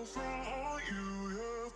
myself on you, yeah.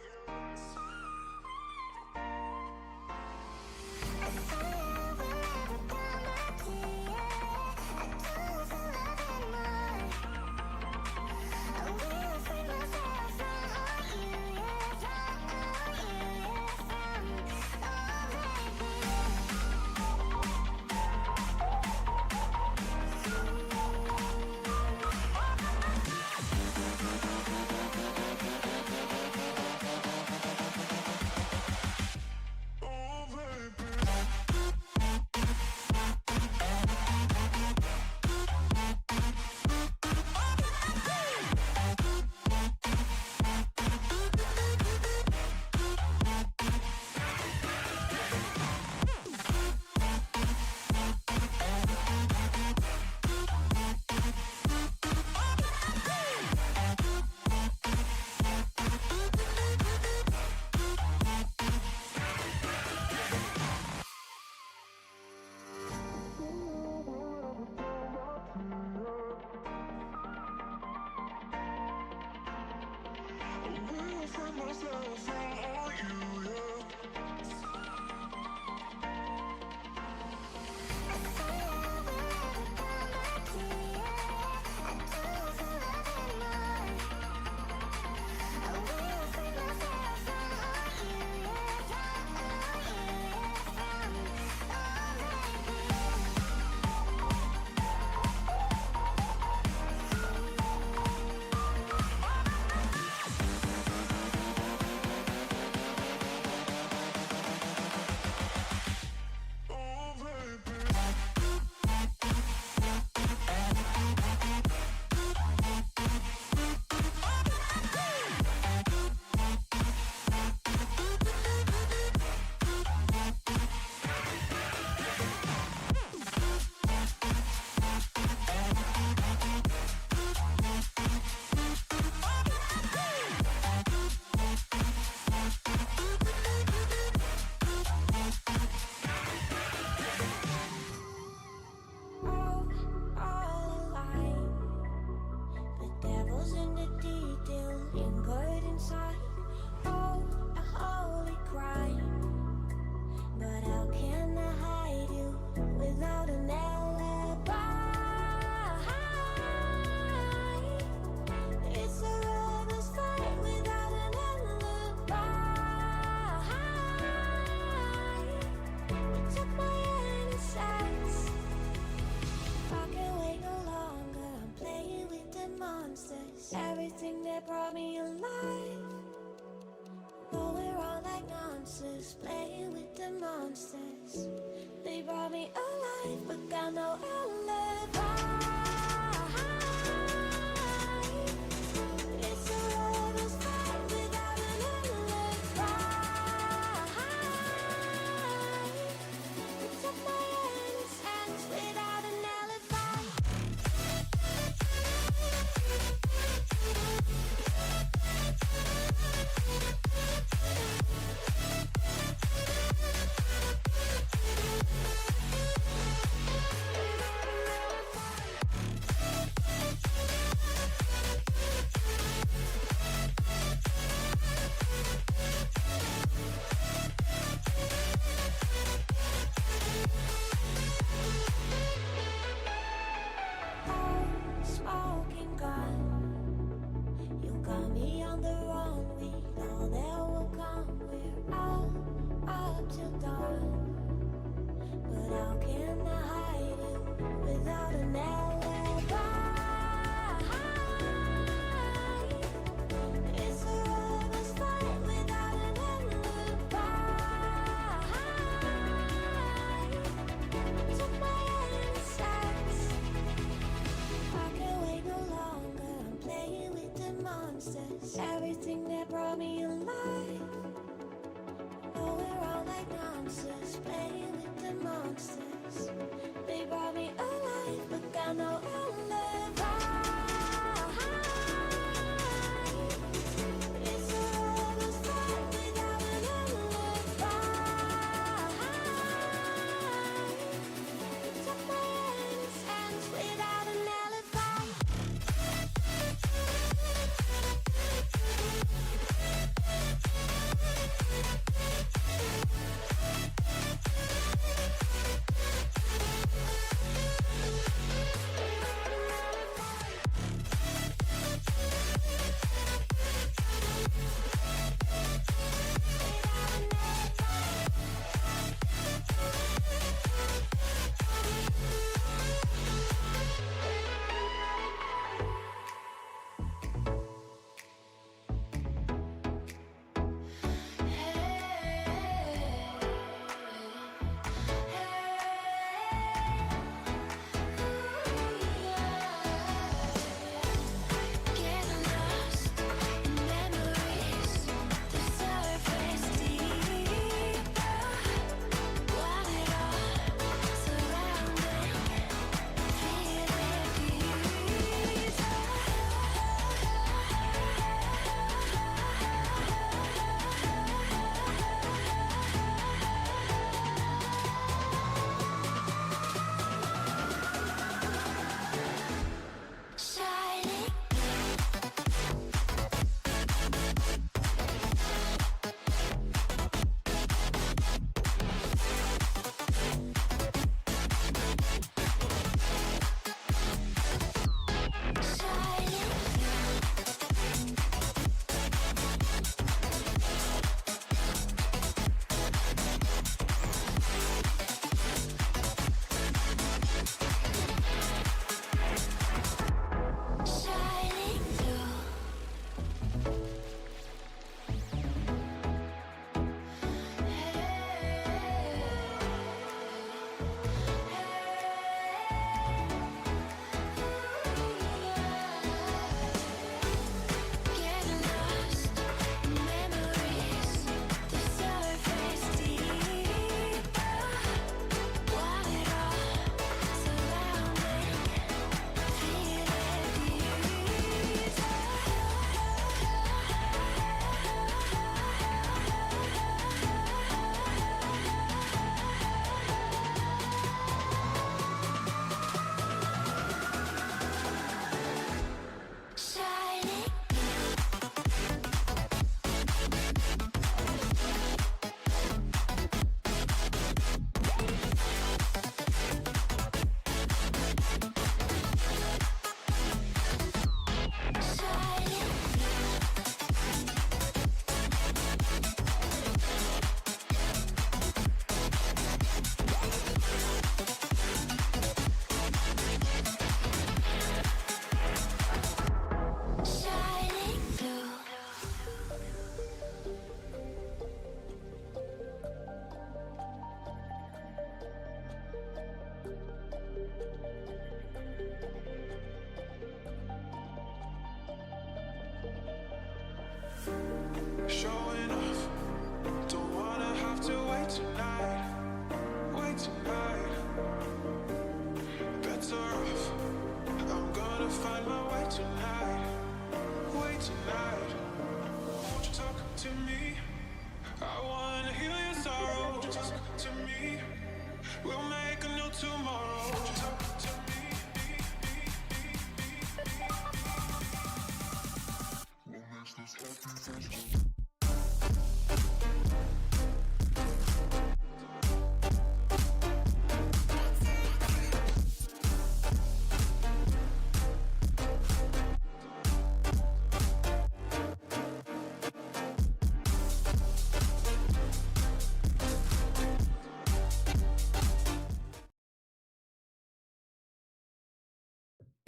Everything that brought me alive. Though we're all like monsters, playing with the monsters. They brought me alive, but got no alibi. It's a lover's fight without an alibi. We took my innocence without an alibi. Smoking gun, you got me on the run. We know that will come. We're out up till dawn, but how can I hide you without an alibi? It's a lover's fight without an alibi. Took my innocence. I can't wait no longer. I'm playing with the monsters. Everything that brought me alive. Oh, we're all like monsters, playing with the monsters. They brought me alive, but got no alibi. It's a lover's fight without an alibi. Took my innocence without an alibi. showing off. Don't wanna have to wait tonight. Wait tonight. Bets are off. I'm gonna find my way tonight. Wait tonight. Won't you talk to me? I wanna heal your sorrow. Won't you talk to me? We'll make a new tomorrow. Won't you talk to me? What makes this happy?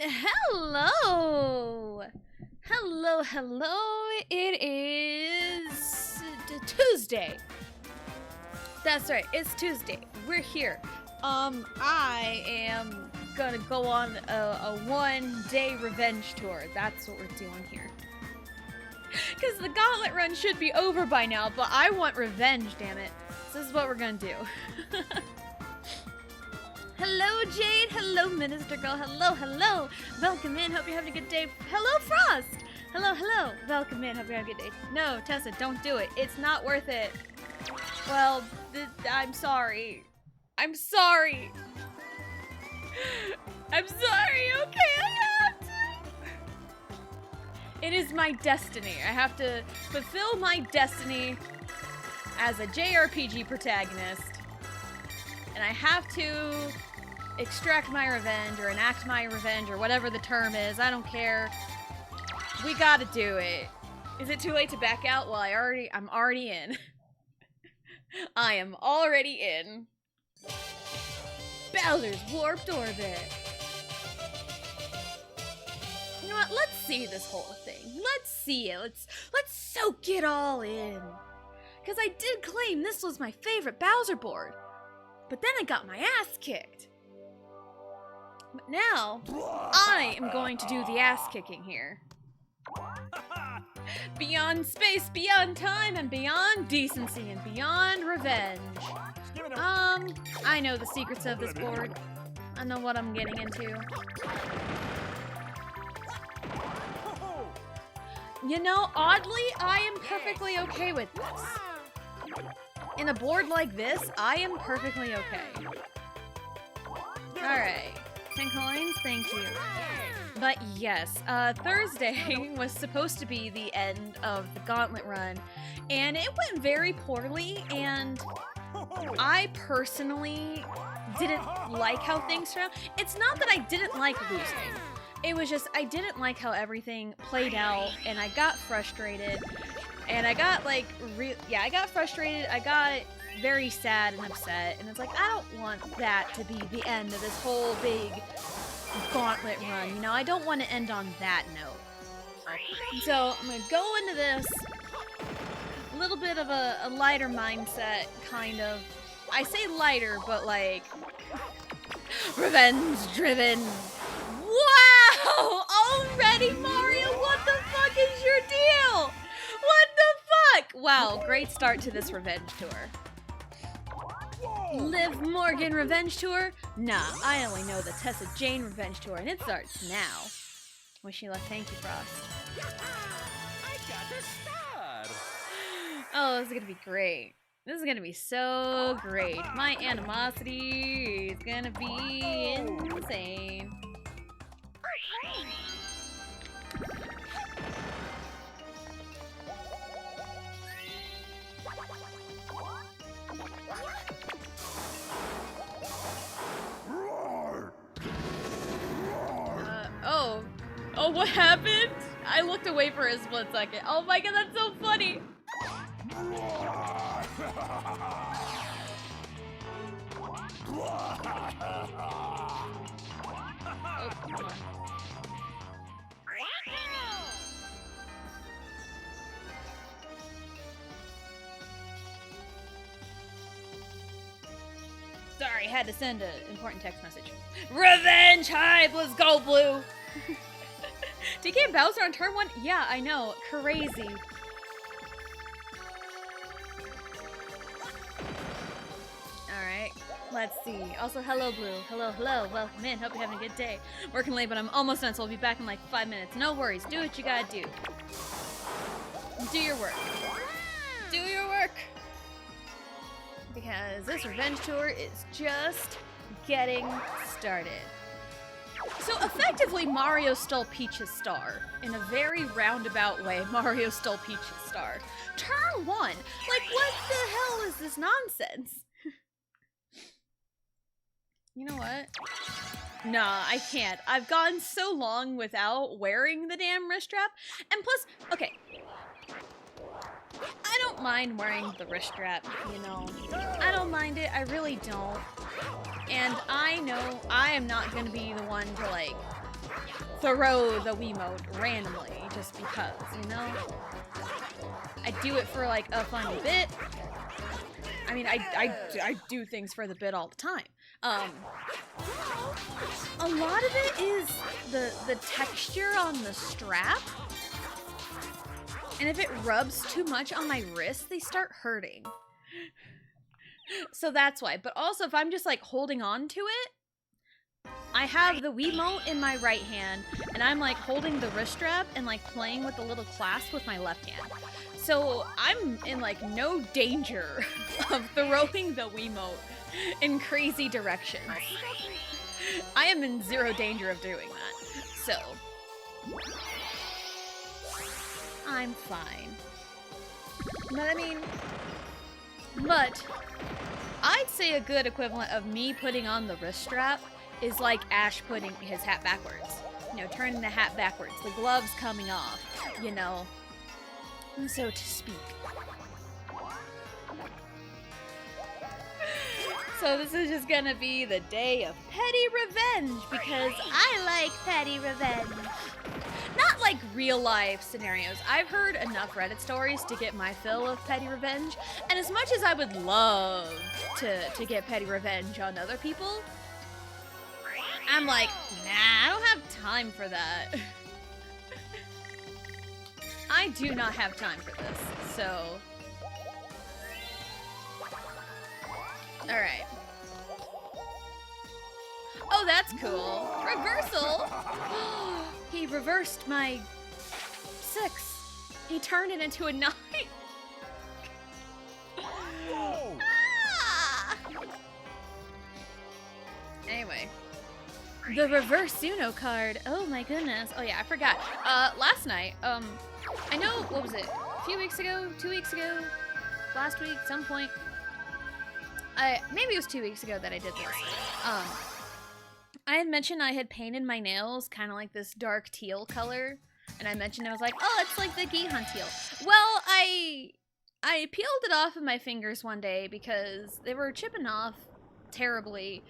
Hello! Hello, hello. It is Tuesday. That's right, it's Tuesday. We're here. I am gonna go on a one-day revenge tour. That's what we're doing here. Because the gauntlet run should be over by now, but I want revenge, damn it. So this is what we're gonna do. Hello, Jayne. Hello, Minister Girl. Hello, hello. Welcome in. Hope you're having a good day. Hello, Frost. Hello, hello. Welcome in. Hope you're having a good day. No, Tessa, don't do it. It's not worth it. Well, I'm sorry. I'm sorry. I'm sorry. Okay, I have to. It is my destiny. I have to fulfill my destiny as a JRPG protagonist. And I have to extract my revenge or enact my revenge or whatever the term is. I don't care. We gotta do it. Is it too late to back out? Well, I'm already in. I am already in. Bowser's Warped Orbit. You know what? Let's see this whole thing. Let's see it. Let's soak it all in. Because I did claim this was my favorite Bowser board. But then I got my ass kicked. But now, I am going to do the ass kicking here. Beyond space, beyond time, and beyond decency, and beyond revenge. I know the secrets of this board. I know what I'm getting into. You know, oddly, I am perfectly okay with this. In a board like this, I am perfectly okay. Alright. 10 coins, thank you. But yes, Thursday was supposed to be the end of the gauntlet run, and it went very poorly, and I personally didn't like how things turned out. It's not that I didn't like losing. It was just, I didn't like how everything played out, and I got frustrated. And I got like, I got frustrated, I got very sad and upset, and it's like, I don't want that to be the end of this whole big gauntlet run, you know? I don't want to end on that note. So, I'm gonna go into this a little bit of a lighter mindset, kind of. I say lighter, but like, revenge-driven. Wow! Already, Mario, what the fuck is your deal? What the fuck? Wow, great start to this revenge tour. Liv Morgan revenge tour? Nah, I only know the Tessa Jayne revenge tour, and it starts now. Wish you luck. Thank you, Frost. I got the star. Oh, this is gonna be great. This is gonna be so great. My animosity is gonna be insane. Oh, what happened? I looked away for a split second. Oh my god, that's so funny. Oh, come on. Sorry, had to send an important text message. Revenge Hive, let's go, Blue! DK Bowser on turn 1? Yeah, I know. Crazy. Let's see. Also, hello, Blue. Hello, hello. Welcome in. Hope you're having a good day. Working late, but I'm almost done, so I'll be back in like 5 minutes. No worries. Do what you gotta do. Do your work. Do your work. Because this revenge tour is just getting started. So effectively, Mario stole Peach's star. In a very roundabout way, Mario stole Peach's star. Turn 1! Like, what the hell is this nonsense? You know what? Nah, I can't. I've gone so long without wearing the damn wrist strap. And plus, okay. I don't mind wearing the wrist strap, you know. I don't mind it. I really don't. And I know I am not going to be the one to, like, throw the Wiimote randomly just because, you know? I do it for, like, a fun bit. I mean, I do things for the bit all the time. A lot of it is the texture on the strap. And if it rubs too much on my wrist, they start hurting. So that's why. But also, if I'm just, like, holding on to it, I have the Wiimote in my right hand, and I'm, like, holding the wrist strap and, like, playing with the little clasp with my left hand. So I'm in, like, no danger of throwing the Wiimote in crazy directions. I am in zero danger of doing that. So I'm fine. But I mean, I'd say a good equivalent of me putting on the wrist strap is like Ash putting his hat backwards. You know, turning the hat backwards, the gloves coming off, you know, so to speak. So this is just gonna be the day of petty revenge because I like petty revenge. Not like real life scenarios. I've heard enough Reddit stories to get my fill of petty revenge, and as much as I would love to get petty revenge on other people, I'm like, nah, I don't have time for that. I do not have time for this, so... Alright. Oh, that's cool. Reversal! He reversed my 6. He turned it into a 9. Ah! Anyway. The reverse Uno card. Oh my goodness. Oh yeah, I forgot. Last night, I know, what was it? A few weeks ago? 2 weeks ago? Last week? Some point? Maybe it was 2 weeks ago that I did this. I had mentioned I had painted my nails kind of like this dark teal color. And I mentioned I was like, oh, it's like the Gihan teal. Well, I peeled it off of my fingers one day because they were chipping off terribly.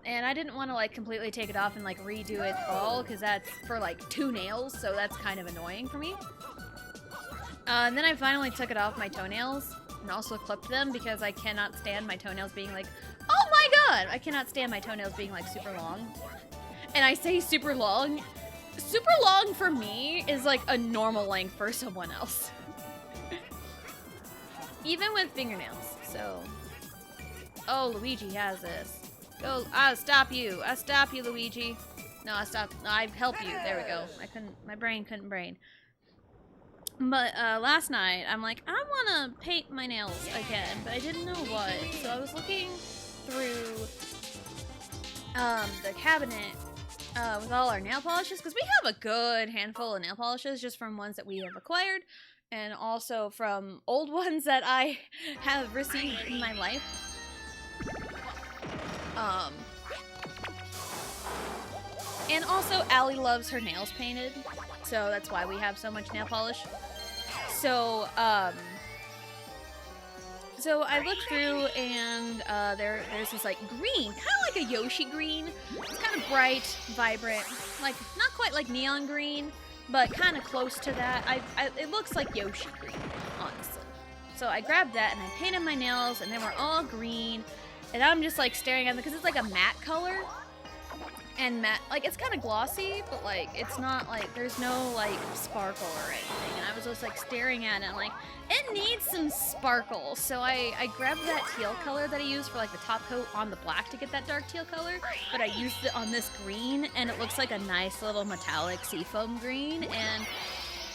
And I didn't want to like completely take it off and like redo it all because that's for like 2 nails. So that's kind of annoying for me. And then I finally took it off my toenails and also clipped them because I cannot stand my toenails being like, oh my god! I cannot stand my toenails being like super long. And I say super long. Super long for me is like a normal length for someone else. Even with fingernails, so. Oh, Luigi has this. Go, I'll stop you. I'll stop you, Luigi. No, I help you. There we go. My brain couldn't brain. But last night, I'm like, I want to paint my nails again, but I didn't know what. So I was looking through the cabinet with all our nail polishes, because we have a good handful of nail polishes just from ones that we have acquired, and also from old ones that I have received in my life. And also, Allie loves her nails painted, so that's why we have so much nail polish. So, so I looked through, and there's this like green, kind of like a Yoshi green. It's kind of bright, vibrant, like not quite like neon green, but kind of close to that. It looks like Yoshi green, honestly. So I grabbed that and I painted my nails, and they were all green. And I'm just like staring at them because it's like a matte color. and matte. Like, it's kind of glossy, but like it's not like there's no like sparkle or anything. And I was just like staring at it and like, it needs some sparkle. So I grabbed that teal color that I used for like the top coat on the black to get that dark teal color, but I used it on this green and it looks like a nice little metallic seafoam green, and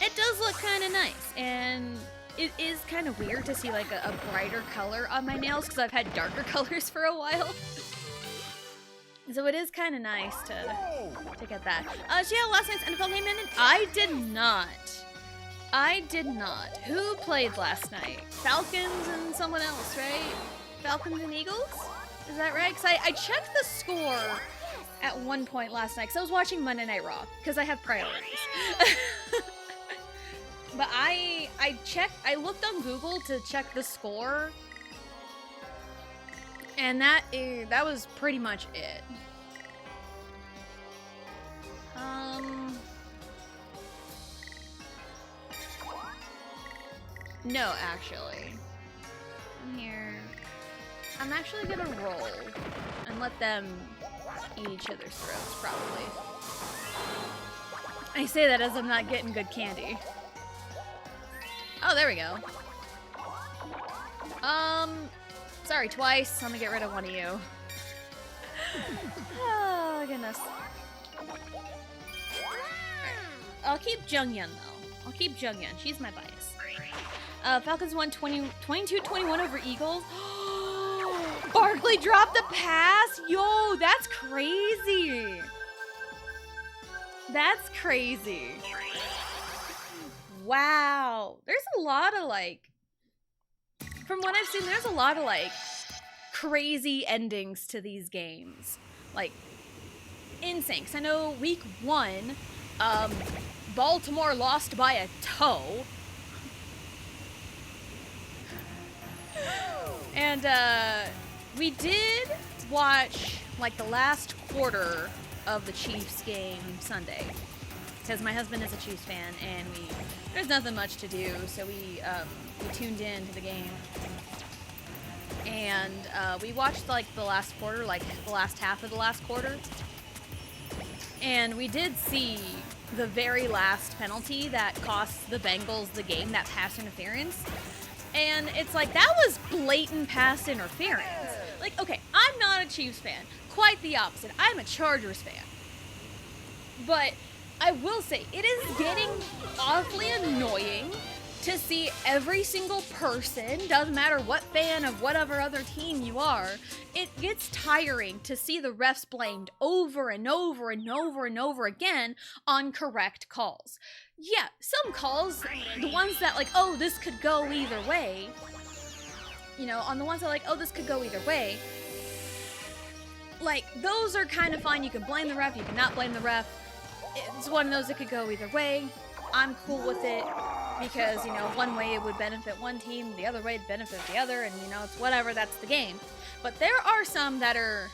it does look kind of nice. And it is kind of weird to see like a brighter color on my nails because I've had darker colors for a while. So it is kind of nice to get that. She had last night's NFL game ended? I did not. I did not. Who played last night? Falcons and someone else, right? Falcons and Eagles? Is that right? Because I checked the score at one point last night because I was watching Monday Night Raw because I have priorities. But I looked on Google to check the score, and that was pretty much it. No, actually. I'm here. I'm actually gonna roll and let them eat each other's throats, probably. I say that as I'm not getting good candy. Oh, there we go. Sorry, twice. I'm gonna get rid of one of you. Oh, goodness. I'll keep Jungyeon, though. I'll keep Jungyeon. She's my bias. Falcons won 22-21 over Eagles. Barkley dropped the pass? Yo, that's crazy. That's crazy. Wow. There's a lot of, like, from what I've seen, there's a lot of, like, crazy endings to these games. Like, insane. 'Cause I know week 1, Baltimore lost by a toe. And, we did watch, like, the last quarter of the Chiefs game Sunday. Because my husband is a Chiefs fan, and there's nothing much to do, so we tuned in to the game. And, we watched, like, the last quarter, like, the last half of the last quarter. And we did see the very last penalty that cost the Bengals the game, that pass interference. And it's like, that was blatant pass interference. Like, okay, I'm not a Chiefs fan. Quite the opposite. I'm a Chargers fan. But I will say, it is getting awfully annoying to see every single person, doesn't matter what fan of whatever other team you are, it gets tiring to see the refs blamed over and over and over and over again on correct calls. Yeah, some calls, the ones that like, oh, this could go either way, you know, on the ones that like, oh, this could go either way, like, those are kind of fine. You can blame the ref, you cannot blame the ref. It's one of those that could go either way. I'm cool with it because, you know, one way it would benefit one team, the other way it'd benefit the other, and, you know, it's whatever, that's the game. But there are some that are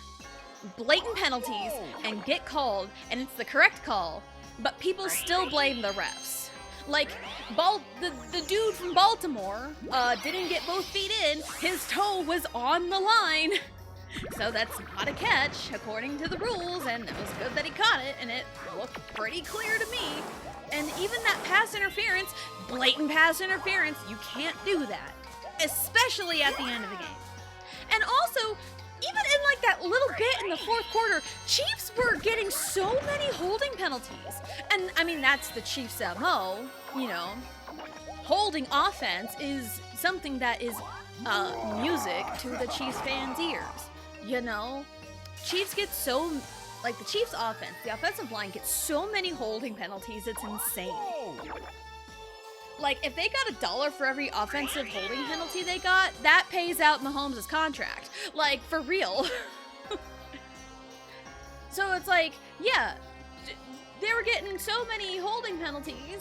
blatant penalties and get called, and it's the correct call, but people still blame the refs. Like, the dude from Baltimore didn't get both feet in, his toe was on the line. So that's not a catch, according to the rules, and it was good that he caught it, and it looked pretty clear to me. And even that pass interference, blatant pass interference, you can't do that. Especially at the end of the game. And also, even in like that little bit in the fourth quarter, Chiefs were getting so many holding penalties. And I mean, that's the Chiefs' MO, you know. Holding offense is something that is music to the Chiefs fans' ears. You know, Chiefs get so, like the Chiefs offense, the offensive line gets so many holding penalties, it's insane. Like, if they got $1 for every offensive holding penalty they got, that pays out Mahomes' contract. Like, for real. So it's like, yeah, they were getting so many holding penalties,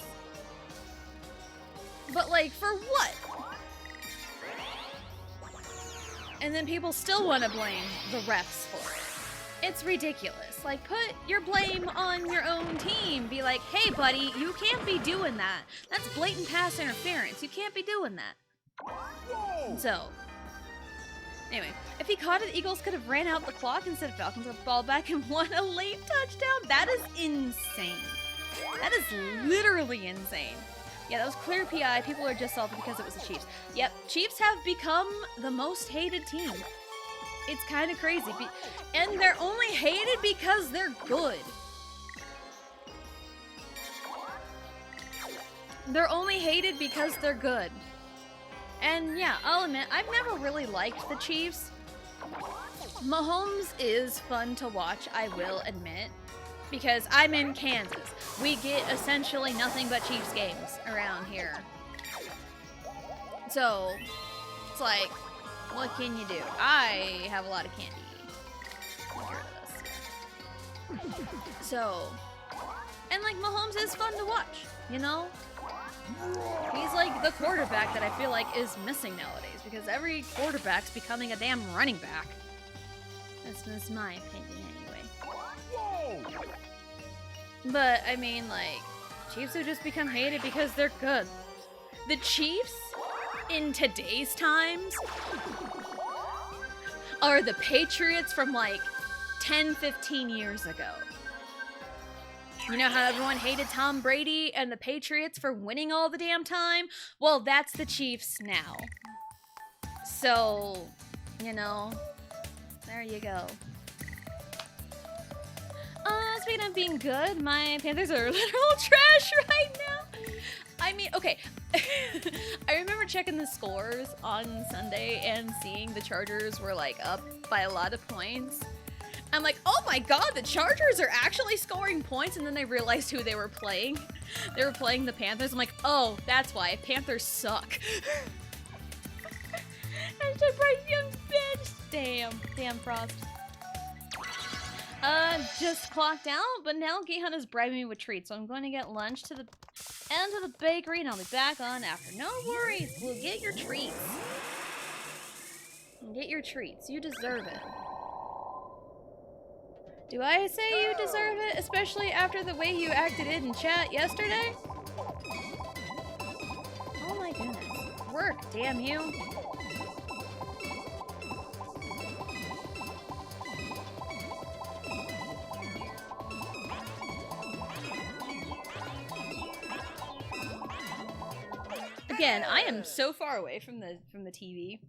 but like, for what? And then people still want to blame the refs for it. It's ridiculous. Like, put your blame on your own team. Be like, hey, buddy, you can't be doing that. That's blatant pass interference. You can't be doing that. So, Anyway, if he caught it, Eagles could have ran out the clock instead of Falcons got the ball back and won a late touchdown. That is insane. That is literally insane. Yeah, that was clear PI. People are just salty because it was the Chiefs. Yep, Chiefs have become the most hated team. It's kind of crazy. And they're only hated because they're good. They're only hated because they're good. And yeah, I'll admit, I've never really liked the Chiefs. Mahomes is fun to watch, I will admit. Because I'm in Kansas. We get essentially nothing but Chiefs games around here. So, it's like, what can you do? I have a lot of candy. Get rid of this. So, and like Mahomes is fun to watch, you know? He's like the quarterback that I feel like is missing nowadays because every quarterback's becoming a damn running back. That's my opinion anyway. But, I mean, like, Chiefs have just become hated because they're good. The Chiefs, in today's times, are the Patriots from, like, 10, 15 years ago. You know how everyone hated Tom Brady and the Patriots for winning all the damn time? Well, that's the Chiefs now. So, you know, there you go. Speaking of being good, my Panthers are literal trash right now. I mean, okay. I remember checking the scores on Sunday and seeing the Chargers were like up by a lot of points. I'm like, oh my god, the Chargers are actually scoring points, and then I realized who they were playing. They were playing the Panthers. I'm like, oh, that's why. Panthers suck. Hashtag Bryce Young's bench. Damn Frost. Just clocked out, but now Gihan is bribing me with treats, so I'm going to get lunch to the end of the bakery, and I'll be back on after. No worries, we'll get your treats. Get your treats, you deserve it. Do I say you deserve it, especially after the way you acted in chat yesterday? Oh my goodness. Work, damn you. Again, I am so far away from the TV.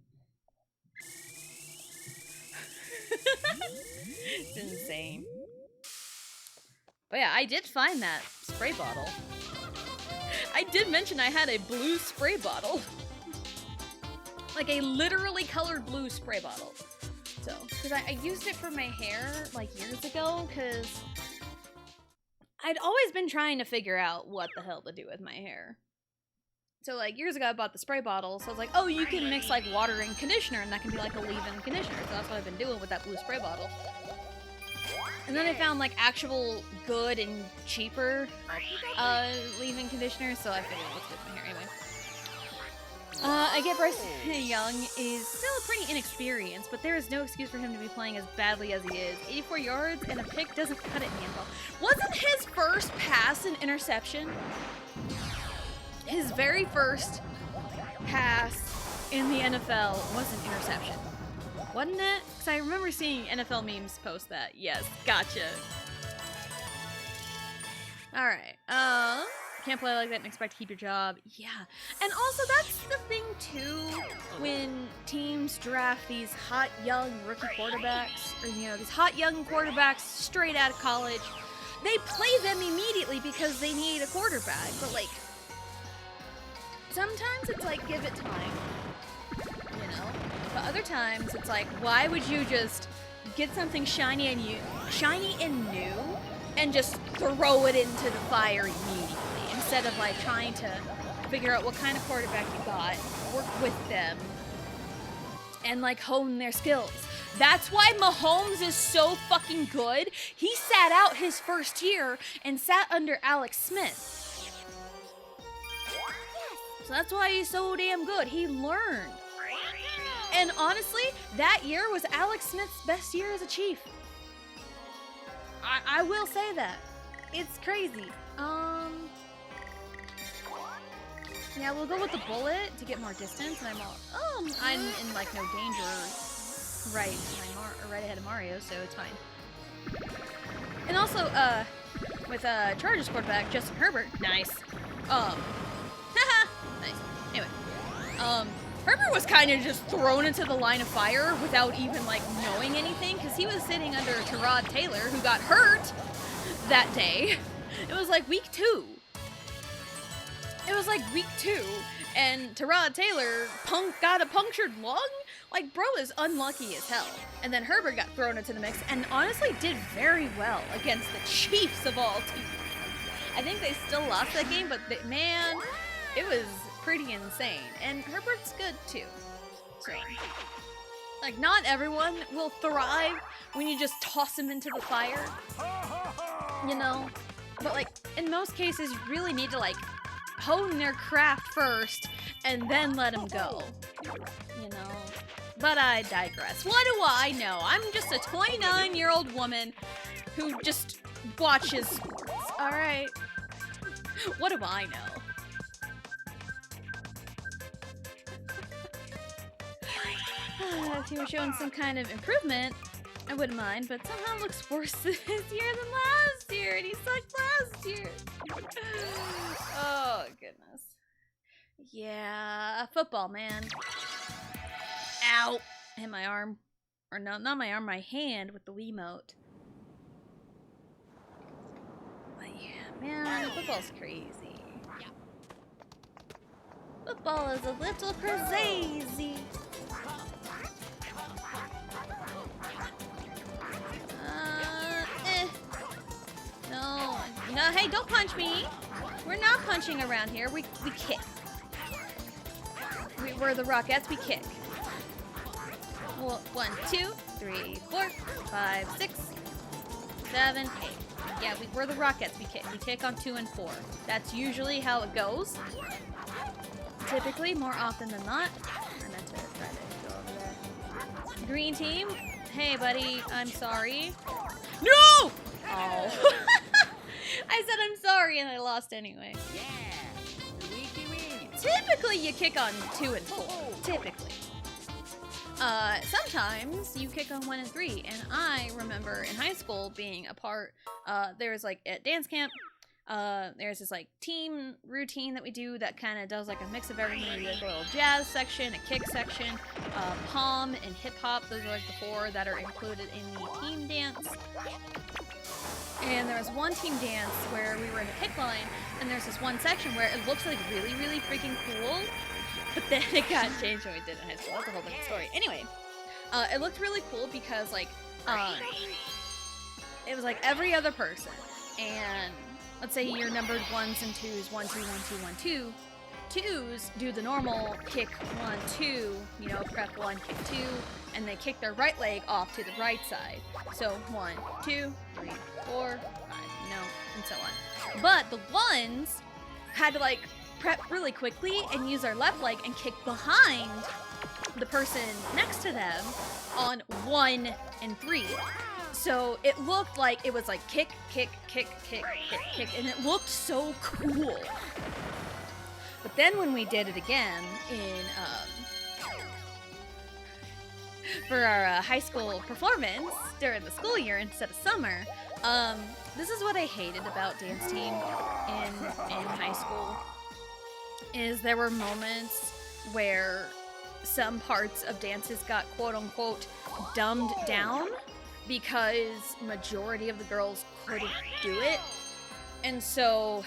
It's insane. But yeah, I did find that spray bottle. I did mention I had a blue spray bottle. Like a literally colored blue spray bottle. So, because I used it for my hair like years ago, because I'd always been trying to figure out what the hell to do with my hair. So like years ago I bought the spray bottle, so I was like, oh, you can mix like water and conditioner and that can be like a leave-in conditioner. So that's what I've been doing with that blue spray bottle. And then I found like actual good and cheaper leave-in conditioner, so I figured what's good for my hair anyway. I get Bryce Young is still pretty inexperienced, but there is no excuse for him to be playing as badly as he is. 84 yards and a pick doesn't cut it in the NFL. Wasn't his first pass an interception? His very first pass in the NFL was an interception. Wasn't it? Because I remember seeing NFL memes post that. Yes, gotcha. Alright, can't play like that and expect to keep your job. Yeah, and also that's the thing too, when teams draft these hot young rookie quarterbacks, or you know, these hot young quarterbacks straight out of college, they play them immediately because they need a quarterback, but like, sometimes it's like, give it time, you know? But other times it's like, why would you just get something shiny and new, and just throw it into the fire immediately, instead of like trying to figure out what kind of quarterback you got, work with them, and like hone their skills. That's why Mahomes is so fucking good. He sat out his first year and sat under Alex Smith. So that's why he's so damn good. He learned. And honestly, that year was Alex Smith's best year as a Chief. I will say that. It's crazy. Yeah, we'll go with the bullet to get more distance, and I'm in like no danger right ahead of Mario, so it's fine. And also, with Chargers quarterback Justin Herbert, nice. Nice. Anyway, Herbert was kind of just thrown into the line of fire without even like knowing anything, because he was sitting under Tyrod Taylor, who got hurt that day. It was like week 2. And Tyrod Taylor got a punctured lung. Like, bro is unlucky as hell. And then Herbert got thrown into the mix and honestly did very well against the Chiefs of all teams. I think they still lost that game, but man, it was pretty insane. And Herbert's good too. So, like, not everyone will thrive when you just toss him into the fire, you know? But like, in most cases, you really need to like hone their craft first and then let them go, you know? But I digress. What do I know? I'm just a 29-year-old woman who just watches sports, alright? What do I know? If he was showing some kind of improvement, I wouldn't mind, but somehow looks worse this year than last year, and he sucked last year. Oh, goodness. Yeah, football, man. Ow! Hit my arm. Or no, not my arm, my hand with the Wiimote. But yeah, man, football's crazy. Football is a little crazy. No, hey, don't punch me. We're not punching around here. We kick. We're the Rockettes. We kick. Well, 1, 2, 3, 4, 5, 6, 7, 8. Yeah, we're the Rockettes. We kick. We kick on 2 and 4. That's usually how it goes. Typically, more often than not. I meant to try to go over there. Green team. Hey, buddy. I'm sorry. No! Oh. I said I'm sorry and I lost anyway. Typically you kick on 2 and 4. Typically. Sometimes you kick on 1 and 3. And I remember in high school being a part, there was like at dance camp, there's this like team routine that we do that kind of does like a mix of everything. We do like a little jazz section, a kick section, palm and hip hop. Those are like the 4 that are included in the team dance. And there was one team dance where we were in a pick line, and there's this one section where it looks like really, really freaking cool, but then it got changed when we did it in high school. That's a whole different story. Anyway, it looked really cool because, like, it was like every other person, and let's say you're numbered 1s and 2s, 1, 2, 1, 2, 1, 2. 2s do the normal kick 1, 2, you know, prep 1, kick 2, and they kick their right leg off to the right side. So 1, 2, 3, 4, 5, you know, and so on. But the 1s had to like prep really quickly and use their left leg and kick behind the person next to them on 1 and 3. So it looked like it was like kick, kick, kick, kick, kick, kick, and it looked so cool. But then when we did it again in for our high school performance during the school year instead of summer, this is what I hated about dance team in high school, is there were moments where some parts of dances got quote-unquote dumbed down because majority of the girls couldn't do it. And so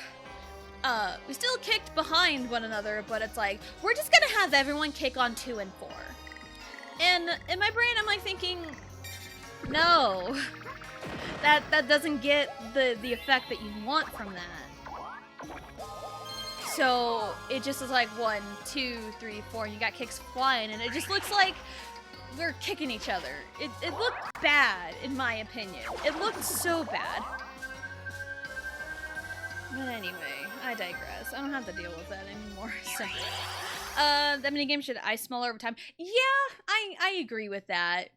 we still kicked behind one another, but it's like, we're just gonna have everyone kick on 2 and 4. And in my brain, I'm like thinking, no, that doesn't get the effect that you want from that. So it just is like 1, 2, 3, 4, and you got kicks flying, and it just looks like we're kicking each other. It looked bad, in my opinion. It looked so bad. But anyway, I digress. I don't have to deal with that anymore, so. The minigame should ice smaller over time. Yeah, I agree with that.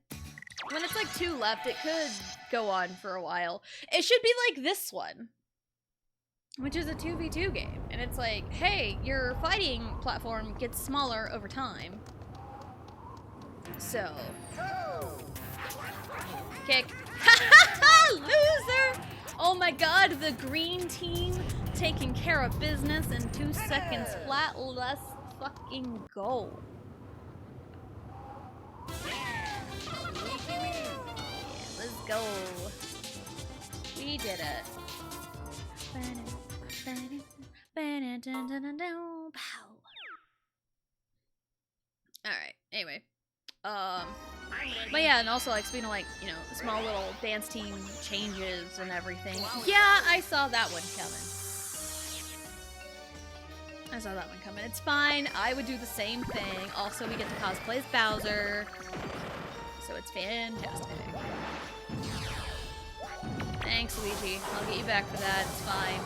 When it's like 2 left, it could go on for a while. It should be like this one, which is a 2v2 game. And it's like, hey, your fighting platform gets smaller over time. So, kick. Loser! Oh my god, the green team taking care of business in 2 seconds flat. Let's fucking go. Yeah, let's go. We did it. Alright, anyway. But yeah, and also like speaking of like, you know, small little dance team changes and everything. Yeah, I saw that one coming. I saw that one coming. It's fine. I would do the same thing. Also, we get to cosplay as Bowser. So it's fantastic. Thanks, Luigi. I'll get you back for that. It's fine.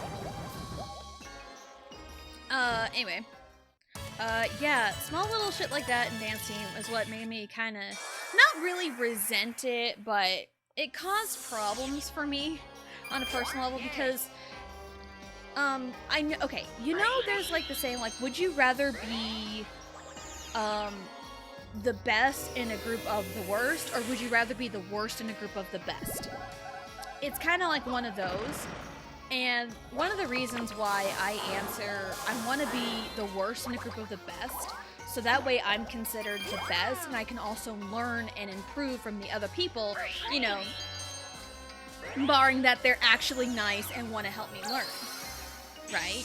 Anyway. Yeah, small little shit like that in dance team is what made me kind of not really resent it, but it caused problems for me on a personal level because I know, okay, you know there's like the saying like, would you rather be the best in a group of the worst, or would you rather be the worst in a group of the best? It's kind of like one of those. And one of the reasons why I answer, I want to be the worst in a group of the best, so that way I'm considered the best, and I can also learn and improve from the other people, you know, barring that they're actually nice and want to help me learn, right?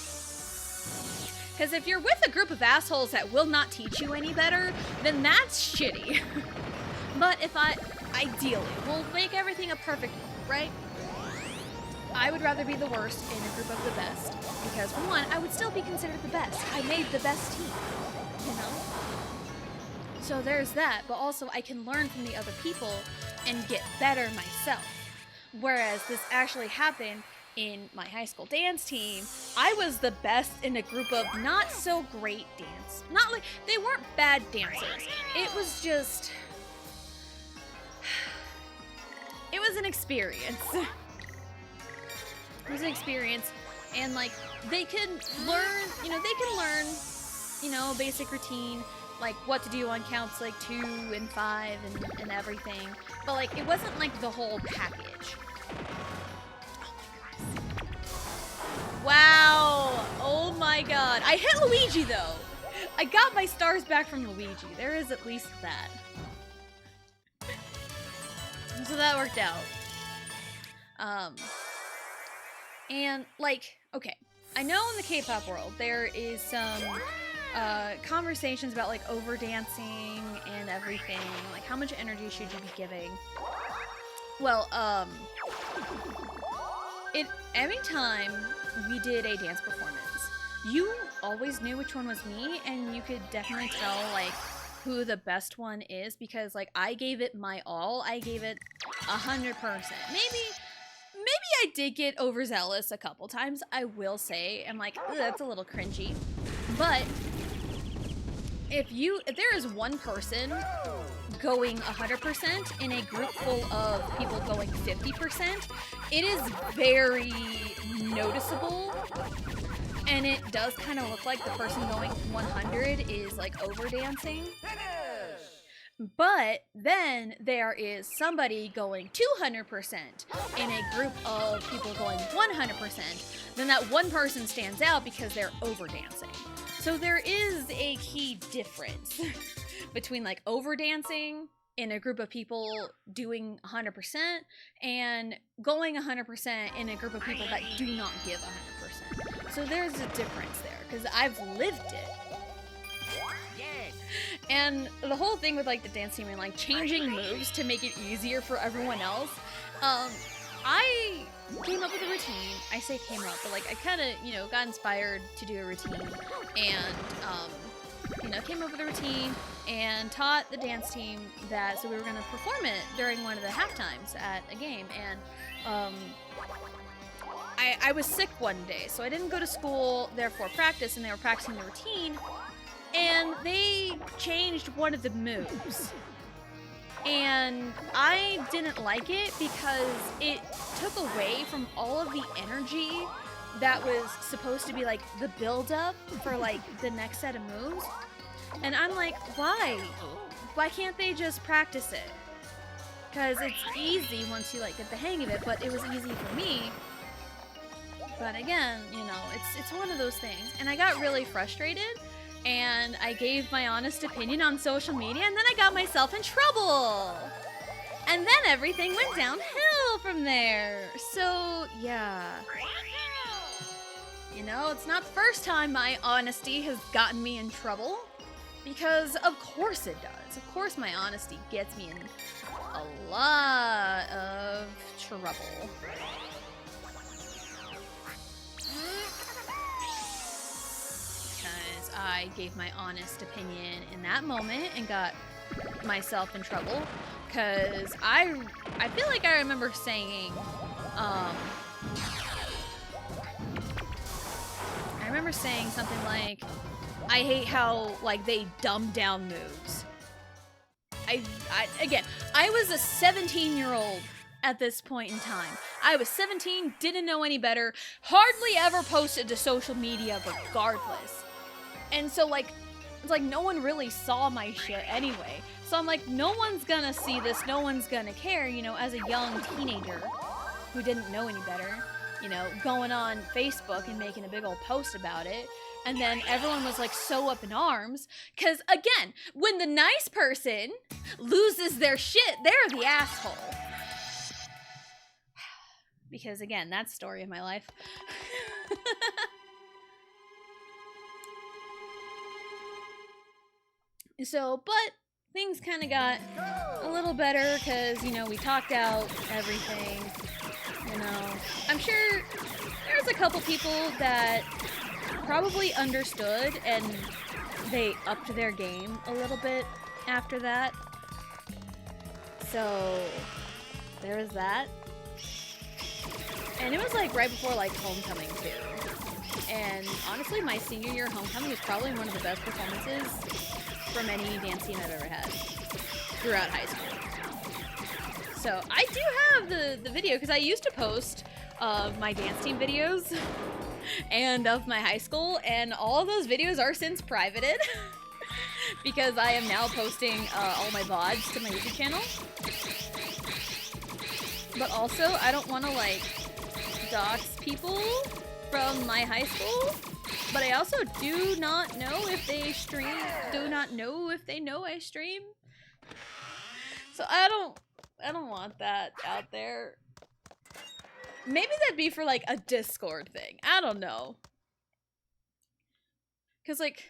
Because if you're with a group of assholes that will not teach you any better, then that's shitty. But if ideally, we'll make everything a perfect, right? I would rather be the worst in a group of the best, because for one, I would still be considered the best. I made the best team, you know? So there's that, but also I can learn from the other people and get better myself. Whereas this actually happened in my high school dance team. I was the best in a group of not so great dance. Not like, they weren't bad dancers. It was just, it was an experience. It was an experience, and like they can learn, you know, basic routine, like what to do on counts like 2 and 5 and everything. But like it wasn't like the whole package. Wow! Oh my god! I hit Luigi though. I got my stars back from Luigi. There is at least that. So that worked out. And, like, okay, I know in the K-pop world there is some conversations about, like, over-dancing and everything, like, how much energy should you be giving? Well, every time we did a dance performance, you always knew which one was me, and you could definitely tell, like, who the best one is, because, like, I gave it my all. I gave it 100%. Maybe I did get overzealous a couple times, I will say. I'm like, that's a little cringy. But if there is one person going 100% in a group full of people going 50%, it is very noticeable. And it does kind of look like the person going 100 is like over dancing. But then there is somebody going 200% in a group of people going 100%. Then that one person stands out because they're over dancing. So there is a key difference between like over dancing in a group of people doing 100% and going 100% in a group of people that do not give 100%. So there's a difference there because I've lived it. And the whole thing with like the dance team and like changing moves to make it easier for everyone else, I came up with a routine. I say came up, but like I kind of, you know, got inspired to do a routine and, you know, came up with a routine and taught the dance team that, so we were going to perform it during one of the halftimes at a game. And, I was sick one day, so I didn't go to school, therefore practice, and they were practicing the routine. And they changed one of the moves. And I didn't like it because it took away from all of the energy that was supposed to be like the build-up for like the next set of moves. And I'm like, why? why can't they just practice it? Because it's easy once you like get the hang of it, but it was easy for me. But again, you know, it's one of those things. And I got really frustrated, and I gave my honest opinion on social media, and then I got myself in trouble. And then everything went downhill from there. So, yeah. You know, it's not the first time my honesty has gotten me in trouble. Because of course it does. Of course my honesty gets me in a lot of trouble. Because I gave my honest opinion in that moment and got myself in trouble. Because I feel like I remember saying, I remember saying something like, I hate how, like, they dumb down moves. Again, I was a 17-year-old at this point in time. I was 17, didn't know any better, hardly ever posted to social media regardless. And so, like, it's like no one really saw my shit anyway. So I'm like, no one's gonna see this, no one's gonna care, you know, as a young teenager who didn't know any better, you know, going on Facebook and making a big old post about it. And then everyone was like so up in arms. Because again, when the nice person loses their shit, they're the asshole. Because again, that's the story of my life. So, but things kind of got a little better because, you know, we talked out everything, you know. I'm sure there's a couple people that probably understood and they upped their game a little bit after that. So, there was that. And it was like right before like homecoming too. And honestly, my senior year homecoming was probably one of the best performances from any dance team I've ever had throughout high school. So I do have the video because I used to post my dance team videos and of my high school, and all of those videos are since privated because I am now posting all my VODs to my YouTube channel. But also, I don't want to like dox people from my high school. But I also do not know if they stream. Do not know if they know I stream. So I don't want that out there. Maybe that'd be for like a Discord thing. I don't know. Cause like,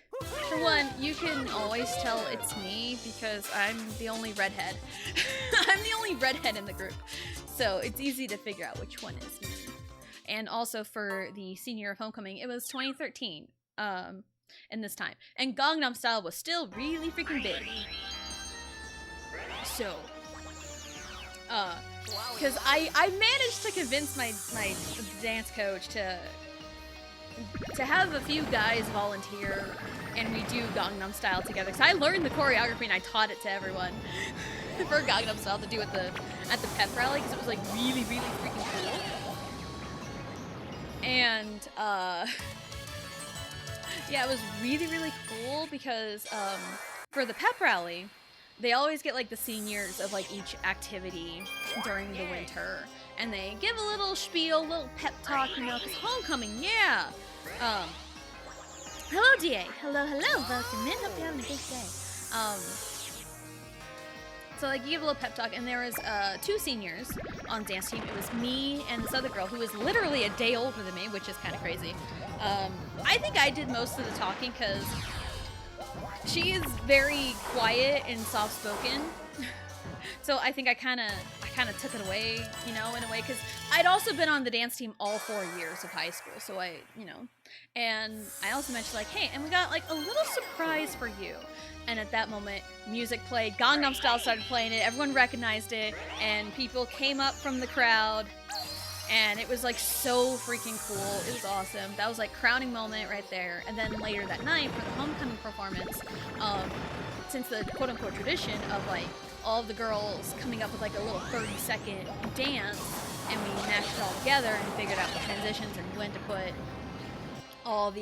for one, you can always tell it's me because I'm the only redhead. I'm the only redhead in the group. So it's easy to figure out which one is me. And also for the senior of homecoming, it was 2013, in this time. And Gangnam Style was still really freaking big. So, because I managed to convince my dance coach to have a few guys volunteer and we do Gangnam Style together. Because I learned the choreography and I taught it to everyone for Gangnam Style to do at the pep rally because it was like really, really freaking cool. And, yeah, it was really, really cool because, for the pep rally, they always get, like, the seniors of, like, each activity during the winter. And they give a little spiel, a little pep talk, you know, because homecoming, yeah! Hello, DA! Hello, hello! Welcome in! Hope you're having a good day. So, like, you give a little pep talk, and there was, 2 seniors on dance team. It was me and this other girl who was literally a day older than me, which is kind of crazy. I think I did most of the talking because she is very quiet and soft-spoken. So I think I kind of took it away, you know, in a way, because I'd also been on the dance team all 4 years of high school, so I, you know, and I also mentioned, like, hey, and we got, like, a little surprise for you. And at that moment, music played, Gangnam Style started playing it, everyone recognized it, and people came up from the crowd, and it was, like, so freaking cool. It was awesome. That was, like, crowning moment right there. And then later that night, for the homecoming performance, since the quote-unquote tradition of, like, all of the girls coming up with, like, a little 30-second dance, and we mashed it all together and figured out the transitions and when to put all of,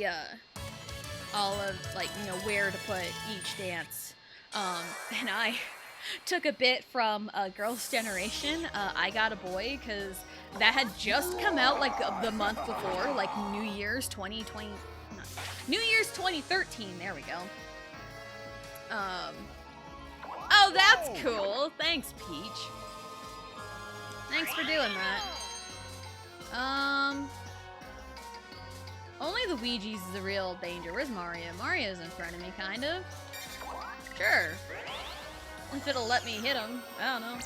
like, you know, where to put each dance. And I took a bit from Girls' Generation, I Got a Boy, because that had just come out like the month before, like New Year's 2020, New Year's 2013, there we go. Oh, that's cool. Thanks, Peach. Thanks for doing that. Only the Ouija's is the real danger. Where's Mario? Mario's in front of me, kind of. Sure. If it'll let me hit him. I don't know.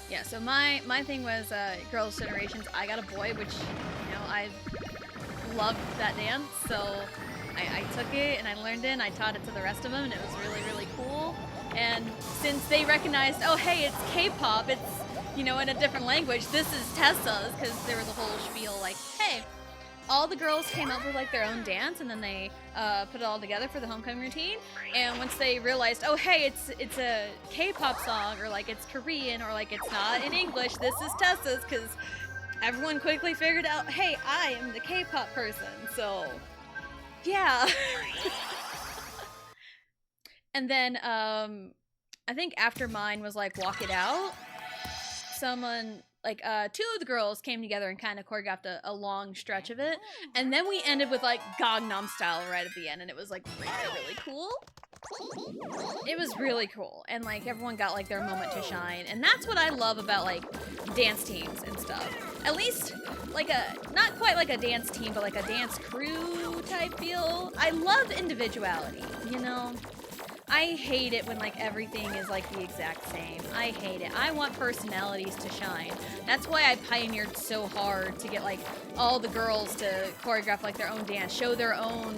Yeah, so my thing was Girls' Generations, I Got a Boy, which, you know, I loved that dance, so I took it and I learned it and I taught it to the rest of them, and it was really, really cool. And since they recognized, oh, hey, it's K-pop, it's, you know, in a different language, this is Tessa's, because there was a whole spiel like, hey, all the girls came up with like their own dance, and then they put it all together for the homecoming routine. And once they realized, oh hey, it's a K-pop song, or like it's Korean, or like it's not in English, this is Tessa's, because everyone quickly figured out, hey, I am the K-pop person. So yeah. And then I think after mine was like Walk It Out, someone, like, two of the girls came together and kind of choreographed a long stretch of it, and then we ended with like Gangnam Style right at the end, and it was like really, really cool. It was really cool, and like everyone got like their moment to shine, and that's what I love about like dance teams and stuff. At least like not quite like a dance team, but like a dance crew type feel. I love individuality, you know? I hate it when like everything is like the exact same. I hate it. I want personalities to shine. That's why I pioneered so hard to get like all the girls to choreograph like their own dance, show their own,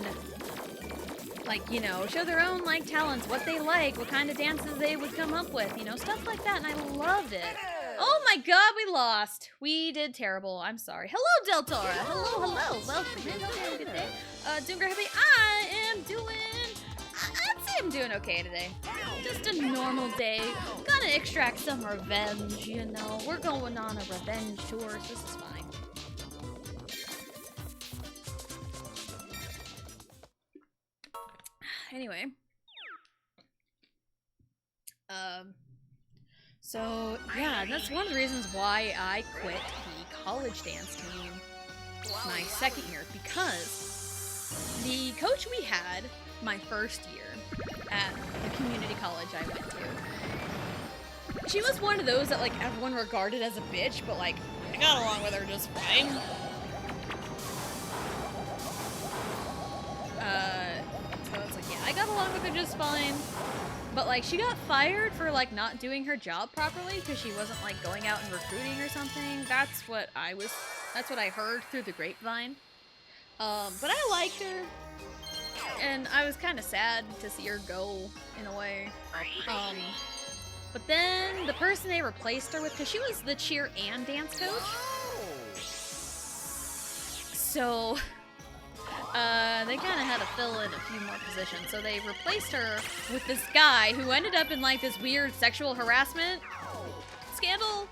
like, you know, show their own like talents, what they like, what kind of dances they would come up with, you know, stuff like that, and I loved it. Oh my god, we lost. We did terrible. I'm sorry. Hello, Del Toro. Hello, hello. Welcome in. Hope you have a good day. Doing great, happy. I am doing... I'd say I'm doing okay today. Just a normal day. Gonna extract some revenge, you know. We're going on a revenge tour, so this is fine. Anyway. So, yeah, that's one of the reasons why I quit the college dance team my second year, because the coach we had my first year at the community college I went to, she was one of those that like everyone regarded as a bitch, but like I got along with her just fine. So it's like, yeah, I got along with her just fine, but like she got fired for like not doing her job properly because she wasn't like going out and recruiting or something. That's what I heard through the grapevine. But I liked her. And I was kind of sad to see her go, in a way. But then the person they replaced her with, because she was the cheer and dance coach. So, they kind of had to fill in a few more positions. So they replaced her with this guy who ended up in like this weird sexual harassment scandal.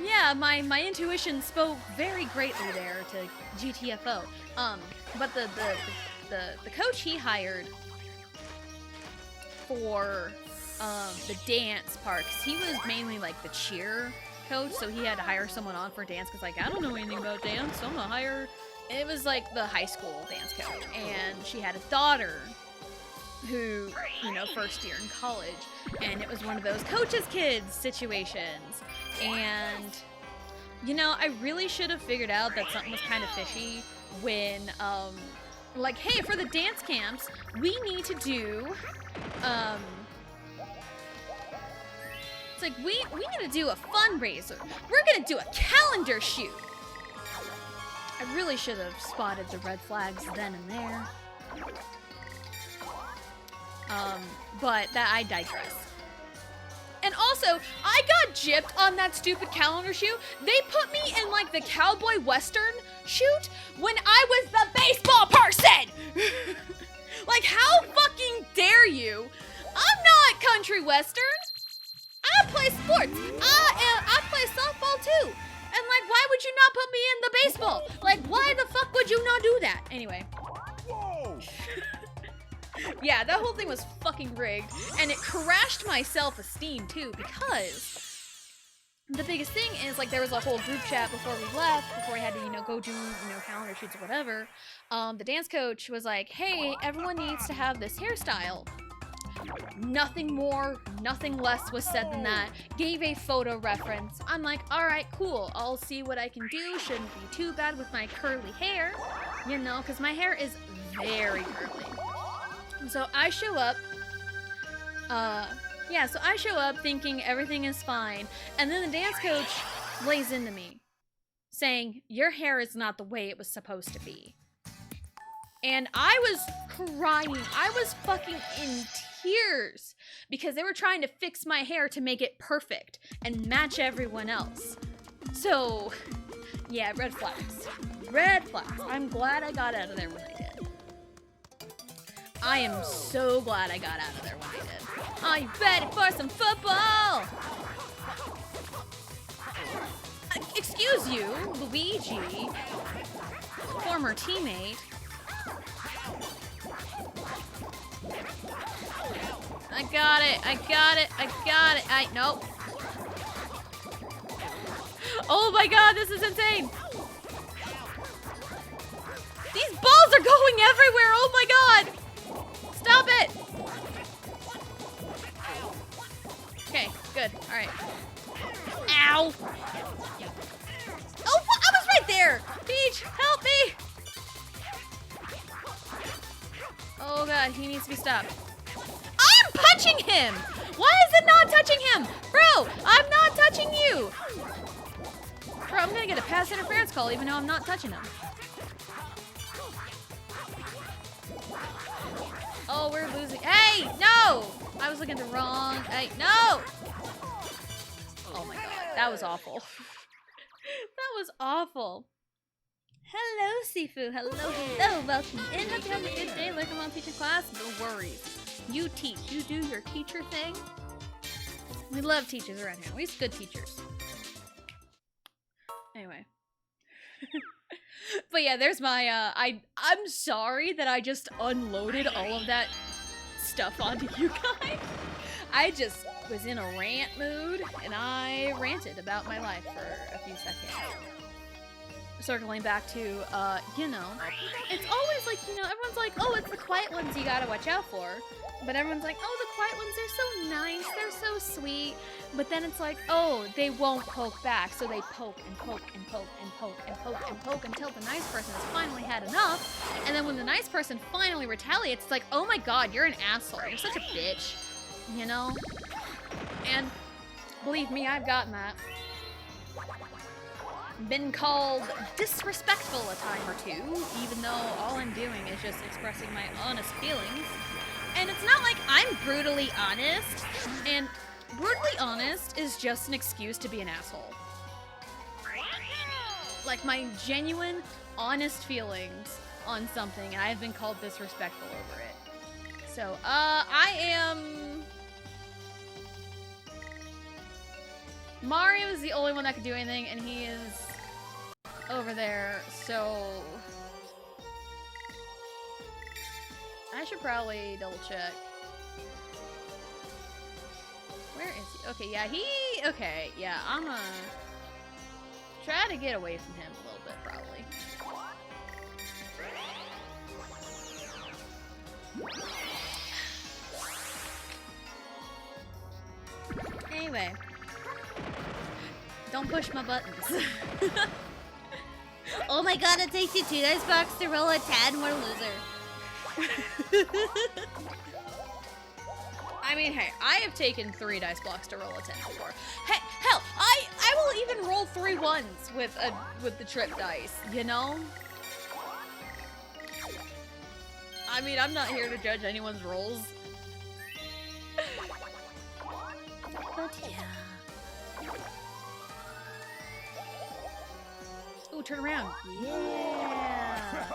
Yeah, my intuition spoke very greatly there to GTFO. But the coach he hired for the dance part, 'cause he was mainly like the cheer coach, so he had to hire someone on for dance, because like I don't know anything about dance, so I'm gonna hire. It was like the high school dance coach, and she had a daughter who, you know, first year in college, and it was one of those coach's kids situations. And, you know, I really should have figured out that something was kind of fishy when, like, hey, for the dance camps, we need to do, it's like, we need to do a fundraiser. We're gonna do a calendar shoot. I really should have spotted the red flags then and there. But that, I digress. And also, I got gypped on that stupid calendar shoot. They put me in like the cowboy western shoot when I was the baseball person. Like, how fucking dare you? I'm not country western. I play sports. I play softball too. And like, why would you not put me in the baseball? Like, why the fuck would you not do that? Anyway. Yeah, that whole thing was fucking rigged, and it crashed my self-esteem too, because the biggest thing is, like, there was a whole group chat before we left, before we had to, you know, go do, you know, calendar shoots or whatever. The dance coach was like, hey, everyone needs to have this hairstyle. Nothing more, nothing less was said than that. Gave a photo reference. I'm like, alright, cool. I'll see what I can do. Shouldn't be too bad with my curly hair. You know, because my hair is very curly. So I show up. Yeah, so I show up thinking everything is fine. And then the dance coach lays into me, saying, your hair is not the way it was supposed to be. And I was crying. I was fucking in tears because they were trying to fix my hair to make it perfect and match everyone else. So, yeah, red flags. Red flags. I'm glad I got out of there when I did. I am so glad I got out of there when I did. Are you ready for some football? Excuse you, Luigi, former teammate. I got it, I got it, I got it. Nope. Oh my god, this is insane. These balls are going everywhere, oh my god. Stop it. Okay, good, all right. Ow. Oh, I was right there. Peach, help me. Oh god, he needs to be stopped. I'm punching him! Why is it not touching him? Bro, I'm not touching you! Bro, I'm gonna get a pass interference call even though I'm not touching him. Oh, we're losing. Hey, no! I was looking at the wrong. Hey, no! Oh my god, that was awful. That was awful. Hello, Sifu. Hello, hello. Welcome in. Hope you have a good day. Welcome on teacher class. No worries. You teach. You do your teacher thing. We love teachers around here. We have good teachers. Anyway. But yeah, there's my, I'm sorry that I just unloaded all of that stuff onto you guys. I just was in a rant mood, and I ranted about my life for a few seconds. Circling back to, you know, it's always like, you know, everyone's like, oh, it's the quiet ones you gotta watch out for. But everyone's like, oh, the quiet ones, they're so nice, they're so sweet. But then it's like, oh, they won't poke back, so they poke and poke and poke and poke and poke and poke until the nice person has finally had enough. And then when the nice person finally retaliates, it's like, oh my god, you're an asshole, you're such a bitch, you know? And believe me, I've gotten that. Been called disrespectful a time or two, even though all I'm doing is just expressing my honest feelings. And it's not like I'm brutally honest, and brutally honest is just an excuse to be an asshole. Like my genuine, honest feelings on something, and I've been called disrespectful over it. So, I am... Mario is the only one that could do anything, and he is over there, so... I should probably double check. Where is he? Okay, yeah, okay, yeah, I'm gonna try to get away from him a little bit, probably. Anyway. Don't push my buttons. Oh my god, it takes you 2 dice box to roll a 10. What a loser. I mean, hey, I have taken 3 dice blocks to roll a 10 before. Hey, hell, I will even roll 3 ones with the trip dice, you know? I mean, I'm not here to judge anyone's rolls. But yeah. Ooh, turn around. Yeah.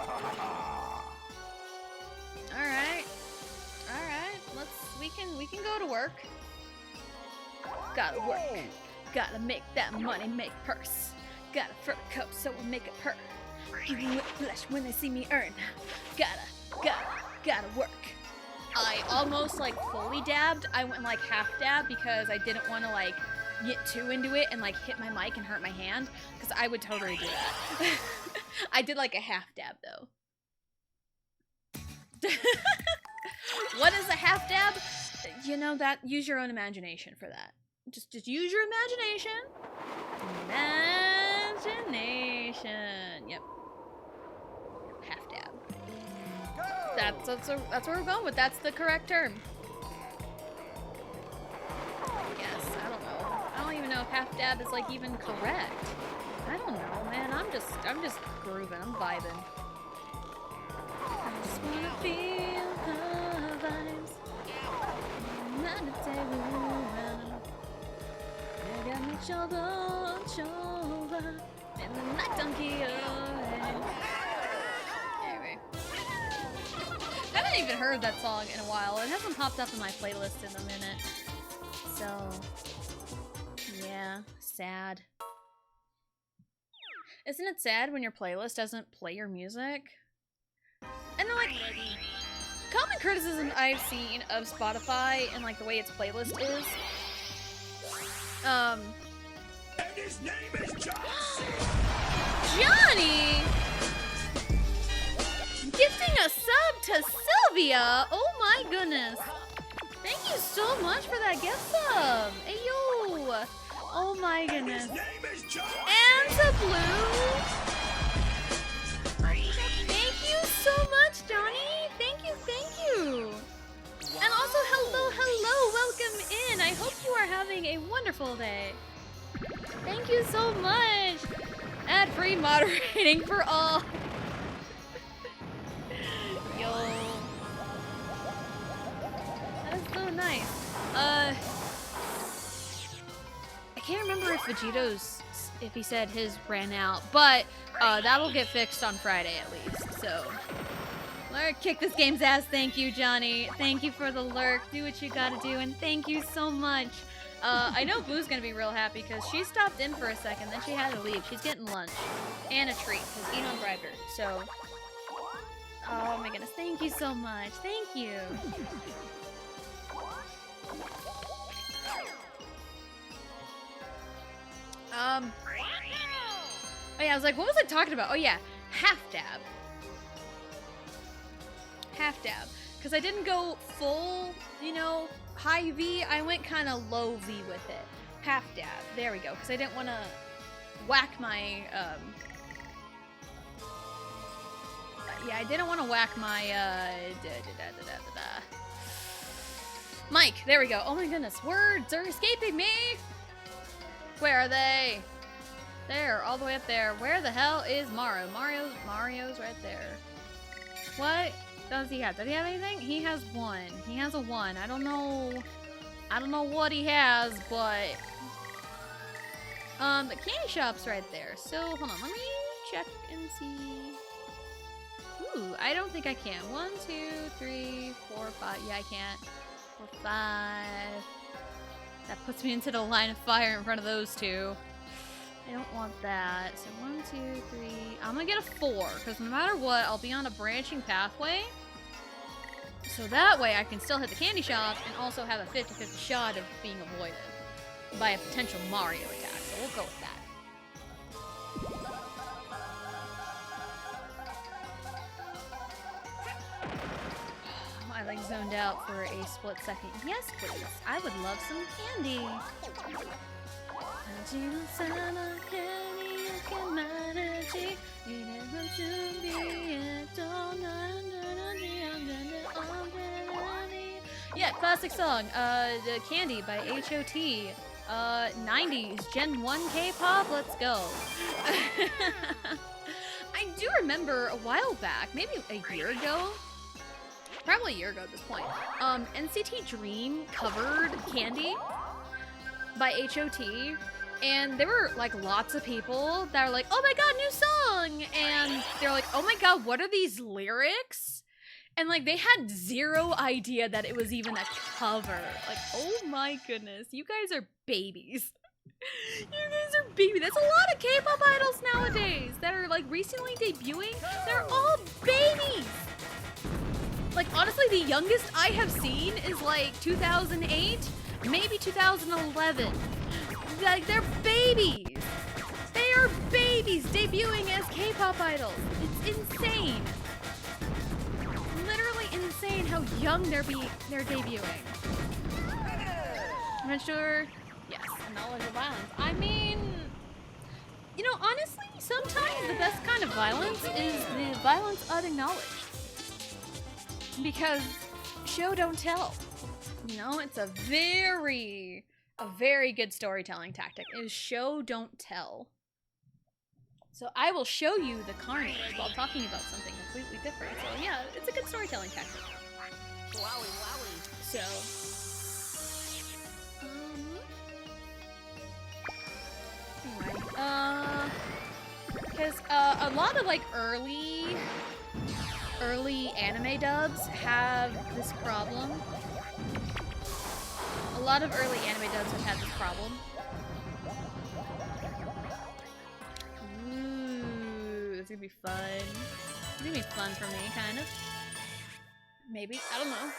Alright. We can go to work. Gotta work. Gotta make that money make purse. Got a fur coat, so we'll make it purr. Give me flesh when they see me earn. Gotta work. I almost like fully dabbed. I went like half dab because I didn't want to like get too into it and like hit my mic and hurt my hand, because I would totally do that. I did like a half dab though. What is a half dab? You know, that, use your own imagination for that. Just use your imagination. Imagination. Yep. Half dab. That's where we're going with. That's the correct term. Yes, I don't know. I don't even know if half dab is like even correct. I don't know, man. I'm just grooving. I'm vibing. I just wanna feel the vibes. Not a day I got me shoulder, and the night don't kill. Anyway. I haven't even heard that song in a while. It hasn't popped up in my playlist in a minute. So, yeah, sad. Isn't it sad when your playlist doesn't play your music? And then, like, common criticism I've seen of Spotify and, like, the way its playlist is, And his name is Johnny! Gifting a sub to Sylvia! Oh my goodness! Thank you so much for that gift sub! Hey yo! Oh my goodness. And to Blue! Thank you so much, Johnny! Thank you, thank you! And also, hello, welcome in! I hope you are having a wonderful day. Thank you so much! Ad-free moderating for all! Yo. That is so nice. I can't remember if Vegito's, if he said his ran out, but that'll get fixed on Friday at least, so. Lurk, kick this game's ass. Thank you, Johnny. Thank you for the lurk. Do what you gotta do, and thank you so much. I know Blue's gonna be real happy because she stopped in for a second, then she had to leave. She's getting lunch and a treat because Elon bribed her. So, oh my goodness, thank you so much. Thank you. Oh yeah, I was like, what was I talking about? Oh yeah, half dab. Half dab. Because I didn't go full, you know, high V. I went kind of low V with it. Half dab. There we go. Because I didn't want to whack my, yeah, I didn't want to whack my, Mike. There we go. Oh my goodness. Words are escaping me. Where are they? There, all the way up there. Where the hell is Mario? Mario's right there. What does he have? Does he have anything? He has one. He has a one. I don't know what he has, but the candy shop's right there. So hold on, let me check and see. Ooh, I don't think I can. 1, 2, 3, 4, 5. Yeah, I can't. 4, 5. That puts me into the line of fire in front of those two. I don't want that. So 1, 2, 3. I'm gonna get a 4, because no matter what, I'll be on a branching pathway. So that way I can still hit the candy shop and also have a 50-50 shot of being avoided by a potential Mario attack. So we'll go with that. I like zoned out for a split second. Yes, please. I would love some candy. Yeah, classic song. The Candy by H.O.T. 90s Gen 1 K-pop. Let's go. I do remember a while back, maybe a year ago, probably a year ago at this point, NCT Dream covered Candy by H.O.T. And there were like lots of people that were like, oh my god, new song! And they're like, oh my god, what are these lyrics? And like they had zero idea that it was even a cover. Like, oh my goodness, you guys are babies. You guys are babies. There's a lot of K-pop idols nowadays that are like recently debuting. They're all babies. Like, honestly, the youngest I have seen is like 2008, maybe 2011. Like, they're babies. They are babies debuting as K-pop idols. It's insane. Literally insane how young they're debuting. I'm not sure. Yes, knowledge of violence. I mean, you know, honestly, sometimes the best kind of violence is the violence unacknowledged. Because show don't tell. You know, it's a very good storytelling tactic is show don't tell. So I will show you the carnage while talking about something completely different. So yeah, it's a good storytelling tactic. Wowie, wowie. So anyway, because a lot of like early anime dubs have this problem. A lot of early anime dubs have had this problem. Ooh, it's gonna be fun. It's gonna be fun for me, kind of. Maybe, I don't know.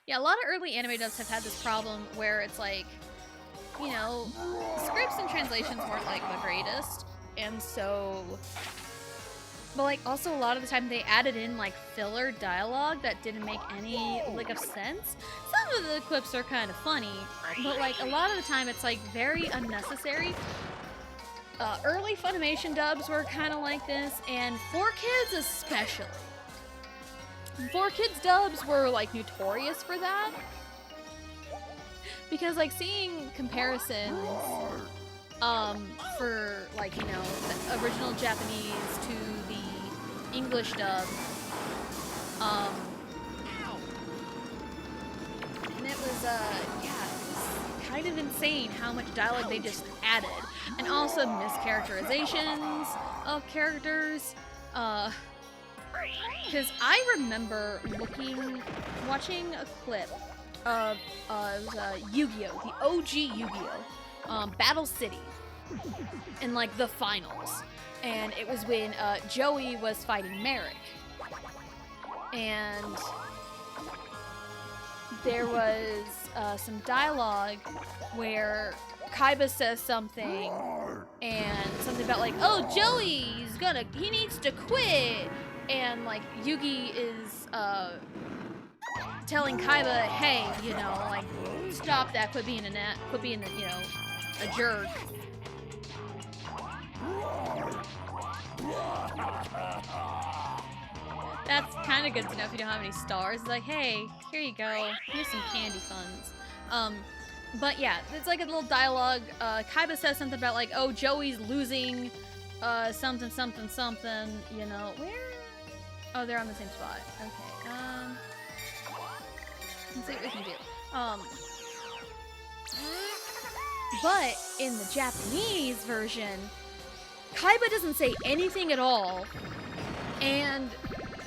Yeah, a lot of early anime dubs have had this problem where it's like, you know, scripts and translations weren't like the greatest, and so. But like also a lot of the time they added in like filler dialogue that didn't make any lick of sense. Some of the clips are kind of funny, but like a lot of the time it's like very unnecessary. Early Funimation dubs were kind of like this, and 4Kids especially. 4Kids dubs were like notorious for that. Because like seeing comparisons for like, you know, the original Japanese to the English dub, and it was yeah, it was kind of insane how much dialogue they just added, and also mischaracterizations of characters, because I remember watching a clip of Yu-Gi-Oh! The OG Yu-Gi-Oh! Battle City in like the finals, and it was when Joey was fighting Merrick, and there was some dialogue where Kaiba says something, and something about like, oh, he needs to quit, and like Yugi is telling Kaiba, hey, you know, like, stop that, quit being you know, a jerk. That's kind of good to know if you don't have any stars. It's like, hey, here you go. Here's some candy funds. But yeah, it's like a little dialogue. Kaiba says something about like, oh, Joey's losing something, you know. Where? Oh, they're on the same spot. Okay, let's see what we can do. But in the Japanese version, Kaiba doesn't say anything at all, and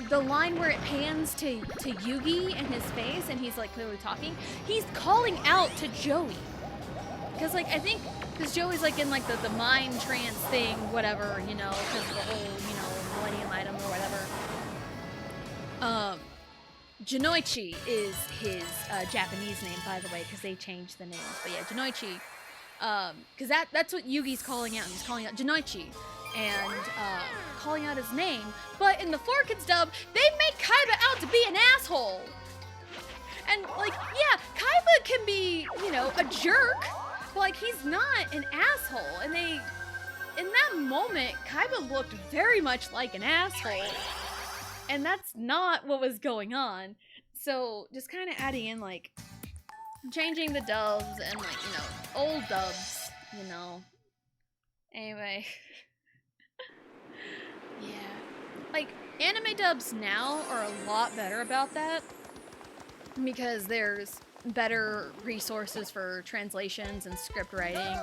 the line where it pans to Yugi and his face, and he's like clearly talking, he's calling out to Joey. Because like, I think, because Joey's like in like the mind trance thing, whatever, you know, because of the whole, you know, Millennium Item or whatever. Janoichi is his Japanese name, by the way, because they changed the names. But yeah, Janoichi, because that's what Yugi's calling out. He's calling out Janoichi and calling out his name. But in the 4Kids dub, they make Kaiba out to be an asshole. And like, yeah, Kaiba can be, you know, a jerk, but like he's not an asshole. And in that moment, Kaiba looked very much like an asshole. And that's not what was going on. So just kind of adding in like changing the dubs and like, you know, old dubs, you know. Anyway. Yeah. Like anime dubs now are a lot better about that because there's better resources for translations and script writing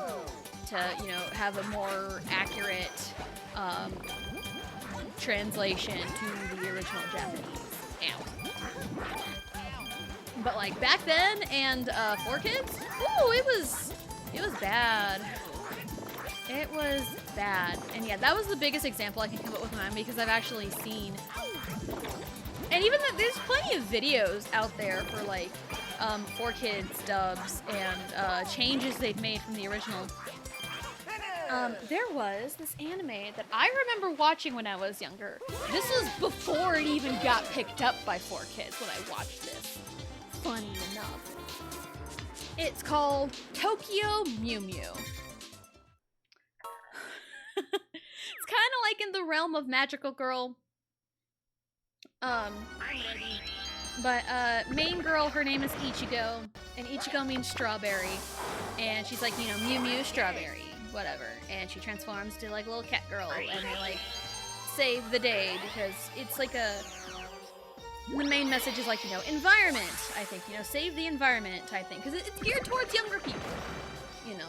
to, you know, have a more accurate translation to the original Japanese. Ow. But like back then and 4Kids, ooh, it was bad. It was bad. And yeah, that was the biggest example I can come up with in mind because I've actually seen And even though there's plenty of videos out there for like 4Kids dubs and changes they've made from the original. There was this anime that I remember watching when I was younger. This was before it even got picked up by 4Kids when I watched this. Funny enough. It's called Tokyo Mew Mew. It's kind of like in the realm of Magical Girl. But main girl, her name is Ichigo, and Ichigo means strawberry, and she's like, you know, Mew Mew strawberry, whatever, and she transforms to like a little cat girl, and they like save the day because it's like the main message is like, you know, environment, I think, you know, save the environment type thing, because it's geared towards younger people, you know,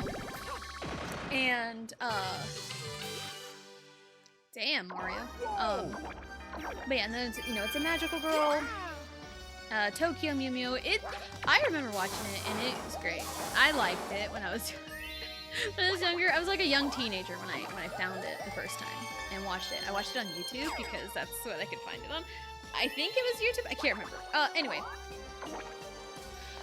and damn, Mario, but yeah, and then it's, you know, it's a magical girl. Tokyo Mew Mew. I remember watching it and it was great. I liked it when I was younger. I was like a young teenager when I found it the first time and watched it. I watched it on YouTube because that's what I could find it on. I think it was YouTube. I can't remember. Anyway.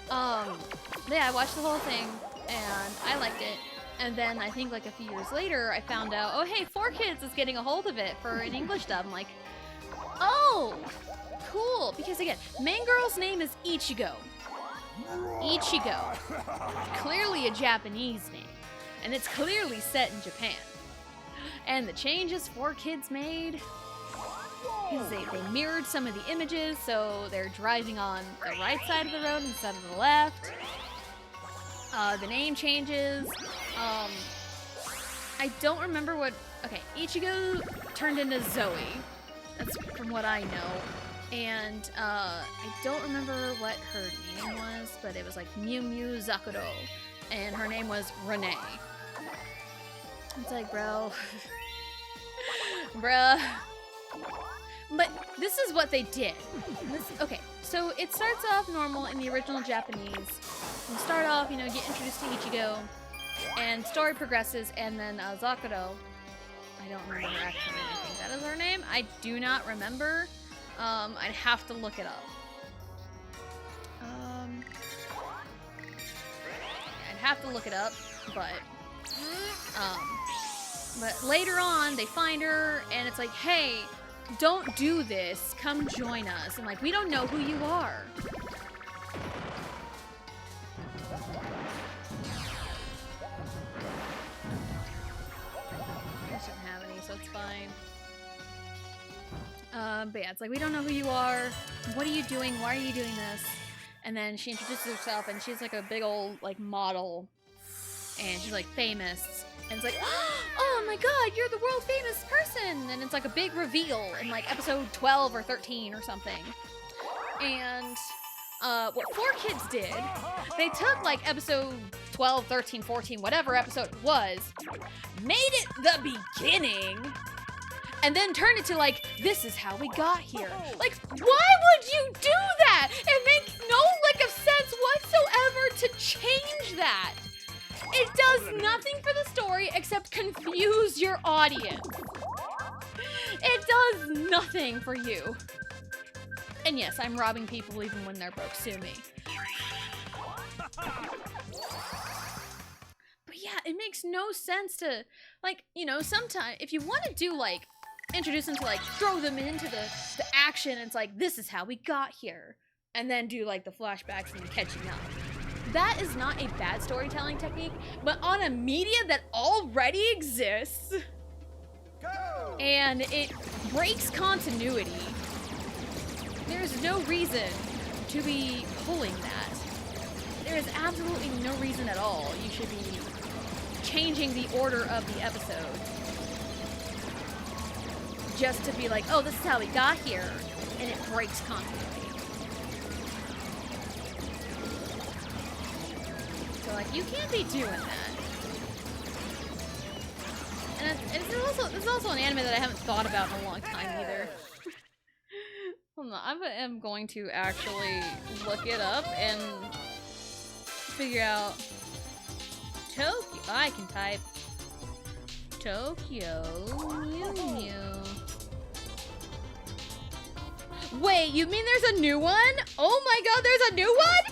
Yeah, I watched the whole thing and I liked it. And then I think like a few years later, I found out, oh hey, 4Kids is getting a hold of it for an English dub. I'm like, oh, cool. Because again, main girl's name is Ichigo. Ichigo. Clearly a Japanese name. And it's clearly set in Japan. And the changes 4Kids made, because they mirrored some of the images, so they're driving on the right side of the road instead of the left. The name changes. I don't remember what... Okay, Ichigo turned into Zoe. That's from what I know. And I don't remember what her name was, but it was like Mew Mew Zakuro. And her name was Renee. It's like, bro. Bruh. But this is what they did. Okay, so it starts off normal in the original Japanese. You start off, you know, get introduced to Ichigo, and story progresses, and then Zakuro, I don't remember her actual name. I think that is her name. I do not remember. I'd have to look it up. I'd have to look it up, but later on, they find her, and it's like, hey, don't do this. Come join us. And like, we don't know who you are. I shouldn't have any, so it's fine. But yeah, it's like, we don't know who you are. What are you doing? Why are you doing this? And then she introduces herself, and she's like a big old like model, and she's like famous. And it's like, oh my god, you're the world famous person! And it's like a big reveal in like episode 12 or 13 or something. And what 4Kids did, they took like episode 12, 13, 14, whatever episode it was, made it the beginning, and then turned it to like, this is how we got here. Like, why would you do that? It makes no lick of sense whatsoever to change that. It does nothing for the story except confuse your audience. It does nothing for you. And yes, I'm robbing people even when they're broke. Sue me. But yeah, it makes no sense to, like, you know, sometimes if you want to do like, introduce them to like, throw them into the action, and it's like, this is how we got here. And then do like the flashbacks and catching up. That is not a bad storytelling technique, but on a media that already exists, and it breaks continuity, there's no reason to be pulling that. There is absolutely no reason at all you should be changing the order of the episode just to be like, oh, this is how we got here, and it breaks continuity. So, like, you can't be doing that. And it's also an anime that I haven't thought about in a long time either. Hold on, I am going to actually look it up and figure out Tokyo. I can type Tokyo Mew Mew. Wait, you mean there's a new one? Oh my god, there's a new one?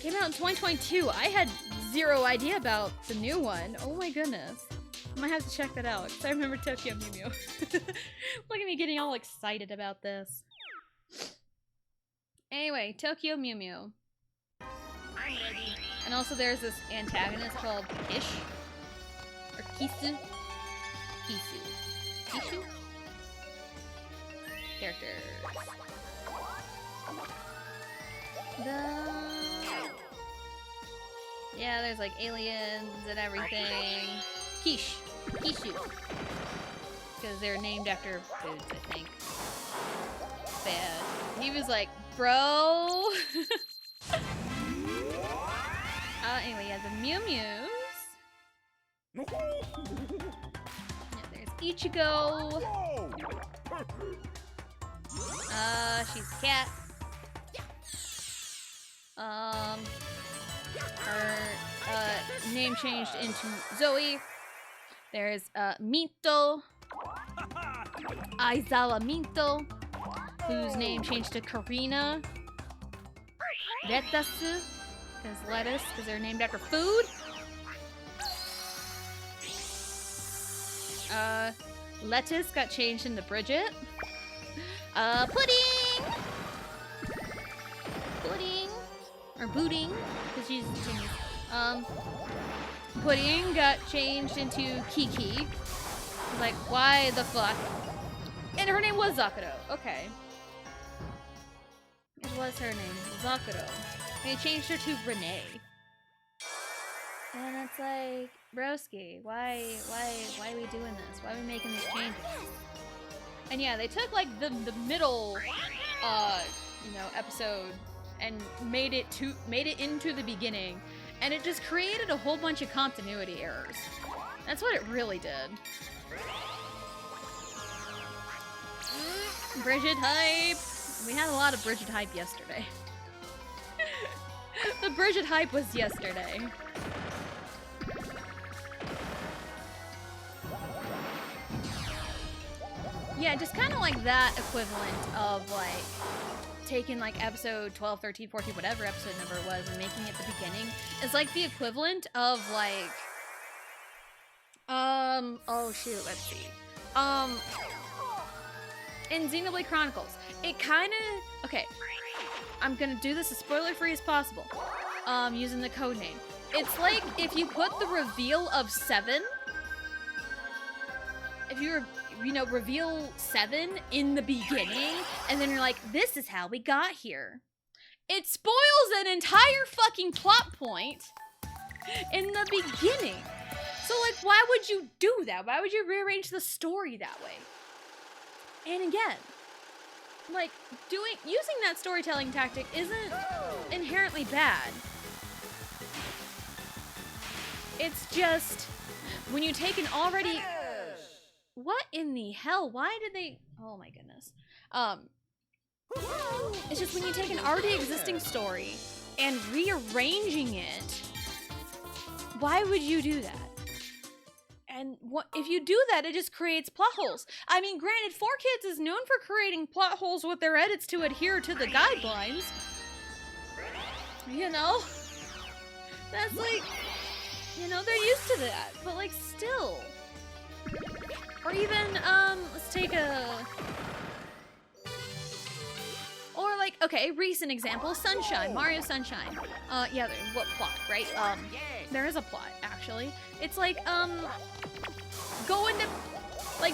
Came out in 2022. I had zero idea about the new one. Oh my goodness. I might have to check that out, because I remember Tokyo Mew Mew. Look at me getting all excited about this. Anyway, Tokyo Mew Mew. I'm ready. And also there's this antagonist called Kish. Or Kisu. Kishu? Characters. Yeah, there's like aliens and everything. Kishu. Because they're named after foods, I think. Bad. He was like, bro. Anyway, yeah, the Mew Mews. Yeah, there's Ichigo. She's a cat. Her name changed into Zoe. There's Minto. Aizawa Minto, whose name changed to Karina. Retasu, because lettuce, because they're named after food. Lettuce got changed into Bridget. Pudding! Or Booting, because she's genius. Pudding got changed into Kiki. Like, why the fuck? And her name was Zakuro. Okay. It was her name, Zakuro. And they changed her to Renee. And it's like, broski, why are we doing this? Why are we making these changes? And yeah, they took like the middle, episode and made it into the beginning, and it just created a whole bunch of continuity errors. That's what it really did. Bridget hype. We had a lot of Bridget hype yesterday. The Bridget hype was yesterday. Yeah, just kind of like that equivalent of like taking like episode 12, 13, 14, whatever episode number it was and making it the beginning is like the equivalent of like oh shoot, let's see. In Xenoblade Chronicles, it kind of, okay, I'm gonna do this as spoiler-free as possible, using the code name. It's like if you put the reveal of 7, if you reveal 7 in the beginning, and then you're like, this is how we got here. It spoils an entire fucking plot point in the beginning. So, like, why would you do that? Why would you rearrange the story that way? And again, like, using that storytelling tactic isn't inherently bad. It's just, when you take an already... What in the hell? Why did they... Oh my goodness. It's just when you take an already existing story and rearranging it, why would you do that? And if you do that, it just creates plot holes. I mean, granted, 4Kids is known for creating plot holes with their edits to adhere to the guidelines. You know? That's like, they're used to that. But like, still. Or even, let's take or like, okay, recent example, Sunshine, Mario Sunshine. Yeah, what plot, right? There is a plot, actually. It's like,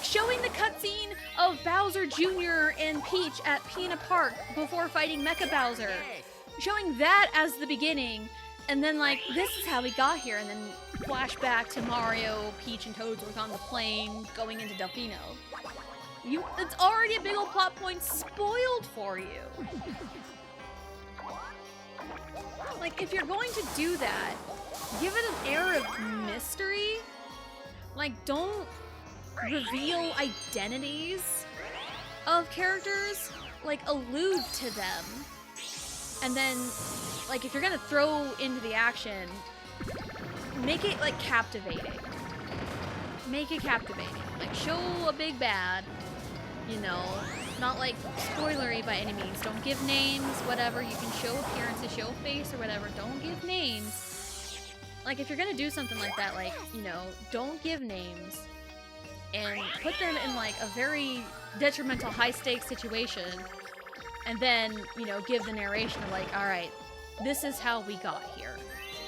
showing the cutscene of Bowser Jr. and Peach at Peanut Park before fighting Mecha Bowser. Showing that as the beginning, and then like, this is how we got here, and then flashback to Mario, Peach, and Toadsworth on the plane going into Delfino. It's already a big old plot point spoiled for you. Like, if you're going to do that, give it an air of mystery. Like, don't reveal identities of characters. Like, allude to them. And then, like, if you're gonna throw into the action, make it, like, captivating. Make it captivating. Like, show a big bad, not like spoilery by any means. Don't give names, whatever. You can show appearances, show face or whatever. Don't give names. Like, if you're gonna do something like that, like, you know, don't give names and put them in like a very detrimental, high-stakes situation, and then, you know, give the narration of like, all right, this is how we got here,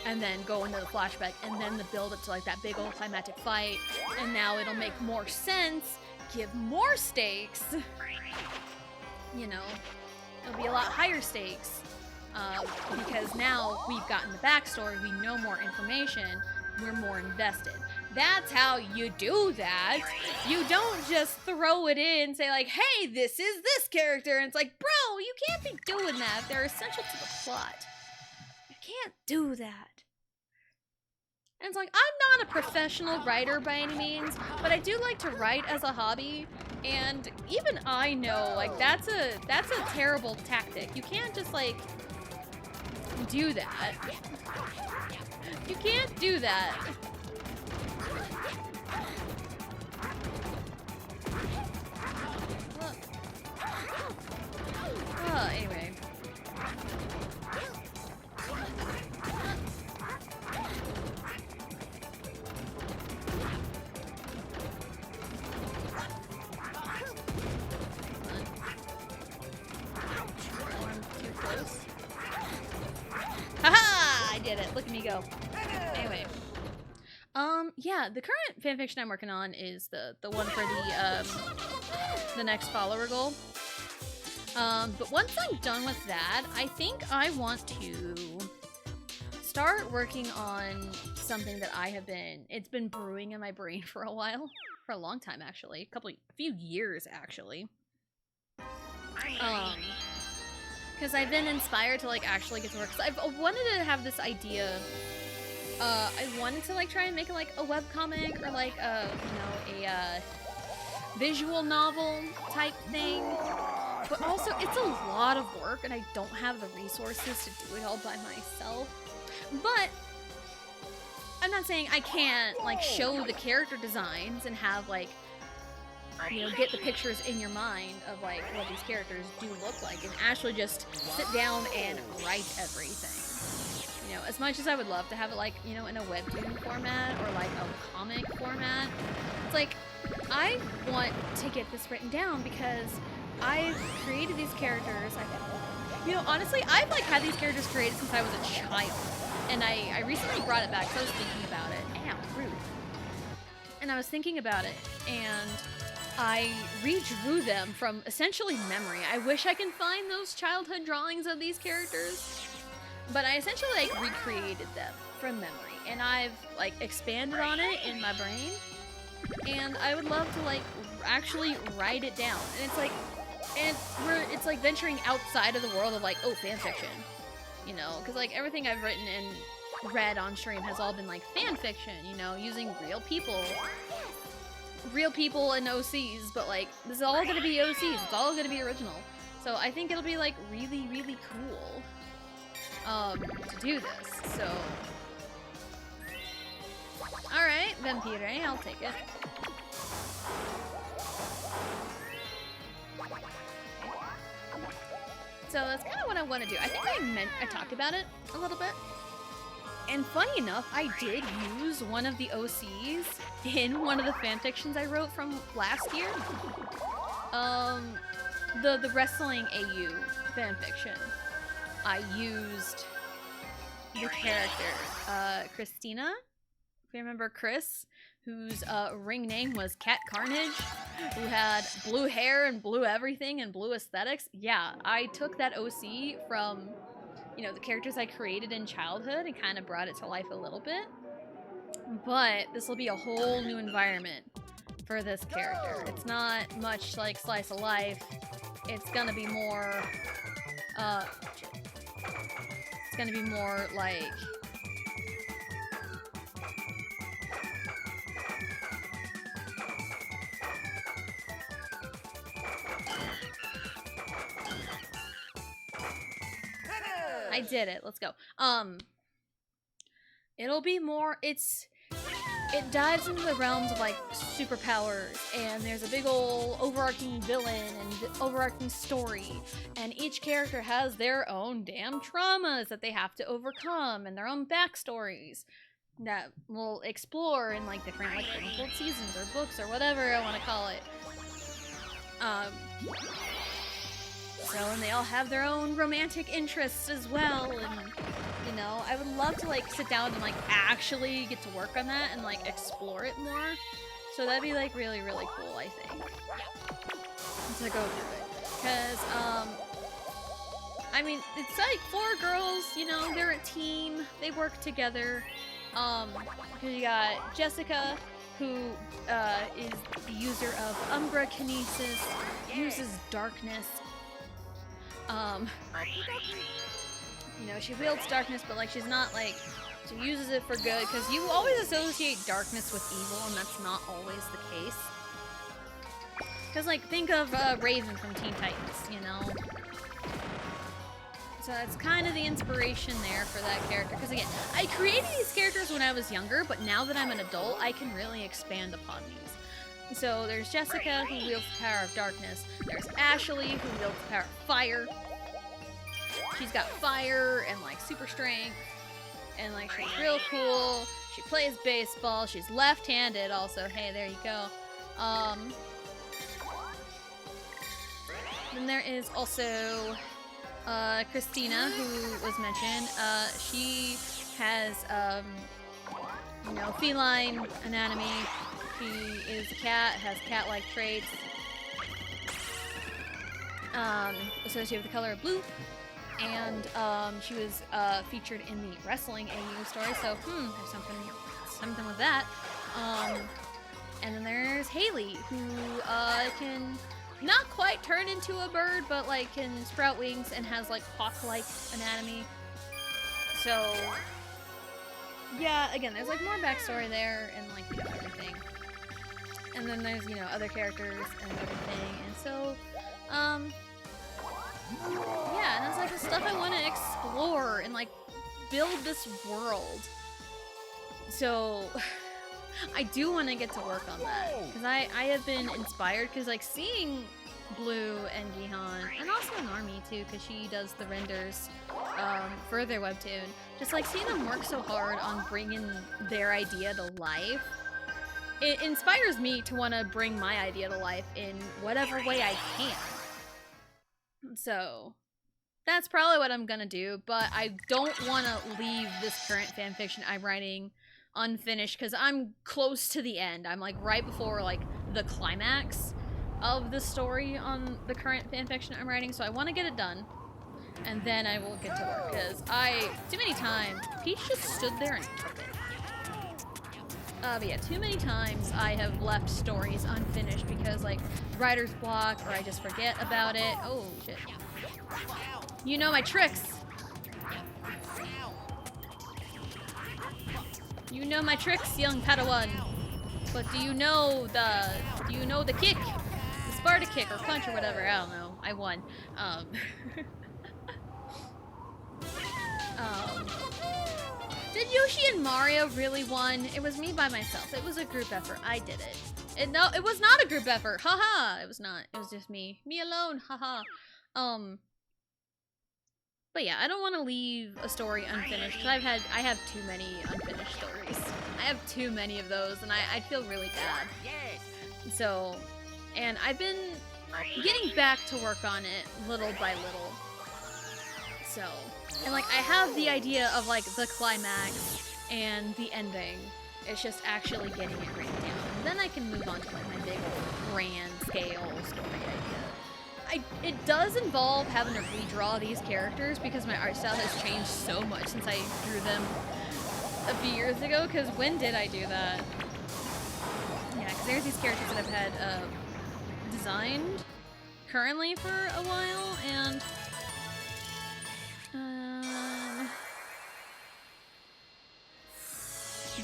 and then go into the flashback, and then the build up to like that big old climactic fight, and now it'll make more sense. Give more stakes. You know, it'll be a lot higher stakes because now we've gotten the backstory, we know more information, we're more invested. That's how you do that. You don't just throw it in and say like, hey, this is this character, and it's like, bro, you can't be doing that. They're essential to the plot. You can't do that. And it's like, I'm not a professional writer by any means, but I do like to write as a hobby, and even I know, like, that's a terrible tactic. You can't just, like, do that. You can't do that. Anyway. Too close. Haha! I did it. Look at me go. Anyway. Yeah, the current fanfiction I'm working on is the one for the next follower goal. But once I'm done with that, I think I want to start working on something that it's been brewing in my brain for a while. For a long time, actually. A few years, actually. Because I've been inspired to, like, actually get to work. Because I've wanted to have this idea. I wanted to, like, try and make, like, a webcomic or, like, you know, a visual novel type thing. But also, it's a lot of work, and I don't have the resources to do it all by myself. But I'm not saying I can't, like, show the character designs and have, like, you know, get the pictures in your mind of, like, what these characters do look like, and actually just sit down and write everything. You know, as much as I would love to have it, like, you know, in a webtoon format or, like, a comic format, it's like, I want to get this written down because I've created these characters. You know, honestly, I've, like, had these characters created since I was a child. And I recently brought it back because I was thinking about it. Ow, rude. And I was thinking about it, and I redrew them from essentially memory. I wish I can find those childhood drawings of these characters. But I essentially, like, recreated them from memory. And I've, like, expanded on it in my brain. And I would love to, like, actually write it down. And it's like, it's like venturing outside of the world of, like, oh, fanfiction. You know, because, like, everything I've written and read on stream has all been, like, fan fiction, you know, using real people and OCs, but, like, this is all gonna be OCs, it's all gonna be original. So I think it'll be, like, really, really cool, to do this, so. Alright, Vampire, I'll take it. So that's kind of what I want to do. I think I talked about it a little bit. And funny enough, I did use one of the OCs in one of the fanfictions I wrote from last year. The wrestling AU fanfiction. I used the character, Christina. If you remember Chris, whose ring name was Cat Carnage, who had blue hair and blue everything and blue aesthetics. Yeah, I took that OC from, you know, the characters I created in childhood and kind of brought it to life a little bit. But this will be a whole new environment for this character. It's not much like Slice of Life. It's gonna be more, like, I did it. Let's go. It'll be more, it's it dives into the realms of like superpowers, and there's a big old overarching villain and overarching story, and each character has their own damn traumas that they have to overcome and their own backstories that we'll explore in like different like quote-unquote seasons or books or whatever I want to call it. So, and they all have their own romantic interests as well, and you know, I would love to like sit down and like actually get to work on that and like explore it more. So that'd be like really, really cool, I think, to go through it. Cause I mean, it's like 4 girls, you know, they're a team, they work together. You got Jessica, who is the user of Umbra Kinesis, uses darkness. You know, she wields darkness, but like she's not like, she uses it for good, because you always associate darkness with evil, and that's not always the case. Because like, think of Raven from Teen Titans, you know? So that's kind of the inspiration there for that character, because again, I created these characters when I was younger, but now that I'm an adult, I can really expand upon these. So there's Jessica, who wields the power of darkness. There's Ashley, who wields the power of fire. She's got fire and like super strength, and like she's real cool. She plays baseball. She's left-handed also. Hey, there you go. Then there is also Christina, who was mentioned. She has you know, feline anatomy. She is a cat, has cat-like traits. Associated with the color of blue. And she was featured in the wrestling AU story, so there's something with that. And then there's Haley, who can not quite turn into a bird, but like can sprout wings and has like hawk-like anatomy. So yeah, again, there's like more backstory there and like, you know, everything. And then there's, you know, other characters and everything, and so yeah, and it's like the stuff I want to explore and like build this world. So I do want to get to work on that, because I have been inspired, because like seeing Blue and Gihan, and also Narmi too, because she does the renders for their webtoon, just like seeing them work so hard on bringing their idea to life, it inspires me to want to bring my idea to life in whatever way I can. So that's probably what I'm gonna do, but I don't want to leave this current fanfiction I'm writing unfinished, because I'm close to the end. I'm like right before like the climax of the story on the current fanfiction I'm writing, so I want to get it done, and then I will get to work, because too many times, Peach just stood there and took it. But yeah, too many times I have left stories unfinished because like writer's block, or I just forget about it. Oh shit. You know my tricks! You know my tricks, young Padawan. But do you know the kick? The Sparta kick or punch or whatever, I don't know. I won. Did Yoshi and Mario really won? It was me by myself. It was a group effort. I did it. No, it was not a group effort. Haha. It was not. It was just me. Me alone. Haha. But yeah, I don't want to leave a story unfinished, because I have too many unfinished stories. I have too many of those, and I feel really bad. So, and I've been getting back to work on it little by little. So, and like I have the idea of like the climax and the ending. It's just actually getting it written down. And then I can move on to like my big grand scale story idea. It does involve having to redraw these characters, because my art style has changed so much since I drew them a few years ago, because when did I do that? Yeah, because there's these characters that I've had designed currently for a while, and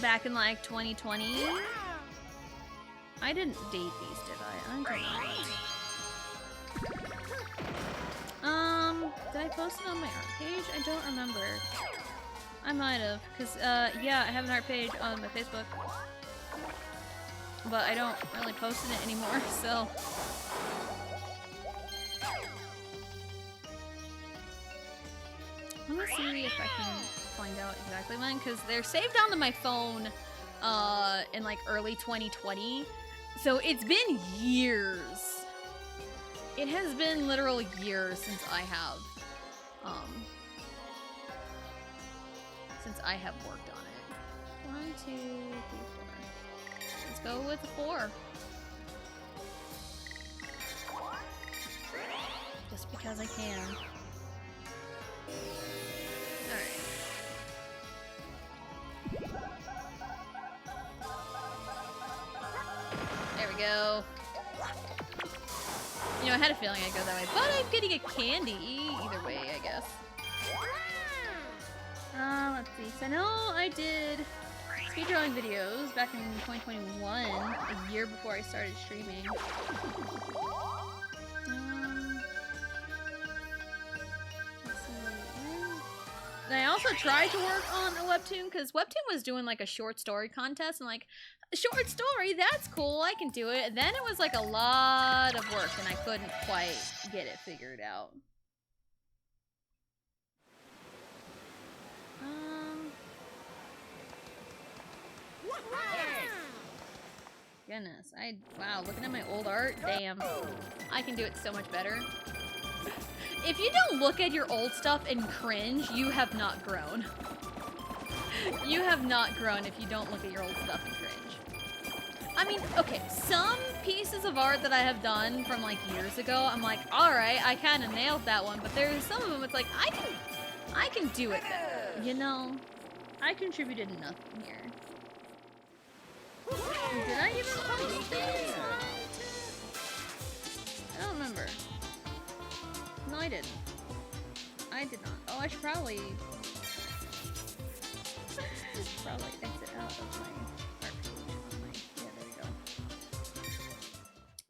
back in like 2020, I didn't date these, did I? I did not. Did I post it on my art page? I don't remember. I might have, because, yeah, I have an art page on my Facebook. but I don't really post in it anymore, so. Let me see if I can find out exactly when, because they're saved onto my phone in like early 2020. So it's been years. It has been literal years since I have worked on it. 1, 2, 3, 4. Let's go with 4. Just because I can. Alright. There we go. You know, I had a feeling I'd go that way, but I'm getting a candy either way, I guess. Let's see. So I know I did speedrunning videos back in 2021, a year before I started streaming. Let's see. And I also tried to work on a webtoon, because webtoon was doing like a short story contest, and like, a short story, that's cool, I can do it. And then it was like a lot of work, and I couldn't quite get it figured out. Goodness, wow, looking at my old art, damn. I can do it so much better. If you don't look at your old stuff and cringe, you have not grown. You have not grown if you don't look at your old stuff and cringe. I mean, okay, some pieces of art that I have done from like years ago, I'm like, alright, I kind of nailed that one, but there's some of them, it's like, I can do it better, you know? I contributed nothing here. Did I even post this? I don't remember. No, I didn't. I did not. Oh, I should probably exit out of my art page. Yeah,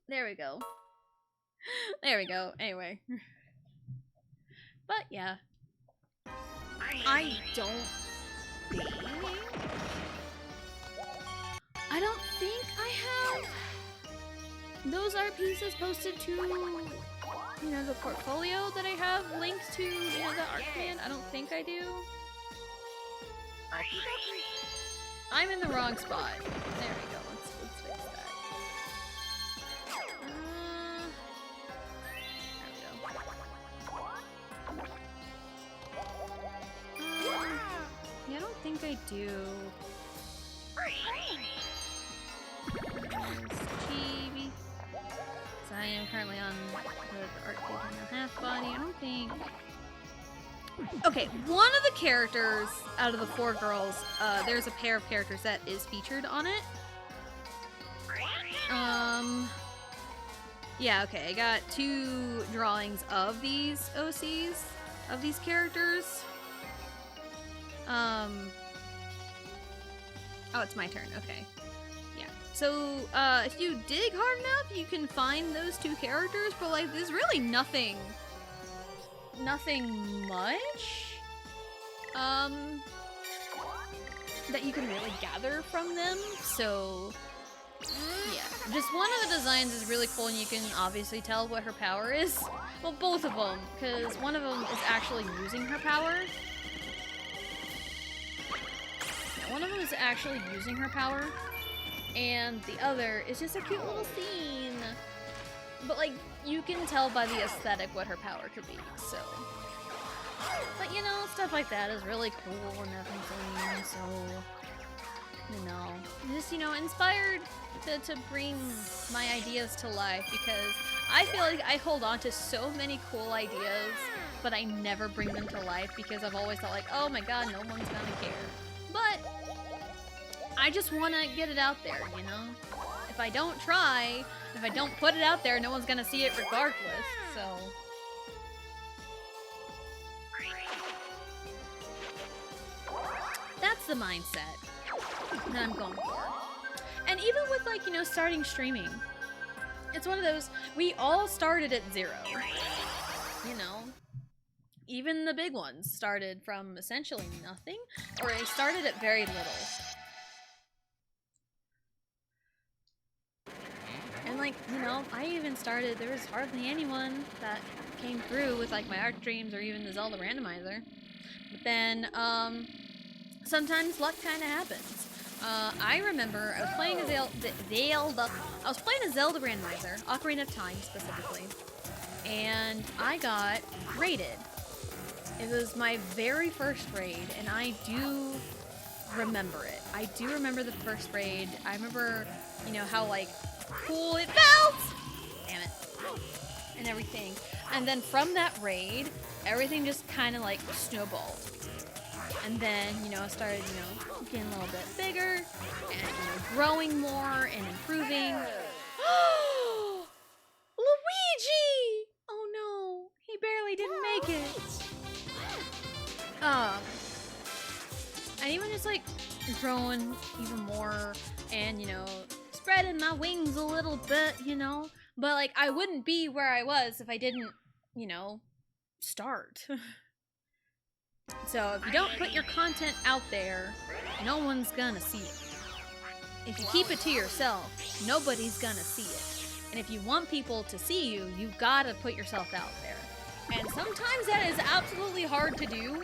there we go. There we go. Anyway. But yeah. I don't think I have those art pieces posted to, you know, the portfolio that I have linked to, you know, the art command. I don't think I do. I'm in the wrong spot. There we go. Let's fix that. There we go. Yeah, I don't think I do. Chibi. So I am currently on the art page on the half body. I don't think. Okay, one of the characters out of the 4 girls, there's a pair of characters that is featured on it. Yeah, okay, I got 2 drawings of these OCs, of these characters. Oh, it's my turn, okay. Yeah, so, if you dig hard enough, you can find those 2 characters, but, like, there's really nothing much that you can really gather from them, so yeah. Just one of the designs is really cool and you can obviously tell what her power is. Well, both of them, because one of them is actually using her power. Yeah, one of them is actually using her power, and the other is just a cute little scene. But, like, you can tell by the aesthetic what her power could be, so. But, you know, stuff like that is really cool and everything, so, you know. Just, you know, inspired to bring my ideas to life, because I feel like I hold on to so many cool ideas, but I never bring them to life because I've always thought, like, oh my god, no one's gonna care. But I just want to get it out there, you know? If I don't try, if I don't put it out there, no one's gonna see it regardless, so. That's the mindset that I'm going for. And even with, like, you know, starting streaming, it's one of those, we all started at 0, you know? Even the big ones started from essentially nothing, or they started at very little. like, you know, I even started, there was hardly anyone that came through with like my art streams or even the Zelda randomizer. But then, sometimes luck kind of happens. I remember I was playing a Zelda. I was playing a Zelda randomizer, Ocarina of Time specifically, and I got raided. It was my very first raid, and I do remember it. I do remember the first raid. I remember, you know, how like cool it felt. Damn it, and everything. And then from that raid, everything just kind of like snowballed. And then, you know, I started, you know, getting a little bit bigger and, you know, growing more and improving. Luigi! Oh no, he barely didn't make it. And even just like growing even more and, you know, spreading my wings a little bit, you know. But like, I wouldn't be where I was if I didn't, you know, start. So if you don't put your content out there, no one's gonna see it. If you keep it to yourself, nobody's gonna see it. And if you want people to see you, you gotta put yourself out there. And sometimes that is absolutely hard to do.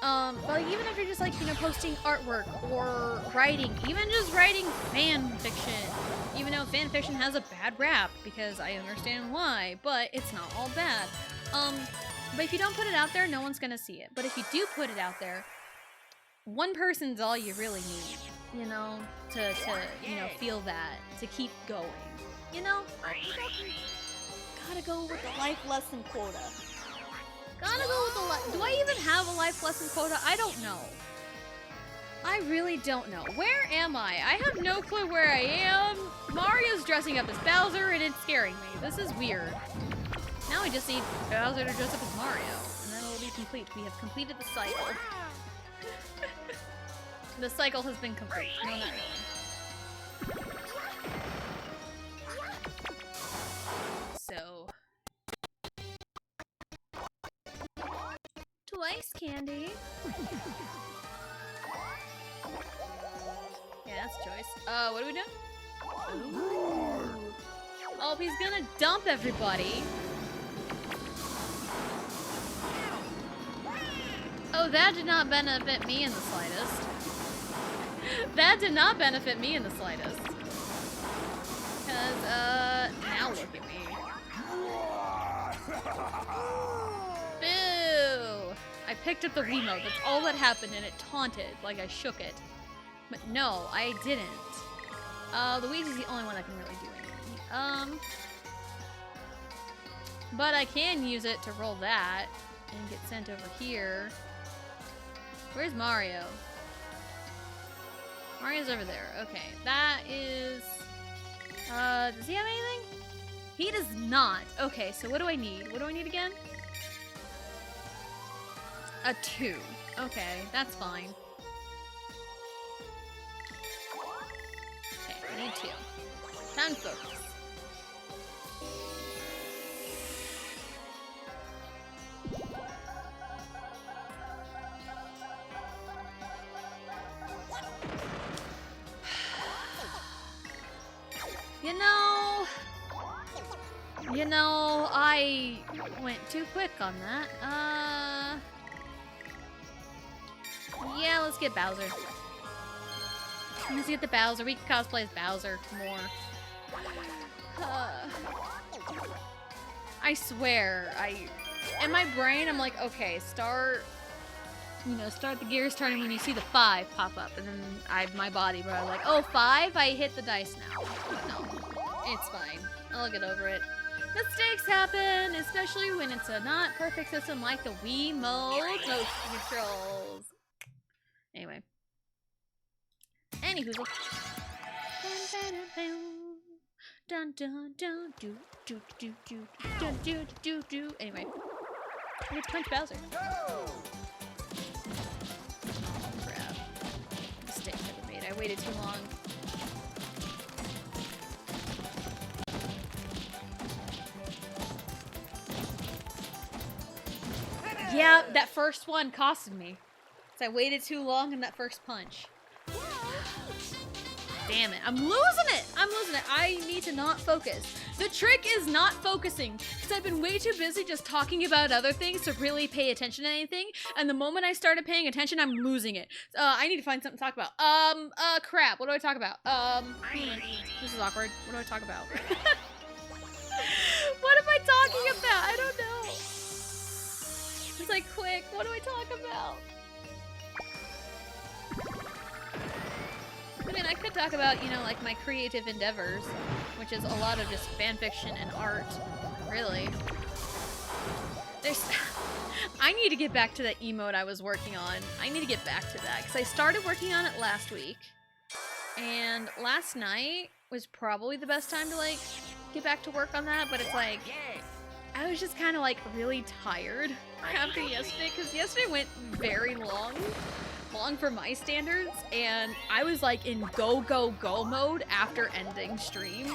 But even if you're just like, you know, posting artwork or writing, even just writing fan fiction, even though fan fiction has a bad rap, because I understand why, but it's not all bad. But if you don't put it out there, no one's gonna see it. But if you do put it out there, one person's all you really need, you know, to you know, feel that, to keep going, you know? Gotta go with the life lesson quota. Gotta go with the life. Do I even have a life lesson quota? I don't know. I really don't know. Where am I? I have no clue where I am. Mario's dressing up as Bowser and it's scaring me. This is weird. Now we just need Bowser to dress up as Mario, and then it'll be complete. We have completed the cycle. The cycle has been complete. No, not really. So... Twice candy. Yeah, that's a choice. What are we doing? Ooh. Oh, he's gonna dump everybody. Oh, that did not benefit me in the slightest. That did not benefit me in the slightest. Because, now look at me. Boo! I picked up the Wiimote, that's all that happened, and it taunted, like I shook it. But no, I didn't. Luigi's the only one that can really do anything. But I can use it to roll that, and get sent over here. Where's Mario? Mario's over there. Okay, that is... does he have anything? He does not. Okay, so what do I need? What do I need again? A 2. Okay, that's fine. Okay, I need 2. Time to focus. You know, I went too quick on that. Yeah, let's get Bowser. Let's get the Bowser. We can cosplay as Bowser more. I swear, in my brain, I'm like, okay, start the gears turning when you see the 5 pop up, and then my body, bro, like, oh, 5? I hit the dice now. No, it's fine. I'll get over it. Mistakes happen, especially when it's a not perfect system like the Wii motion controls. Anyway. Anywho. Dun dun dun do do do do dun do do do. Anyway. I get to punch Bowser. Crap. Mistake I made. I waited too long. Yeah, that first one costed me. So I waited too long in that first punch. damn it. I'm losing it. I'm losing it. I need to not focus. The trick is not focusing because I've been way too busy just talking about other things to really pay attention to anything. And the moment I started paying attention, I'm losing it. I need to find something to talk about. Crap. What do I talk about? This is awkward. What do I talk about? What am I talking about? I don't know. It's like, quick, what do I talk about? I mean, I could talk about, you know, like my creative endeavors, which is a lot of just fan fiction and art, really. I need to get back to that emote I was working on. I need to get back to that, because I started working on it last week, and last night was probably the best time to, like, get back to work on that, but it's like, I was just kind of, like, really tired after yesterday, because yesterday went very long for my standards, and I was like in go mode after ending stream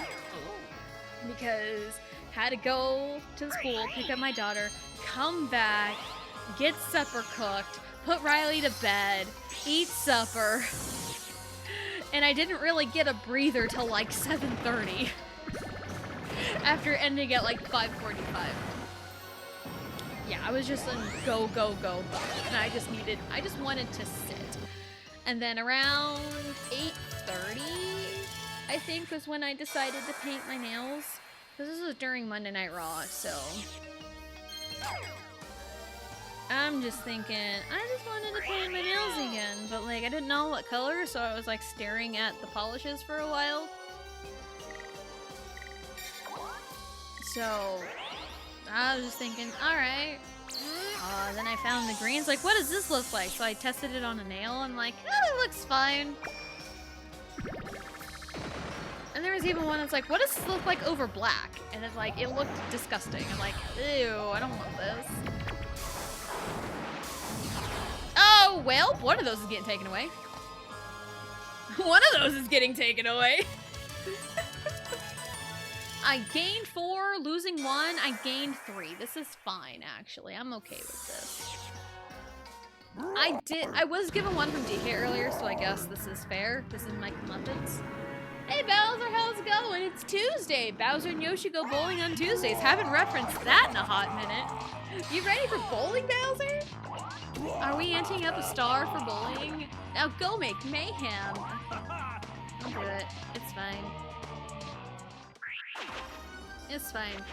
because had to go to the school, pick up my daughter, come back, get supper cooked, put Riley to bed, eat supper, and I didn't really get a breather till like 7:30 after ending at like 5:45. Yeah, I was just in go mode, and I just wanted to sit. And then around 8:30, I think, was when I decided to paint my nails. Because this was during Monday Night Raw, so I'm just thinking, I just wanted to paint my nails again, but like I didn't know what color, so I was like staring at the polishes for a while. So I was just thinking, alright. Then I found the greens, like, what does this look like? So I tested it on a nail, and like, oh, it looks fine. And there was even one that's like, what does this look like over black? And it's like, it looked disgusting. I'm like, ew, I don't want this. Oh, well, one of those is getting taken away. One of those is getting taken away. I gained 4, losing 1. I gained 3. This is fine, actually. I'm okay with this. I was given 1 from DK earlier, so I guess this is fair. This is my comeuppance. Hey, Bowser, how's it going? It's Tuesday. Bowser and Yoshi go bowling on Tuesdays. Haven't referenced that in a hot minute. You ready for bowling, Bowser? Are we anteing up a star for bowling? Now go make mayhem. I'll do it. It's fine. It's fine.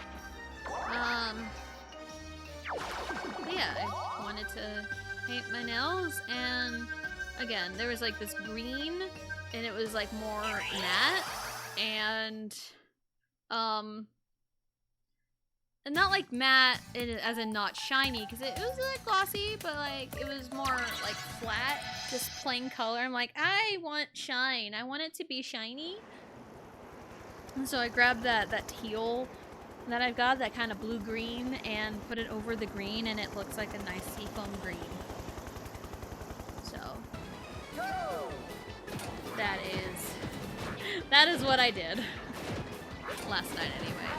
Yeah, I wanted to paint my nails, and again, there was like this green, and it was like more matte, and not like matte as in not shiny, because it was like glossy, but like it was more like flat, just plain color. I'm like, I want shine. I want it to be shiny. And so I grabbed that teal that I've got, that kind of blue-green, and put it over the green, and it looks like a nice seafoam green. So that is what I did last night anyway.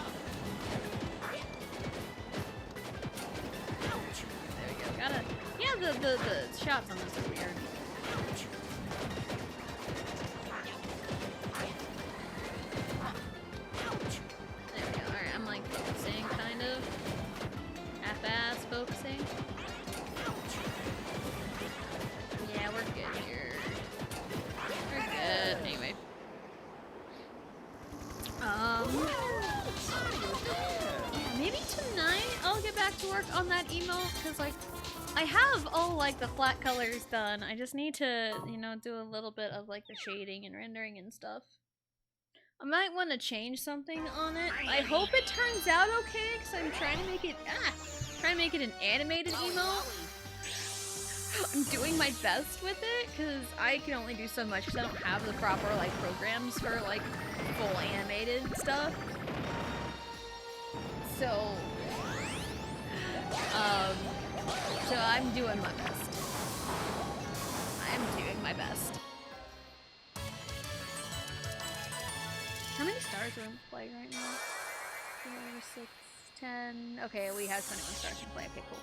There we go. Gotta, yeah, the shots on this are weird. Focusing, kind of. Half-ass focusing. Yeah, we're good here. We're good. Anyway. Yeah, maybe tonight I'll get back to work on that emote, because, like, I have all, like, the flat colors done. I just need to, you know, do a little bit of, like, the shading and rendering and stuff. I might want to change something on it. I hope it turns out okay, because I'm trying to make it an animated emote. I'm doing my best with it, because I can only do so much, because I don't have the proper, like, programs for, like, full animated stuff. So I'm doing my best. I'm doing my best. How many stars are in play right now? 4, 6, 10. Okay, we have 21 stars in play. Okay, cool.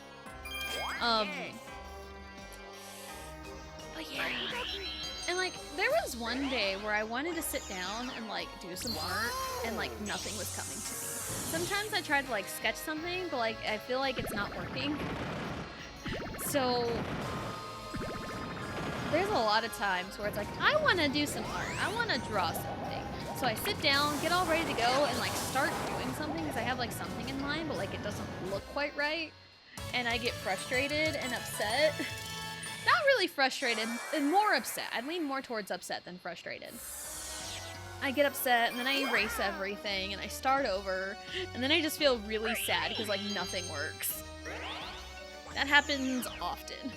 But yeah. And like, there was was one day where I wanted to sit down and like do some art and like nothing was coming to me. Sometimes I tried to like sketch something, but like I feel like it's not working. So there's a lot of times where it's like, I want to do some art. I want to draw something. So I sit down, get all ready to go, and like start doing something because I have like something in mind, but like it doesn't look quite right. And I get frustrated and upset. Not really frustrated, and more upset. I'd lean more towards upset than frustrated. I get upset, and then I erase everything, and I start over, and then I just feel really sad because like nothing works. That happens often.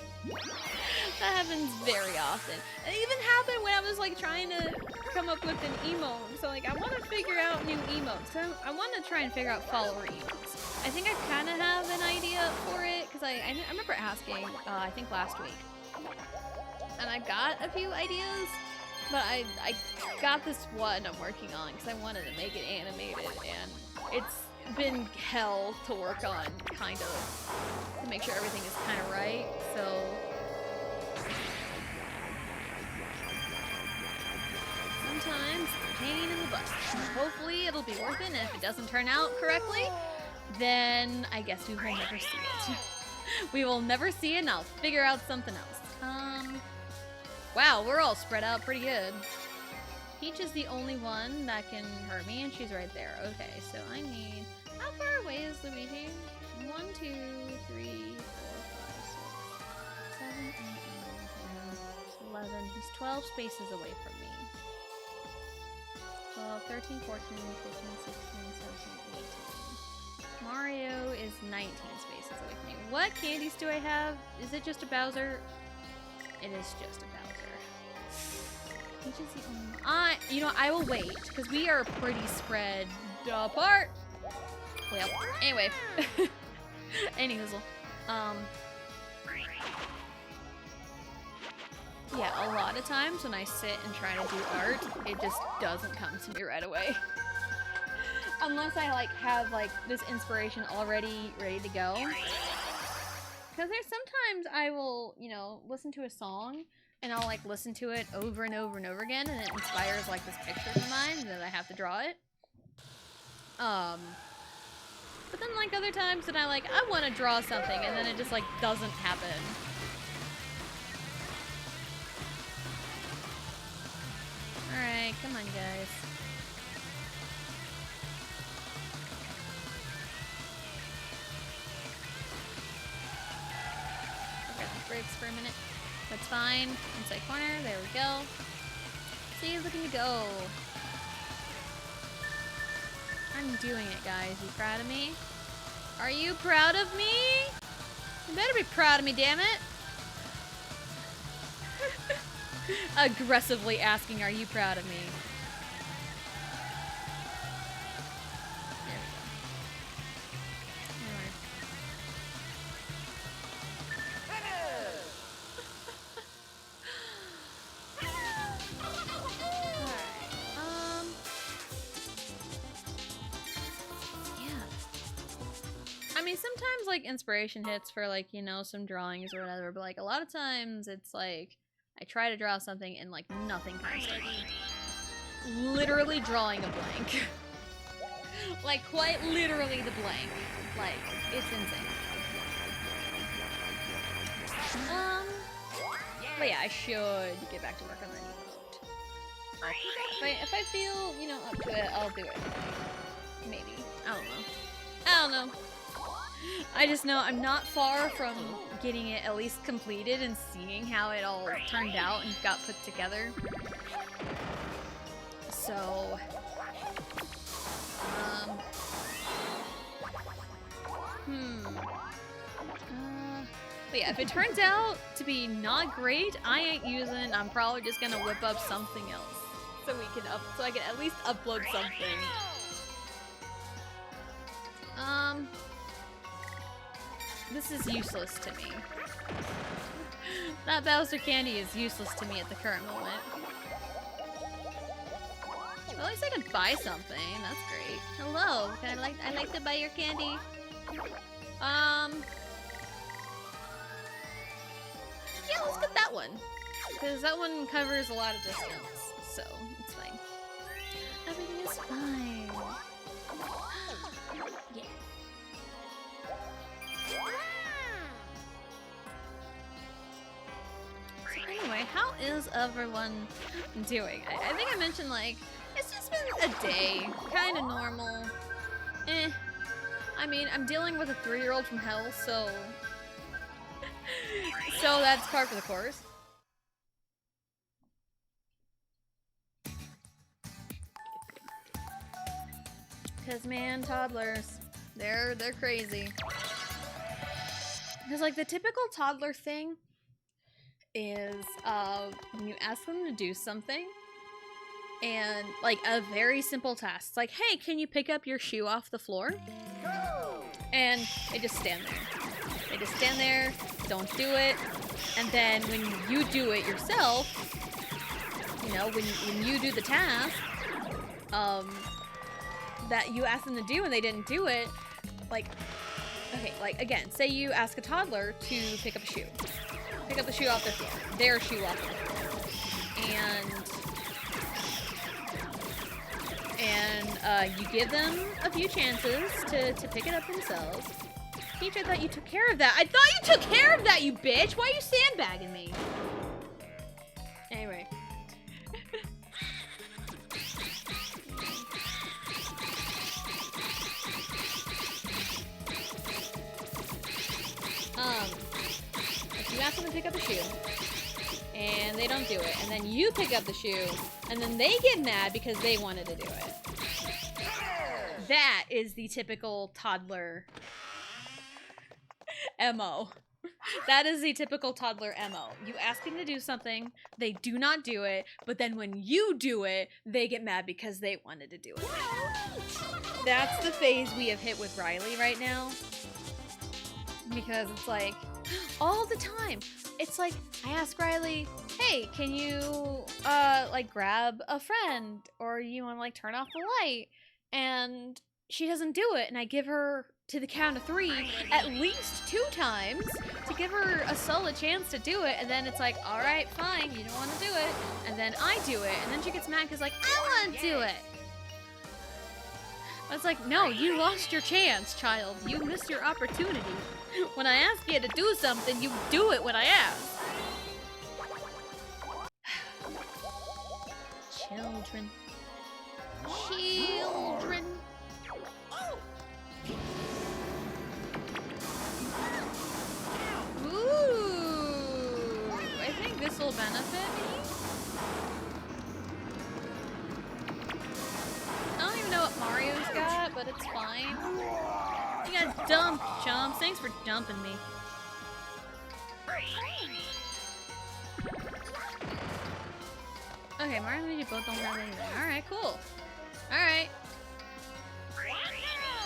That happens very often. It even happened when I was like trying to come up with an emote. So like I want to figure out new emotes. So I want to try and figure out follower emotes. I think I kind of have an idea for it because I remember asking, I think last week. And I got a few ideas, but I got this one I'm working on because I wanted to make it animated, and it's been hell to work on, kind of, to make sure everything is kind of right, so... Sometimes it's a pain in the butt. Hopefully it'll be worth it, and if it doesn't turn out correctly, then I guess we will never see it. We will never see it, and I'll figure out something else. Wow, we're all spread out pretty good. Peach is the only one that can hurt me, and she's right there. Okay, so I need... How far away is Luigi? 1, 2, 3, 4, 5, 6, 7, 8, 9, 10, 11. He's 12 spaces away from me. 12, 13, 14, 15, 16, 17, 18. Mario is 19 spaces away from me. What candies do I have? Is it just a Bowser? It is just a Bowser. Peach is the only one. You know, I will wait, because we are pretty spread apart. Well, anyway. Anyhoozle. Yeah, a lot of times when I sit and try to do art, it just doesn't come to me right away. Unless I like have like this inspiration already ready to go. Because there's sometimes I will, you know, listen to a song and I'll like listen to it over and over and over again, and it inspires like this picture in my mind, and then I have to draw it. But then like other times that I want to draw something, and then it just like doesn't happen. Alright, come on guys. Forgot the brakes for a minute. That's fine. Inside corner, there we go. See, looking to go. I'm doing it, guys. You proud of me? Are you proud of me? You better be proud of me, damn it. Aggressively asking, are you proud of me? There we go. I mean, sometimes like inspiration hits for like, you know, some drawings or whatever, but like a lot of times it's like I try to draw something and like nothing comes to me. Literally drawing a blank. Like quite literally the blank. Like, it's insane. But yeah, I should get back to work on that emote. If I feel, you know, up to it, I'll do it. Maybe. I don't know. I don't know. I just know I'm not far from getting it at least completed and seeing how it all turned out and got put together. So, but yeah, if it turns out to be not great, I ain't using it. I'm probably just gonna whip up something else so I can at least upload something. This is useless to me. That Bowser candy is useless to me at the current moment. Well, at least I could buy something. That's great. Hello. I'd like to buy your candy. Yeah, let's get that one. Because that one covers a lot of distance, so it's fine. Everything is fine. Yeah. So anyway, how is everyone doing? I think I mentioned, like, it's just been a day. Kind of normal. I mean, I'm dealing with a 3-year-old from hell, so... so that's par for the course. Cause man, toddlers, they're crazy. Cause like the typical toddler thing is you ask them to do something and like a very simple task. It's like, hey, can you pick up your shoe off the floor? And they just stand there. They just stand there, don't do it, and then when you do it yourself, you know, when you do the task, that you asked them to do and they didn't do it, like, okay, like, again, say you ask a toddler to pick up a shoe. Pick up the shoe off the floor. Their shoe off the floor. And you give them a few chances to pick it up themselves. Teacher, I thought you took care of that. I thought you took care of that, you bitch! Why are you sandbagging me? Anyway. If you ask them to pick up a shoe, and they don't do it, and then you pick up the shoe, and then they get mad because they wanted to do it. That is the typical toddler MO. That is the typical toddler MO. You ask them to do something, they do not do it, but then when you do it, they get mad because they wanted to do it. That's the phase we have hit with Riley right now. Because it's like, all the time. It's like, I ask Riley, hey, can you, like, grab a friend? Or you want to, like, turn off the light? And she doesn't do it. And I give her, to the count of 3, at least 2 times to give her a solid chance to do it. And then it's like, all right, fine, you don't want to do it. And then I do it. And then she gets mad because, like, I want to do it. It's like, no, you lost your chance, child. You missed your opportunity. When I ask you to do something, you do it when I ask. Children. Children. Ooh. I think this will benefit me. I don't even know what Mario's got, but it's fine. You got dumped, chumps. Thanks for dumping me. Okay, Mario and you both don't have anything. Alright, cool. Alright.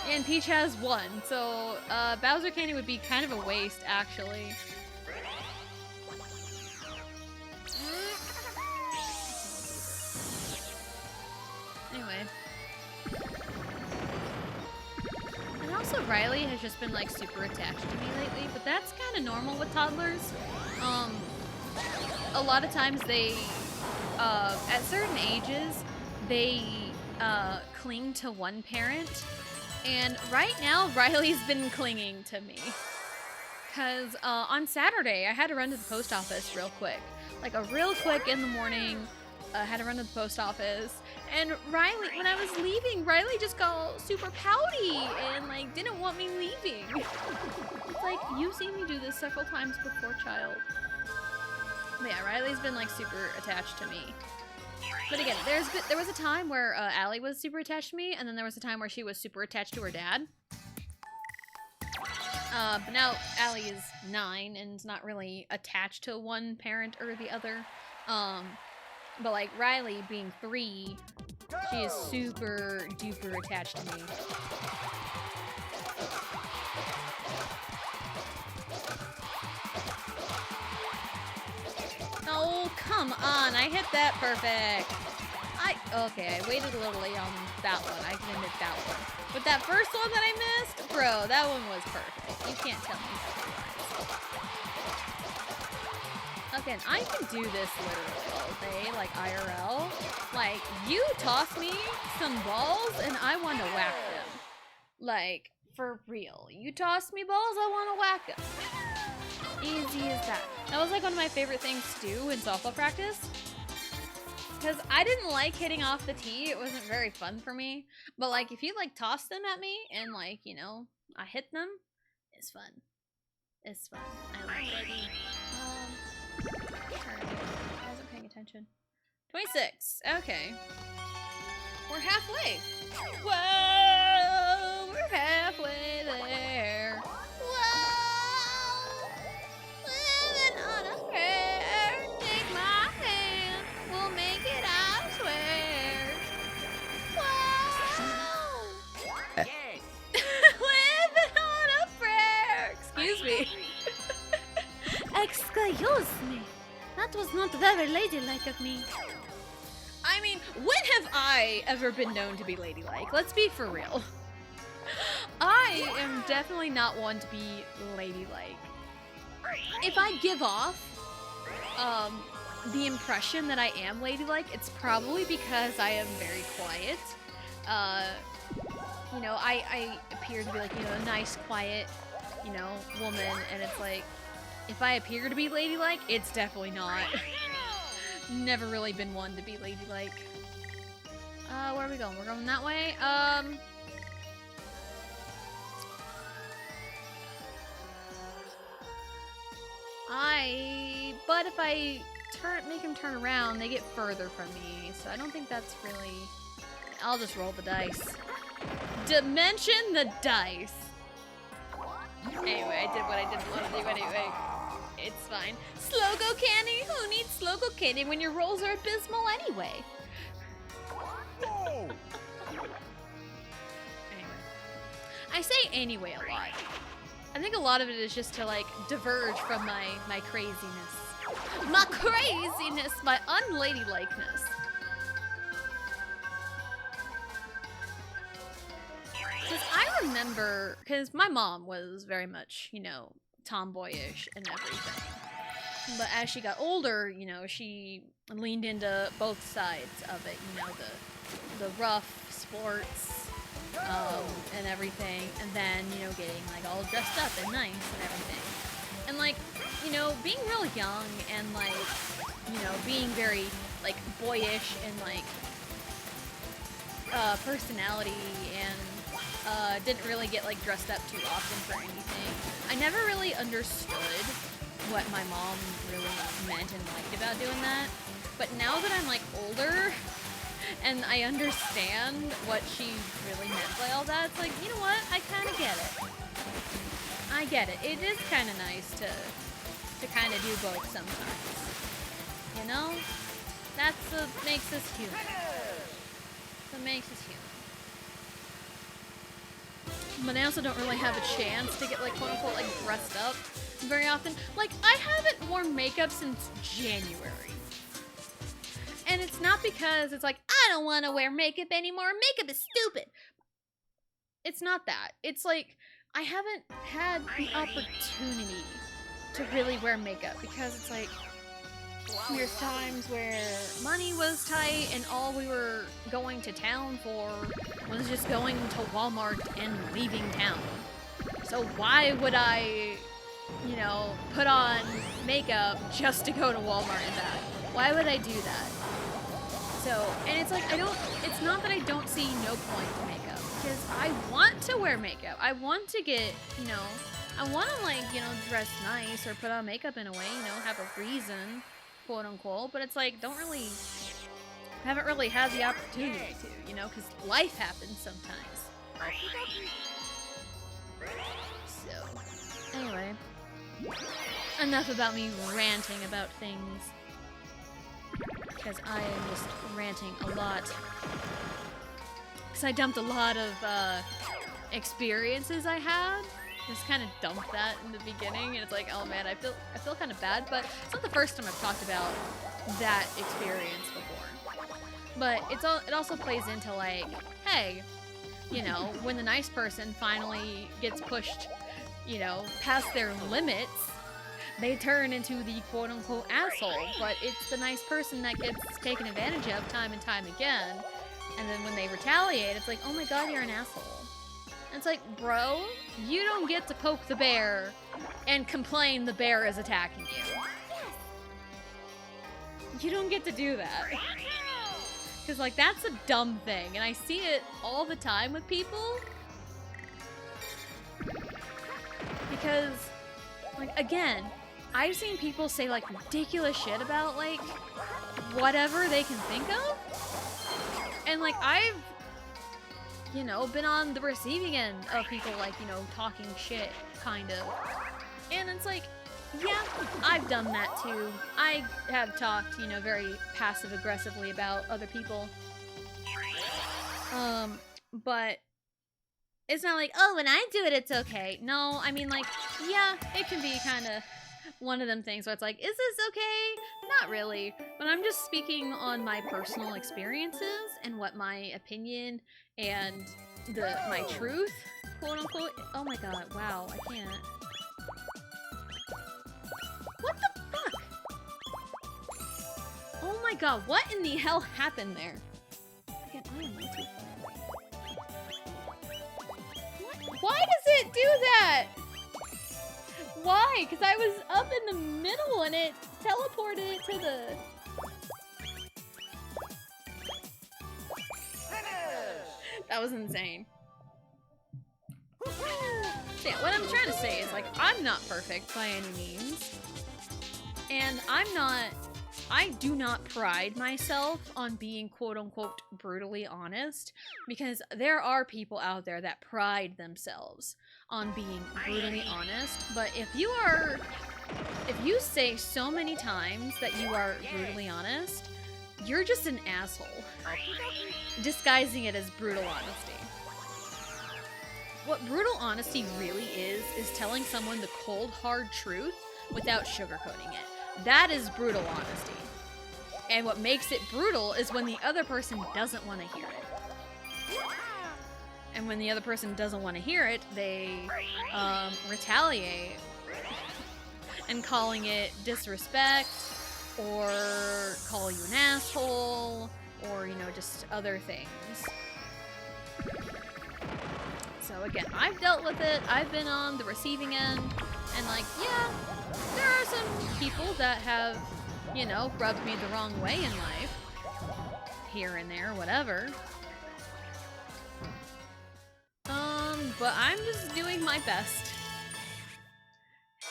And Peach has 1, so Bowser Candy would be kind of a waste, actually. Anyway. And also Riley has just been like super attached to me lately, but that's kind of normal with toddlers. A lot of times they, at certain ages, they cling to one parent. And right now, Riley's been clinging to me. Because on Saturday, I had to run to the post office real quick. Like a real quick in the morning, I had to run to the post office. And Riley, when I was leaving, Riley just got super pouty and like didn't want me leaving. It's like, you've seen me do this several times before, child. But yeah, Riley's been like super attached to me. But again, there was a time where Allie was super attached to me, and then there was a time where she was super attached to her dad. But now Allie is 9 and is not really attached to one parent or the other. But like Riley being 3, she is super duper attached to me. Oh, come on, I hit that perfect. Okay, I waited a little late on that one, I can admit that one. But that first one that I missed, bro, that one was perfect. You can't tell me otherwise. again, I can do this literally all day, like IRL. Like, you toss me some balls and I want to whack them. Like, for real. You toss me balls, I want to whack them. Easy as that. That was like one of my favorite things to do in softball practice. Because I didn't like hitting off the tee. It wasn't very fun for me. But like, if you like toss them at me and like, you know, I hit them, it's fun. It's fun. I like it. I wasn't paying attention. 26. Okay. We're halfway. Whoa! We're halfway there. Whoa! Living on a prayer. Take my hand. We'll make it, I swear. Whoa! Yes. Living on a prayer. Excuse me. Excuse me. That was not very ladylike of me. I mean, when have I ever been known to be ladylike? Let's be for real. I am definitely not one to be ladylike. If I give off the impression that I am ladylike, it's probably because I am very quiet. You know, I appear to be like, you know, a nice, quiet, you know, woman, and it's like, if I appear to be ladylike, it's definitely not. Never really been one to be ladylike. Where are we going? We're going that way? But if I make him turn around, they get further from me, so I don't think that's really... I'll just roll the dice. Dimension the dice! Anyway, I did what I didn't want to do anyway. It's fine. Slogo candy? Who needs Slogo candy when your rolls are abysmal anyway? Whoa! Anyway. I say anyway a lot. I think a lot of it is just to like diverge from my craziness. My craziness, my unladylikeness. Because I remember, because my mom was very much, you know, tomboyish and everything. But as she got older, you know, she leaned into both sides of it, you know, the rough sports and everything, and then, you know, getting like all dressed up and nice and everything. And like, you know, being real young and like, you know, being very like boyish and like personality and didn't really get like dressed up too often for anything. I never really understood what my mom really meant and liked about doing that. But now that I'm like older and I understand what she really meant by all that, it's like, you know what? I kind of get it. I get it. It is kind of nice to kind of do both sometimes. You know? That's what makes us human. What makes us human. But I also don't really have a chance to get like quote unquote like dressed up very often. Like I haven't worn makeup since January. And it's not because it's like, I don't want to wear makeup anymore. Makeup is stupid. It's not that. It's like, I haven't had the opportunity to really wear makeup because it's like, there's times where money was tight and all we were going to town for was just going to Walmart and leaving town. So why would I, you know, put on makeup just to go to Walmart and back? Why would I do that? So, and it's like, it's not that I don't see no point to makeup, because I want to wear makeup. I want to get, you know, I want to like, you know, dress nice or put on makeup in a way, you know, have a reason, quote unquote, but it's like, haven't really had the opportunity to, you know, because life happens sometimes. So, anyway, enough about me ranting about things. Because I am just ranting a lot. Because I dumped a lot of experiences I had. Just kind of dumped that in the beginning, and it's like, oh man, I feel kind of bad. But it's not the first time I've talked about that experience before. But it also plays into like, hey, you know, when the nice person finally gets pushed, you know, past their limits, they turn into the quote-unquote asshole, but it's the nice person that gets taken advantage of time and time again. And then when they retaliate, it's like, oh my god, you're an asshole. And it's like, bro, you don't get to poke the bear and complain the bear is attacking you. You don't get to do that. Because, like, that's a dumb thing, and I see it all the time with people. Because, like, again, I've seen people say, like, ridiculous shit about, like, whatever they can think of. And, like, I've, you know, been on the receiving end of people, like, you know, talking shit, kind of. And it's like, yeah, I've done that too. I have talked, you know, very passive-aggressively about other people. But it's not like, oh, when I do it, it's okay. No, I mean, like, yeah, it can be kind of one of them things where it's like, is this okay? Not really. But I'm just speaking on my personal experiences and what my opinion and my truth, quote-unquote. Oh my god, wow, I can't. What the fuck? Oh my god, what in the hell happened there? Again, I am way too far away. What? Why does it do that? Why? Because I was up in the middle and it teleported it to the... That was insane. So yeah, what I'm trying to say is, like, I'm not perfect by any means. And I do not pride myself on being quote-unquote brutally honest, because there are people out there that pride themselves on being brutally honest, but if you say so many times that you are brutally honest, you're just an asshole, disguising it as brutal honesty. What brutal honesty really is telling someone the cold, hard truth without sugarcoating it. That is brutal honesty. And what makes it brutal is when the other person doesn't want to hear it. And when the other person doesn't want to hear it, they retaliate and calling it disrespect, or call you an asshole, or, you know, just other things. So again, I've dealt with it, I've been on the receiving end, and like, yeah, there are some people that have, you know, rubbed me the wrong way in life. Here and there, whatever. But I'm just doing my best.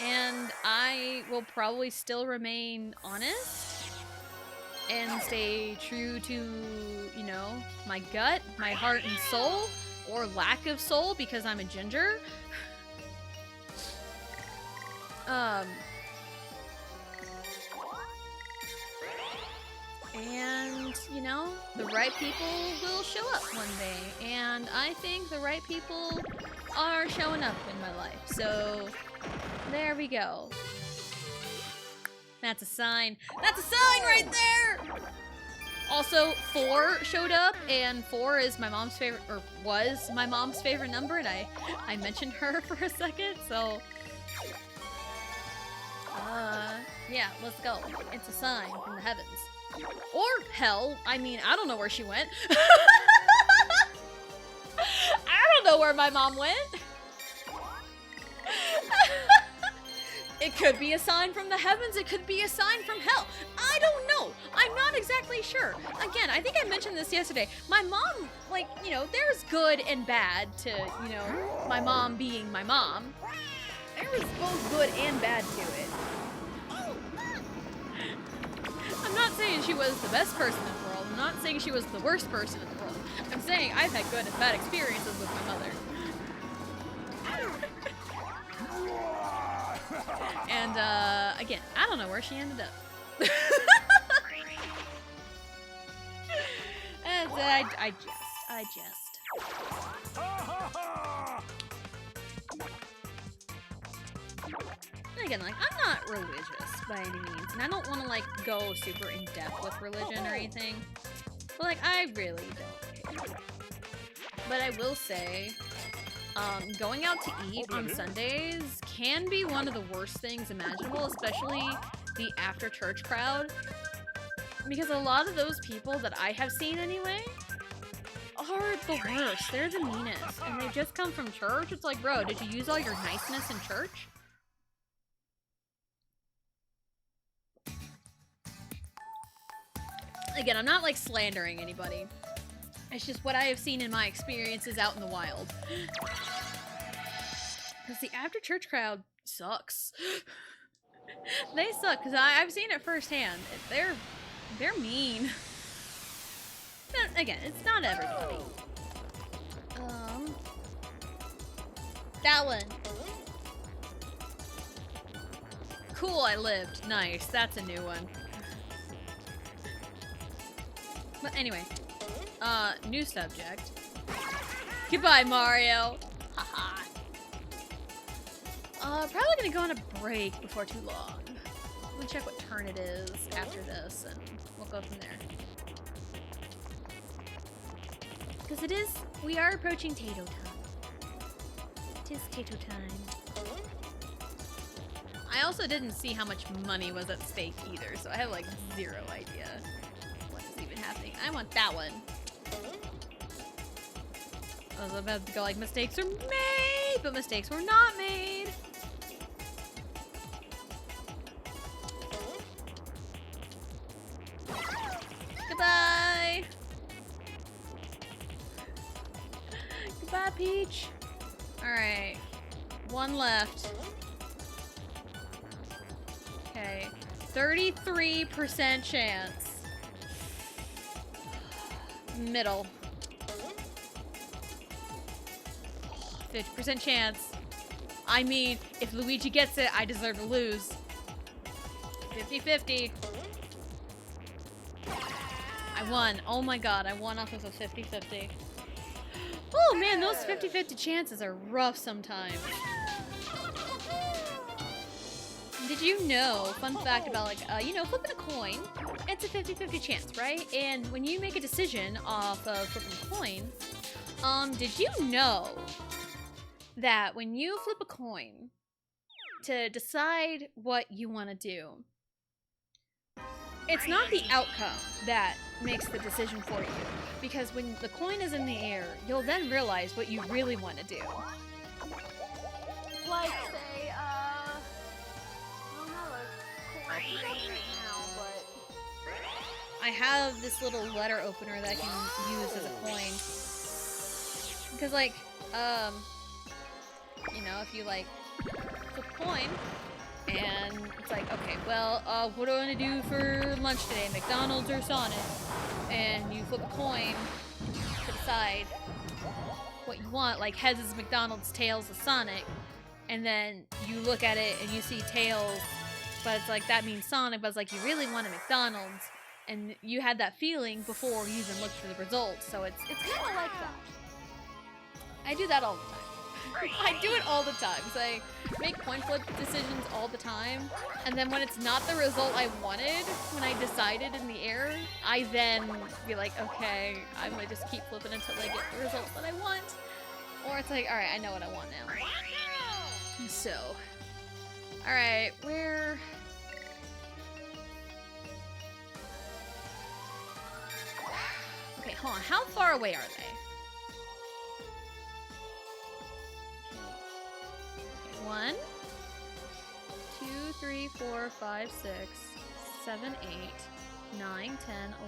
And I will probably still remain honest and stay true to, you know, my gut, my heart and soul, or lack of soul because I'm a ginger. And, you know, the right people will show up one day. And I think the right people are showing up in my life. So, there we go. That's a sign. That's a sign right there! Also, 4 showed up, and 4 is my mom's favorite, or was my mom's favorite number, and I mentioned her for a second, so... yeah, let's go. It's a sign from the heavens. Or hell, I mean, I don't know where she went. I don't know where my mom went. It could be a sign from the heavens, it could be a sign from hell. I don't know. I'm not exactly sure. Again, I think I mentioned this yesterday. My mom, like, you know, there's good and bad to, you know, my mom being my mom. There is both good and bad to it. I'm not saying she was the best person in the world. I'm not saying she was the worst person in the world. I'm saying I've had good and bad experiences with my mother. And, again, I don't know where she ended up. I jest. And again, like, I'm not religious by any means, and I don't want to, like, go super in-depth with religion or anything. But, like, I really don't care. But I will say, going out to eat on Sundays can be one of the worst things imaginable, especially the after-church crowd. Because a lot of those people that I have seen anyway are the worst. They're the meanest. And they just come from church. It's like, bro, did you use all your niceness in church? Again, I'm not like slandering anybody. It's just what I have seen in my experiences out in the wild. Because the after church crowd sucks. They suck, because I've seen it firsthand. They're mean. But again, it's not everybody. That one. Cool, I lived. Nice, that's a new one. But anyway, new subject. Goodbye, Mario. Haha. Probably gonna go on a break before too long. We'll check what turn it is after this, and we'll go from there. Because we are approaching Tato time. It is Tato time. I also didn't see how much money was at stake either, so I have like zero idea what is even happening. I want that one. I was about to go like, mistakes are made, but mistakes were not made. Goodbye. Goodbye, Peach. All right, one left. Okay, 33% chance. Middle. 50% chance. I mean, if Luigi gets it, I deserve to lose. 50-50. I won. Oh my god, I won off of a 50-50. Oh man, those 50-50 chances are rough sometimes. Did you know, fun fact about like, you know, flipping a coin, it's a 50-50 chance, right? And when you make a decision off of flipping a coin, did you know that when you flip a coin to decide what you want to do, it's not the outcome that makes the decision for you. Because when the coin is in the air, you'll then realize what you really want to do. Like, say, I don't know, like, coin right now, but I have this little letter opener that I can use as a coin. Because, like, you know, if you, like, flip a coin, and it's like, okay, well, what do I want to do for lunch today? McDonald's or Sonic? And you flip a coin to decide what you want. Like, heads is McDonald's, tails is Sonic. And then you look at it and you see tails, but it's like, that means Sonic, but it's like, you really want a McDonald's. And you had that feeling before you even looked for the results. So it's kind of like that. I do that all the time. I do it all the time. So I make coin flip decisions all the time. And then when it's not the result I wanted, when I decided in the air, I then be like, okay, I'm gonna just keep flipping until I get the results that I want. Or it's like, alright, I know what I want now. So, alright, where... Okay, hold on. How far away are they? 1, 2, 3, 4, 5, 6, 7, 8, 9, 10,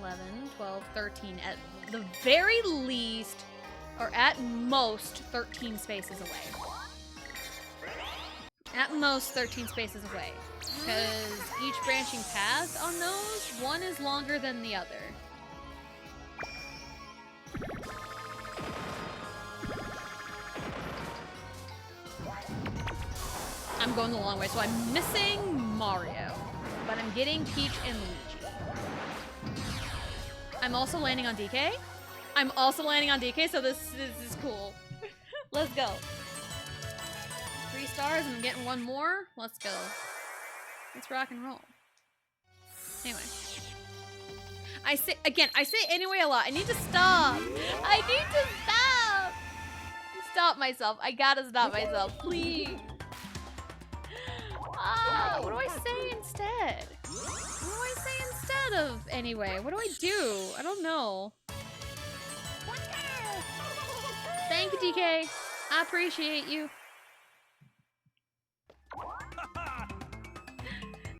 11, 12, 13. At the very least, or at most, 13 spaces away. At most, 13 spaces away. Because each branching path on those, one is longer than the other. I'm going the long way, so I'm missing Mario, but I'm getting Peach and Luigi. I'm also landing on DK. I'm also landing on DK, so this is cool. Let's go. 3 stars, and I'm getting 1 more. Let's go. Let's rock and roll. Anyway. I say anyway a lot. I need to stop. I need to stop. stop myself. I gotta stop myself, please. What do I say instead? What do I say instead of anyway? What do I do? I don't know. Thank you, DK. I appreciate you.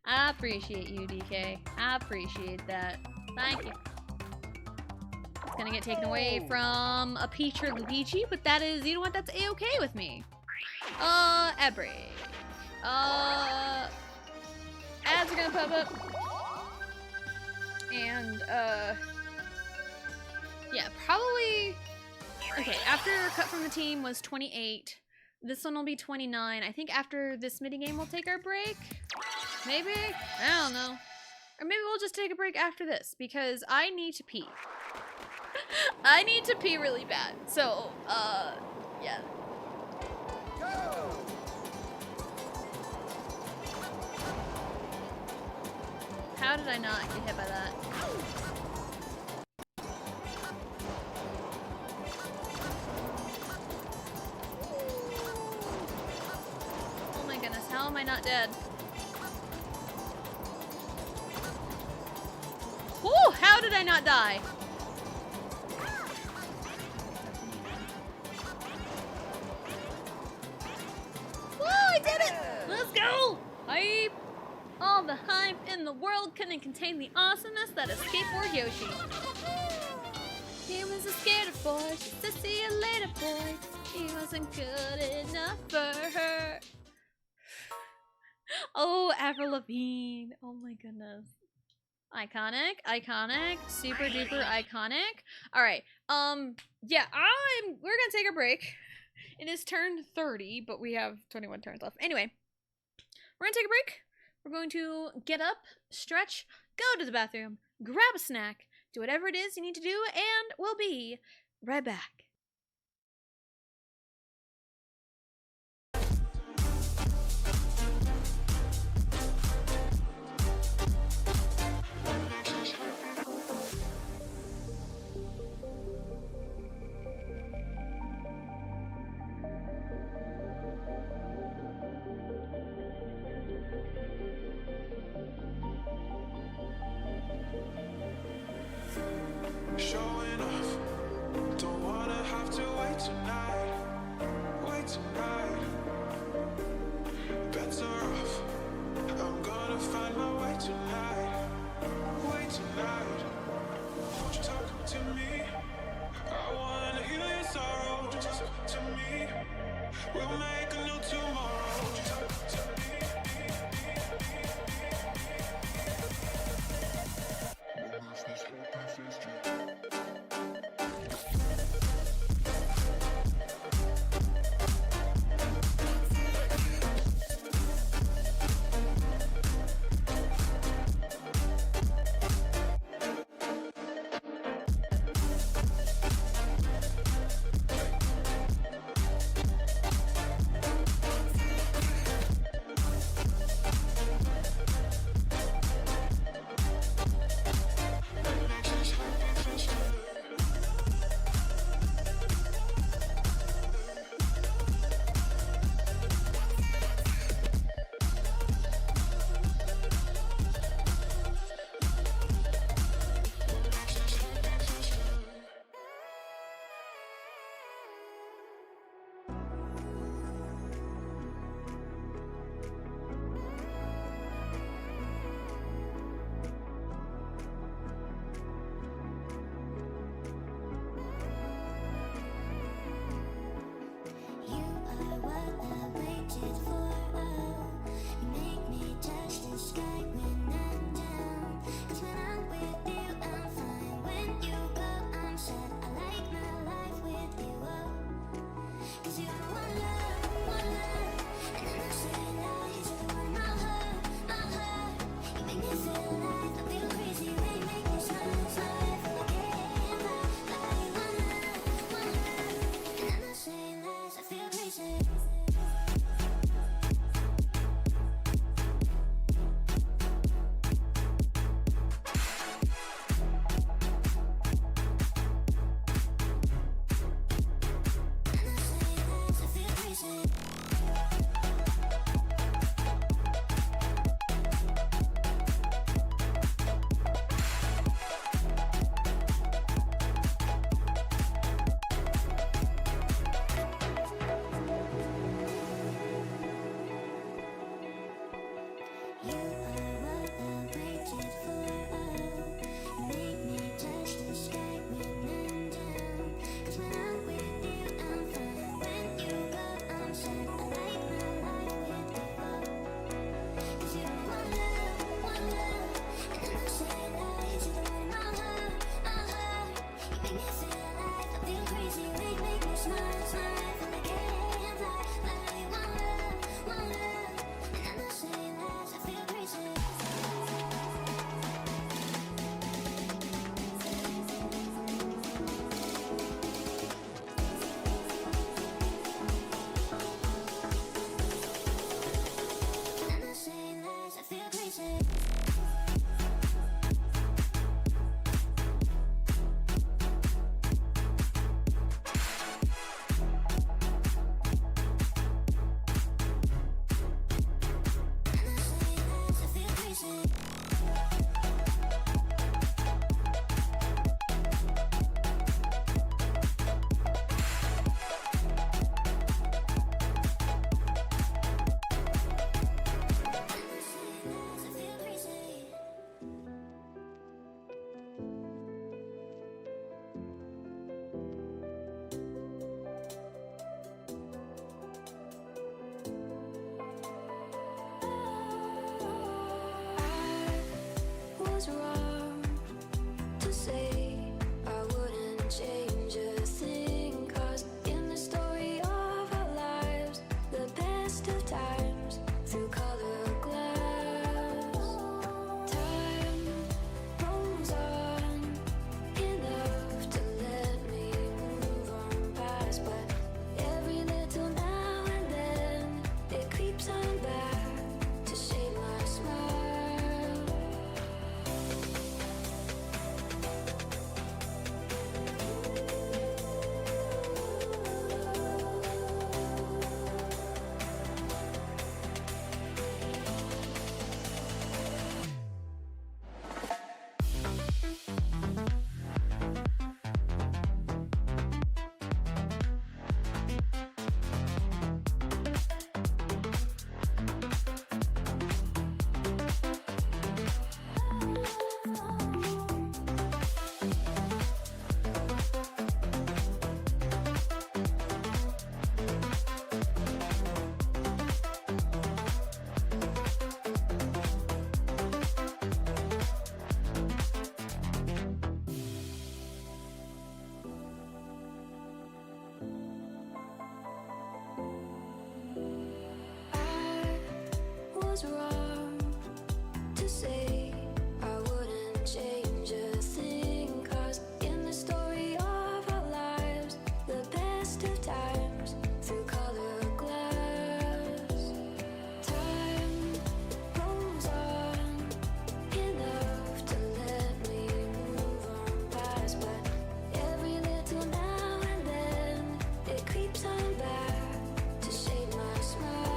I appreciate you, DK. I appreciate that. Thank you. It's gonna get taken away from a Peach or Luigi, but that is, you know what, that's a-okay with me. Ad break. Ads are gonna pop up. And, yeah, probably, okay, after cut from the team was 28. This one will be 29. I think after this minigame we'll take our break. Maybe? I don't know. Or maybe we'll just take a break after this, because I need to pee. I need to pee really bad. So, yeah. How did I not get hit by that? Oh my goodness, how am I not dead? Whew, how did I not die? Woo, I did it! Let's go! Hype! All the hype in the world couldn't contain the awesomeness that is Skateboard Yoshi. He was a skater boy, she said see you later boy. He wasn't good enough for her. Oh, Avril Lavigne. Oh my goodness. Iconic, iconic, super duper iconic. Alright, yeah, we're gonna take a break. It is turn 30, but we have 21 turns left. Anyway, we're gonna take a break. We're going to get up, stretch, go to the bathroom, grab a snack, do whatever it is you need to do, and we'll be right back. Showing off, don't wanna have to wait tonight. Bets are off, I'm gonna find my way tonight. Wait tonight, won't you talk to me? I wanna heal your sorrow, won't you talk to me? We'll make a new tomorrow, won't you talk to me? was wrong to say I wouldn't change a thing. 'Cause in the story of our lives, the best of times through colored glass, time goes on enough to let me move on past. But every little now and then it creeps on back to shade my smile.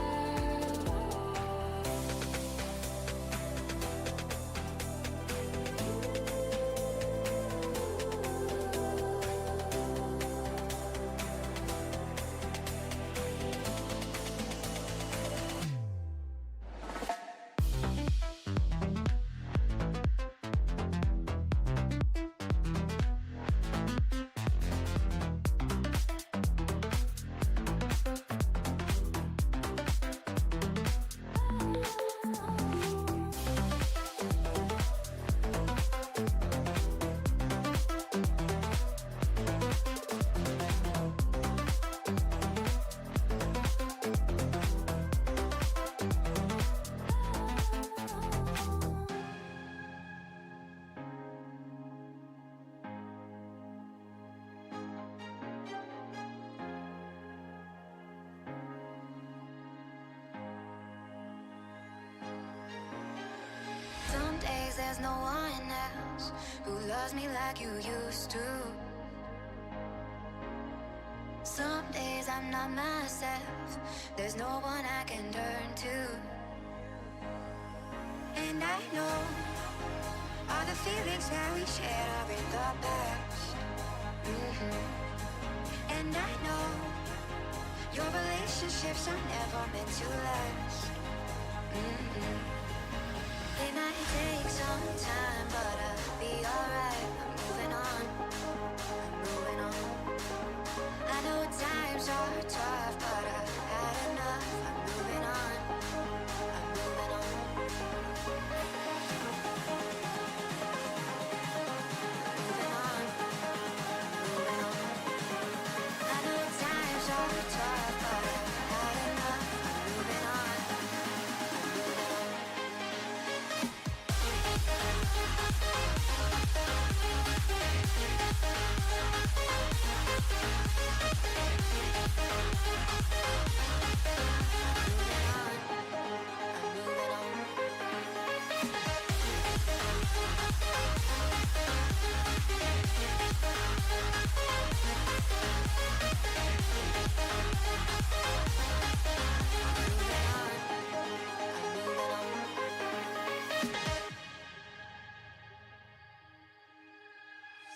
Some days there's no one else who loves me like you used to. Some days I'm not myself, there's no one I can turn to. And I know all the feelings that we shared are in the past. And I know your relationships are never meant to last. It might take some time, but I'll be alright. I'm moving on, I'm moving on. I know times are tough, but I've had enough. I'm moving on, I'm moving on. Moving on, moving on. I know times are tough, but I've had enough. I'm moving on, I'm moving on.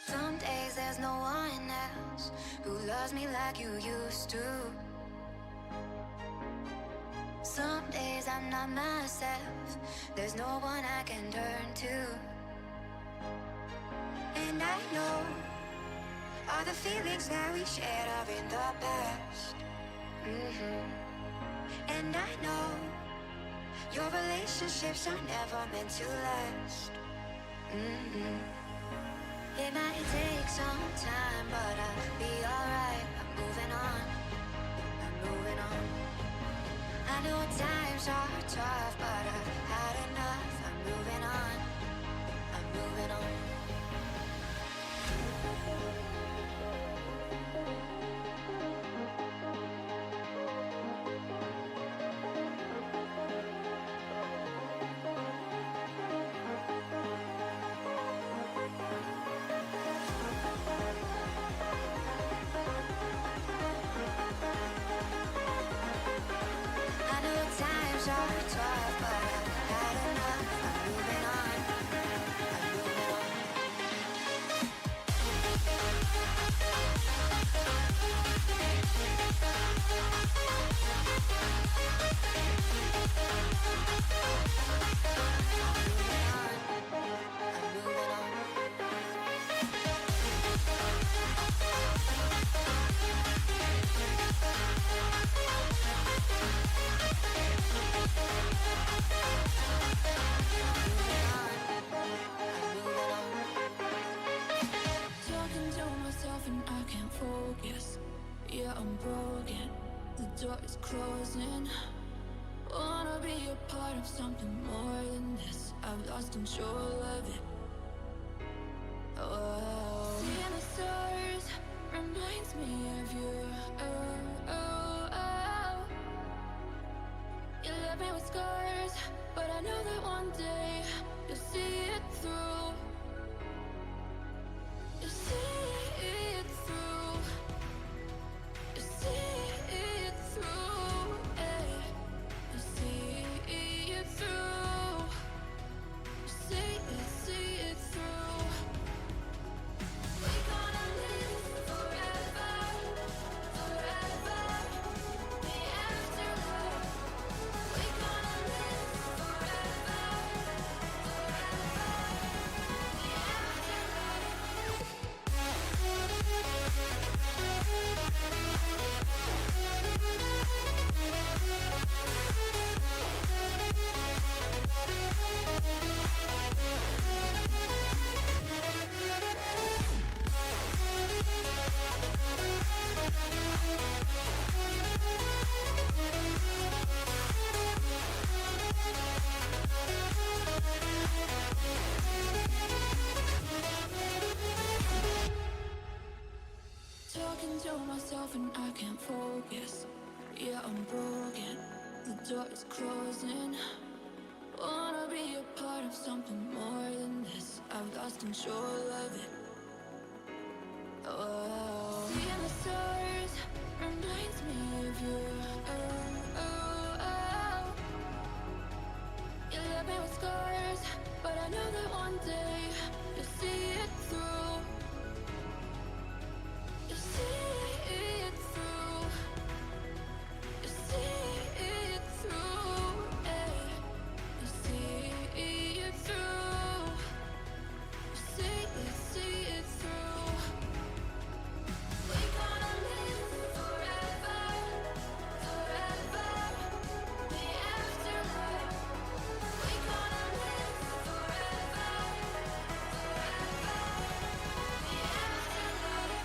Some days there's no one else who loves me like you used to. Some days I'm not myself, there's no one I can turn to. And I know all the feelings that we shared are in the past. And I know your relationships are never meant to last. It might take some time, but I'll be alright. I'm moving on, I'm moving on. I know times are tough, but I've had enough. I'm moving on, I'm moving on. I know times are tough, but I've had enough. I'm moving on, I'm moving on. I'm moving on. Talking to myself and I can't focus. Yeah, I'm broken. The door is closing. Wanna Wanna be a part of something more than this. I've lost control of it. Oh, seeing the stars reminds me of you. Oh, oh, oh. You left me with scars, but I know that one day you'll see it through. You'll see it through. You'll see it through. Hey. You'll see it through. See it through. We're gonna live forever, forever. The afterlife. We're gonna live forever, forever. The afterlife. Talking to myself and I can't focus. Yeah, I'm broken. The door is closing. Wanna be a part of something more than this. I've lost control of it. Oh, seeing the stars reminds me of you. Oh, oh, oh. You left me with scars, but I know that one day you'll see it through. You'll see it through. You'll see it through. Hey. You'll see it through. See it through. We're gonna live forever, forever. The afterlife. We're gonna live forever, forever. The afterlife.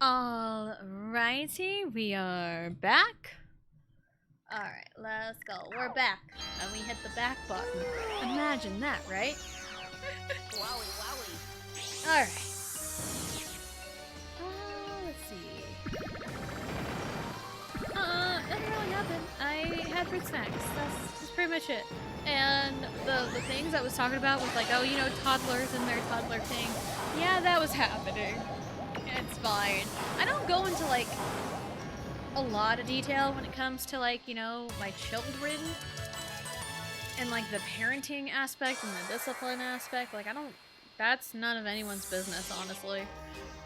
Alrighty, we are back. Alright, let's go. We're back. And we hit the back button. Imagine that, right? Wowie, wowie. Alright. Let's see. Nothing really happened. I had fruit snacks. That's pretty much it. And the things I was talking about was like, oh, you know, toddlers and their toddler thing. Yeah, that was happening. It's fine. I don't go into like a lot of detail when it comes to like, you know, my children and like the parenting aspect and the discipline aspect. Like that's none of anyone's business, honestly.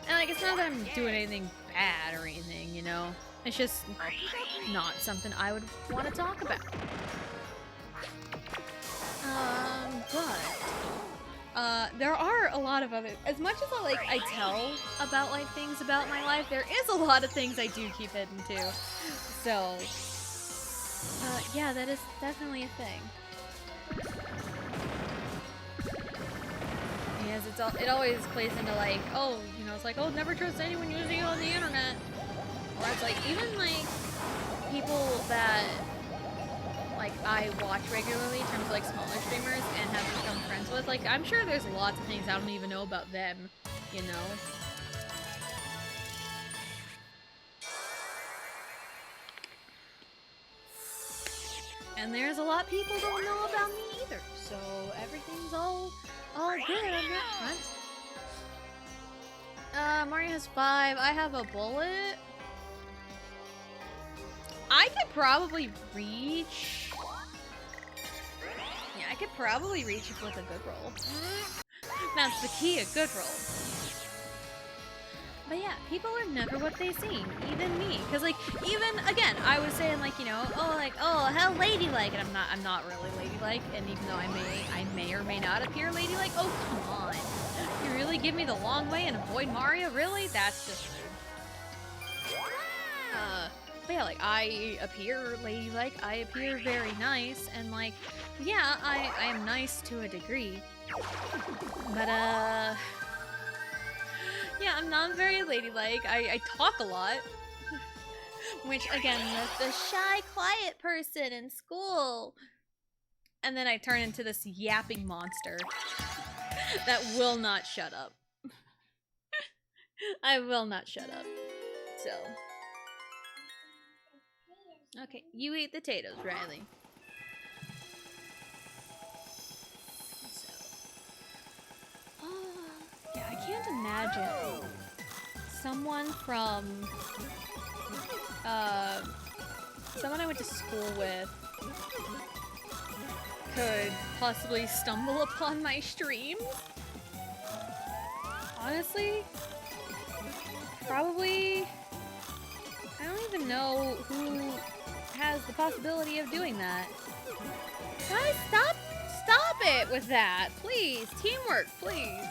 And like, it's not that I'm doing anything bad or anything, you know? It's just not something I would want to talk about. There are a lot of other, as much as I tell about like things about my life, there is a lot of things I do keep hidden too. So, yeah, that is definitely a thing. Because it always plays into like, oh, you know, it's like, oh, never trust anyone using it on the internet. Or it's like, even like people that like I watch regularly in terms of like smaller streamers and have become friends with, like I'm sure there's lots of things I don't even know about them, you know? And there's a lot people don't know about me either, so everything's all good on that front. Mario has 5, I have a bullet. I could probably reach... Yeah, I could probably reach it with a good roll. That's the key, a good roll. But yeah, people are never what they seem, even me. Because like, even, again, I was saying like, like, you know, oh, how ladylike, and I'm not really ladylike, and even though I may or may not appear ladylike, oh, come on. You really give me the long way and avoid Mario? Really? That's just rude. But yeah, like, I appear ladylike, I appear very nice, and like, yeah, I am nice to a degree. But, yeah, I'm not very ladylike. I talk a lot. Which, again, the shy, quiet person in school. And then I turn into this yapping monster that will not shut up. I will not shut up. So. Okay, you eat the potatoes, Riley. So. Yeah, I can't imagine someone from someone I went to school with could possibly stumble upon my streams. Honestly, probably, I don't even know who has the possibility of doing that. Guys, stop it with that, please. Teamwork, please.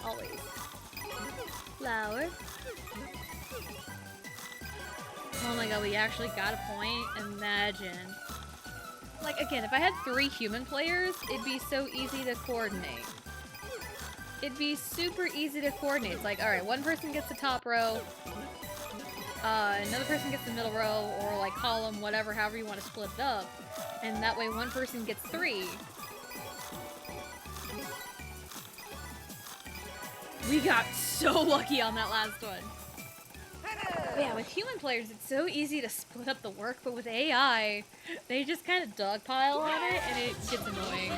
Always. Flower. Oh my god, we actually got a point? Imagine. Like, again, if I had 3 human players, it'd be so easy to coordinate. It'd be super easy to coordinate. It's like, alright, one person gets the top row, another person gets the middle row, or like column, whatever, however you want to split it up. And that way one person gets 3. We got so lucky on that last one. But yeah, with human players, it's so easy to split up the work, but with AI, they just kind of dogpile on it, and it gets annoying.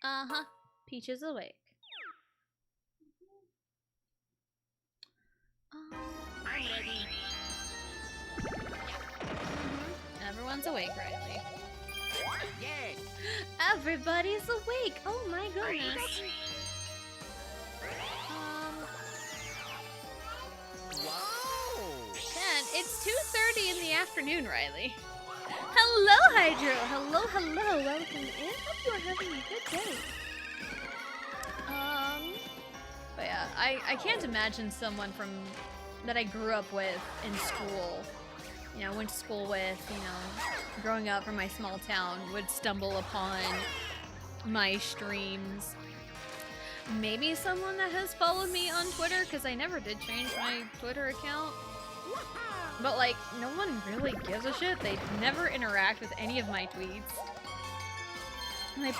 Uh-huh. Peach is awake. I'm ready. Everyone's awake, Riley. Yes. Everybody's awake! Oh my goodness. Wow. Man, it's 2:30 in the afternoon, Riley. Hello, Hydro! Hello, welcome in. Hope you are having a good day. But yeah, I can't imagine someone that I grew up with in school, you know, went to school with, you know, growing up from my small town, would stumble upon my streams. Maybe someone that has followed me on Twitter, because I never did change my Twitter account. But, like, no one really gives a shit. They never interact with any of my tweets. Like,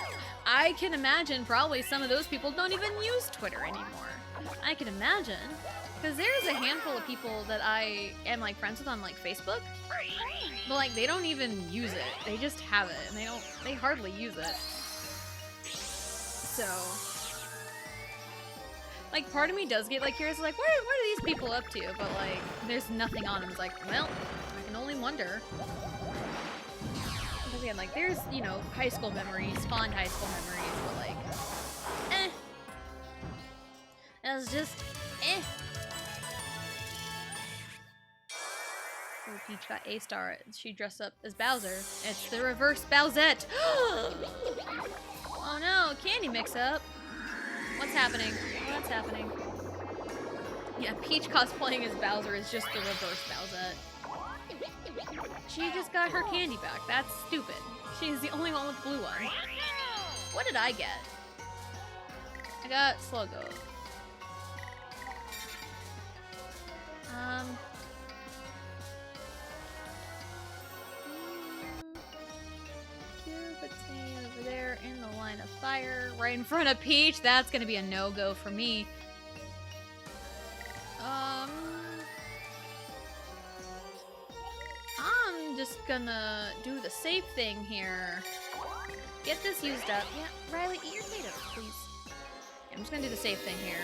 I can imagine probably some of those people don't even use Twitter anymore. I can imagine. Because there's a handful of people that I am, like, friends with on, like, Facebook. But, like, they don't even use it. They just have it, and they hardly use it. So, like, part of me does get, like, curious, like, what are these people up to? But, like, there's nothing on them. It's like, well, I can only wonder. Because, again, like, there's, you know, high school memories, fond high school memories, but, like, it's just, Oh, Peach got a star. She dressed up as Bowser. It's the reverse Bowsette. Oh no, candy mix-up. What's happening? What's happening? Yeah, Peach cosplaying as Bowser is just the reverse Bowsette. She just got her candy back. That's stupid. She's the only one with the blue one. What did I get? I got Sluggo. Over there in the line of fire, right in front of Peach. That's gonna be a no-go for me. I'm just gonna do the safe thing here. Get this used up. Yeah, Riley, eat your potatoes, please. Yeah, I'm just gonna do the safe thing here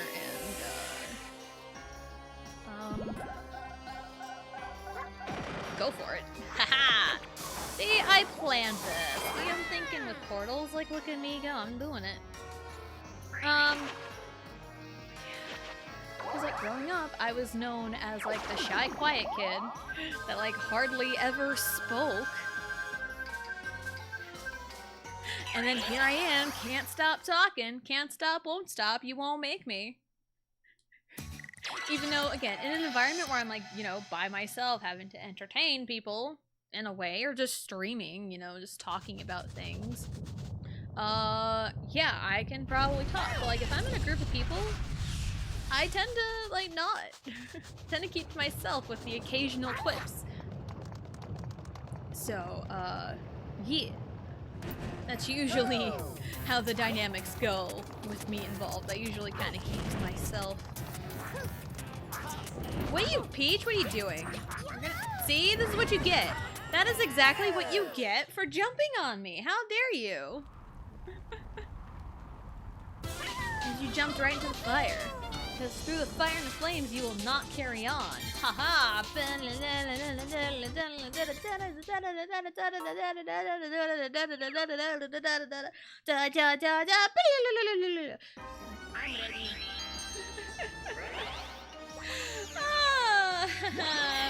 and go for it. Haha! See, I planned this. See, I'm thinking with portals. Like, look at me go. I'm doing it. Because, like, growing up, I was known as, like, the shy, quiet kid that, like, hardly ever spoke. And then here I am, can't stop talking, can't stop, won't stop, you won't make me. Even though, again, in an environment where I'm, like, you know, by myself, having to entertain people in a way, or just streaming, you know, just talking about things. Yeah, I can probably talk. But, like, if I'm in a group of people, I tend to, like, not. Tend to keep to myself with the occasional quips. So, yeah. That's usually how the dynamics go with me involved. I usually kind of keep to myself. What are you, Peach? What are you doing? See? This is what you get. That is exactly what you get for jumping on me. How dare you? And you jumped right into the fire. Because through the fire and the flames, you will not carry on. Haha!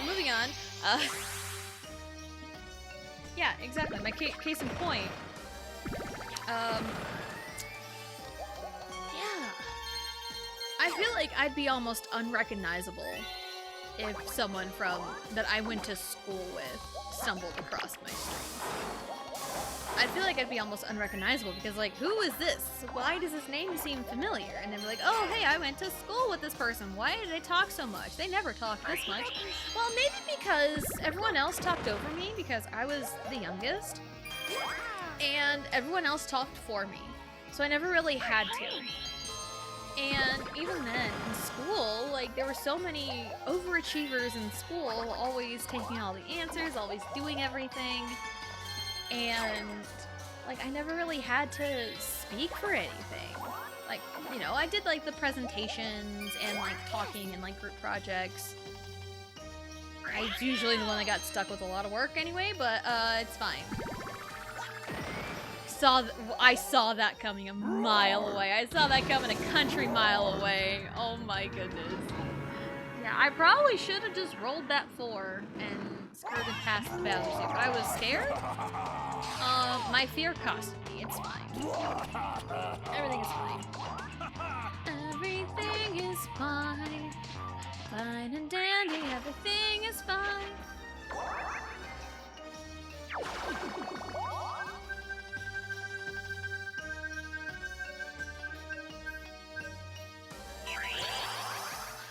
Moving on. Yeah, exactly. My case in point. Yeah. I feel like I'd be almost unrecognizable if someone that I went to school with stumbled across my stream. I feel like I'd be almost unrecognizable because, like, who is this? Why does this name seem familiar? And they'd be like, oh, hey, I went to school with this person. Why do they talk so much? They never talk this much. Well, maybe because everyone else talked over me because I was the youngest. And everyone else talked for me. So I never really had to. And even then, in school, like, there were so many overachievers in school, always taking all the answers, always doing everything. And, like, I never really had to speak for anything. Like, you know, I did, like, the presentations and, like, talking and, like, group projects. I was usually the one that got stuck with a lot of work anyway, but, it's fine. I saw that coming a mile away. I saw that coming a country mile away. Oh my goodness. Yeah, I probably should have just rolled that 4 and skirted past the Bowser suit, but I was scared. My fear cost me. It's fine. Everything is fine. Everything is fine. Fine and dandy. Everything is fine.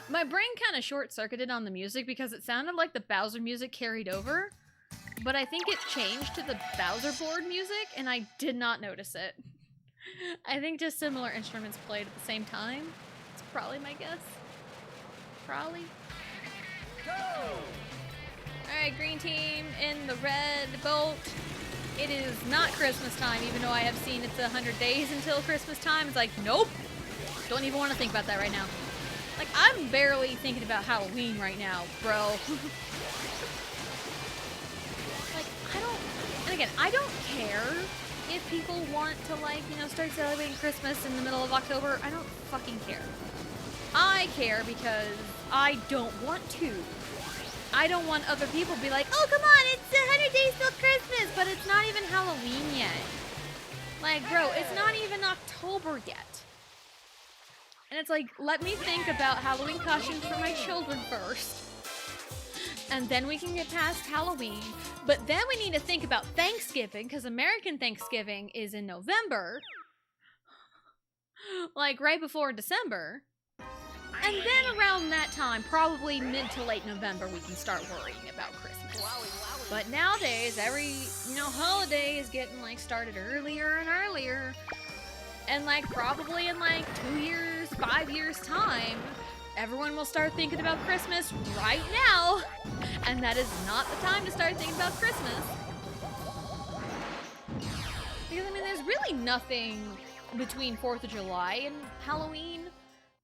My brain kind of short-circuited on the music because it sounded like the Bowser music carried over, but I think it changed to the Bowser board music, and I did not notice it. I think just similar instruments played at the same time. It's probably my guess. Probably. Go! Alright, green team in the red boat. It is not Christmas time, even though I have seen it's 100 days until Christmas time. It's like, nope. Don't even want to think about that right now. Like, I'm barely thinking about Halloween right now, bro. Like, and again, I don't care if people want to, like, you know, start celebrating Christmas in the middle of October. I don't fucking care. I care because I don't want to. I don't want other people to be like, oh, come on, it's 100 days till Christmas, but it's not even Halloween yet. Like, bro, it's not even October yet. And it's like, let me think about Halloween costumes for my children first. And then we can get past Halloween. But then we need to think about Thanksgiving, because American Thanksgiving is in November. Like, right before December. And then around that time, probably mid to late November, we can start worrying about Christmas. But nowadays, every, you know, holiday is getting, like, started earlier and earlier. And, like, probably in, like, 2 years, 5 years' time, everyone will start thinking about Christmas right now. And that is not the time to start thinking about Christmas. Because, I mean, there's really nothing between 4th of July and Halloween.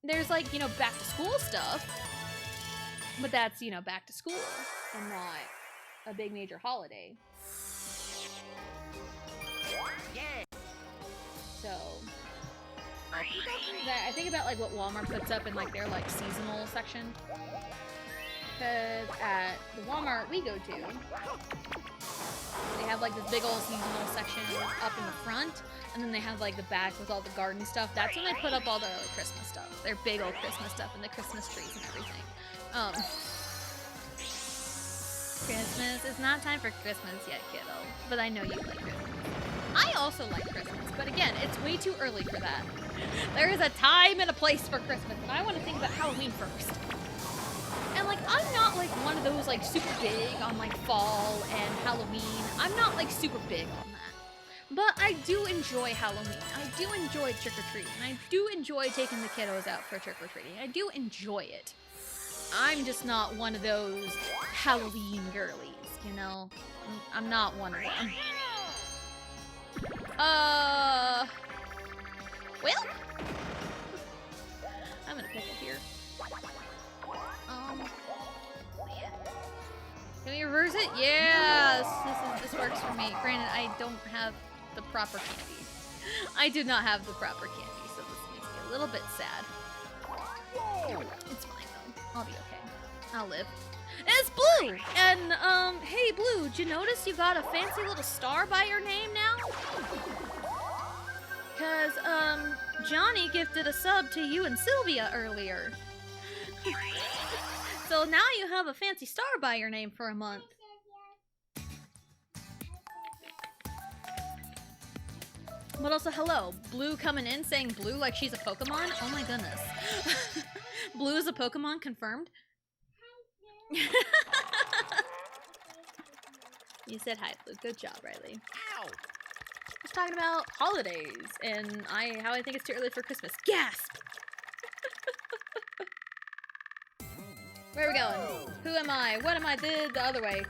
There's, like, you know, back to school stuff. But that's, you know, back to school and not a big major holiday. So I think about like what Walmart puts up in like their like seasonal section. Because at the Walmart we go to, they have like this big old seasonal section up in the front, and then they have like the back with all the garden stuff. That's when they put up all their like Christmas stuff. Their big old Christmas stuff and the Christmas trees and everything. Christmas. It's not time for Christmas yet, kiddo. But I know you like Christmas. I also like Christmas, but again, it's way too early for that. There is a time and a place for Christmas, and I want to think about Halloween first. And like, I'm not like one of those like super big on like fall and Halloween. I'm not like super big on that. But I do enjoy Halloween. I do enjoy trick-or-treating. I do enjoy taking the kiddos out for trick-or-treating. I do enjoy it. I'm just not one of those Halloween girlies, you know? I'm not one of them. Well, I'm in a pickle here. Yeah. Can we reverse it? Yes! This works for me. Granted, I don't have the proper candy. I do not have the proper candy, so this makes me a little bit sad. It's fine though. I'll be okay. I'll live. It's Blue! And, hey Blue, did you notice you got a fancy little star by your name now? Cause, Johnny gifted a sub to you and Sylvia earlier. So now you have a fancy star by your name for a month. But also, hello. Blue coming in saying Blue like she's a Pokemon? Oh my goodness. Blue is a Pokemon confirmed? You said hi, Blue. Good job, Riley. Ow! I was talking about holidays and how I think it's too early for Christmas. Gasp! Where are we going? Who am I? What am I? The other way.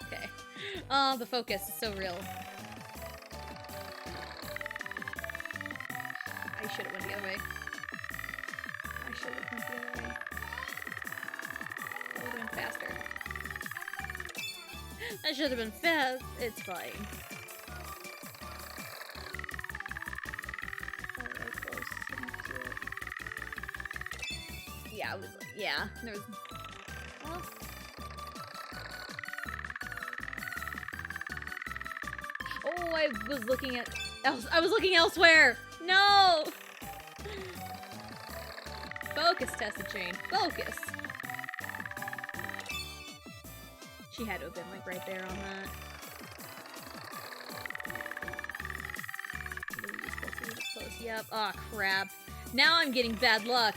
Okay. Oh, the focus is so real. I should have went the other way. I should have went the other way. That would have been faster. That should have been fast. It's fine. Yeah, I was like, yeah, there was. Well, oh, I was looking at. I was looking elsewhere. No. Focus, Tessa Jayne. Focus. She had to have been like right there on that. Close. Yep. Oh crap. Now I'm getting bad luck.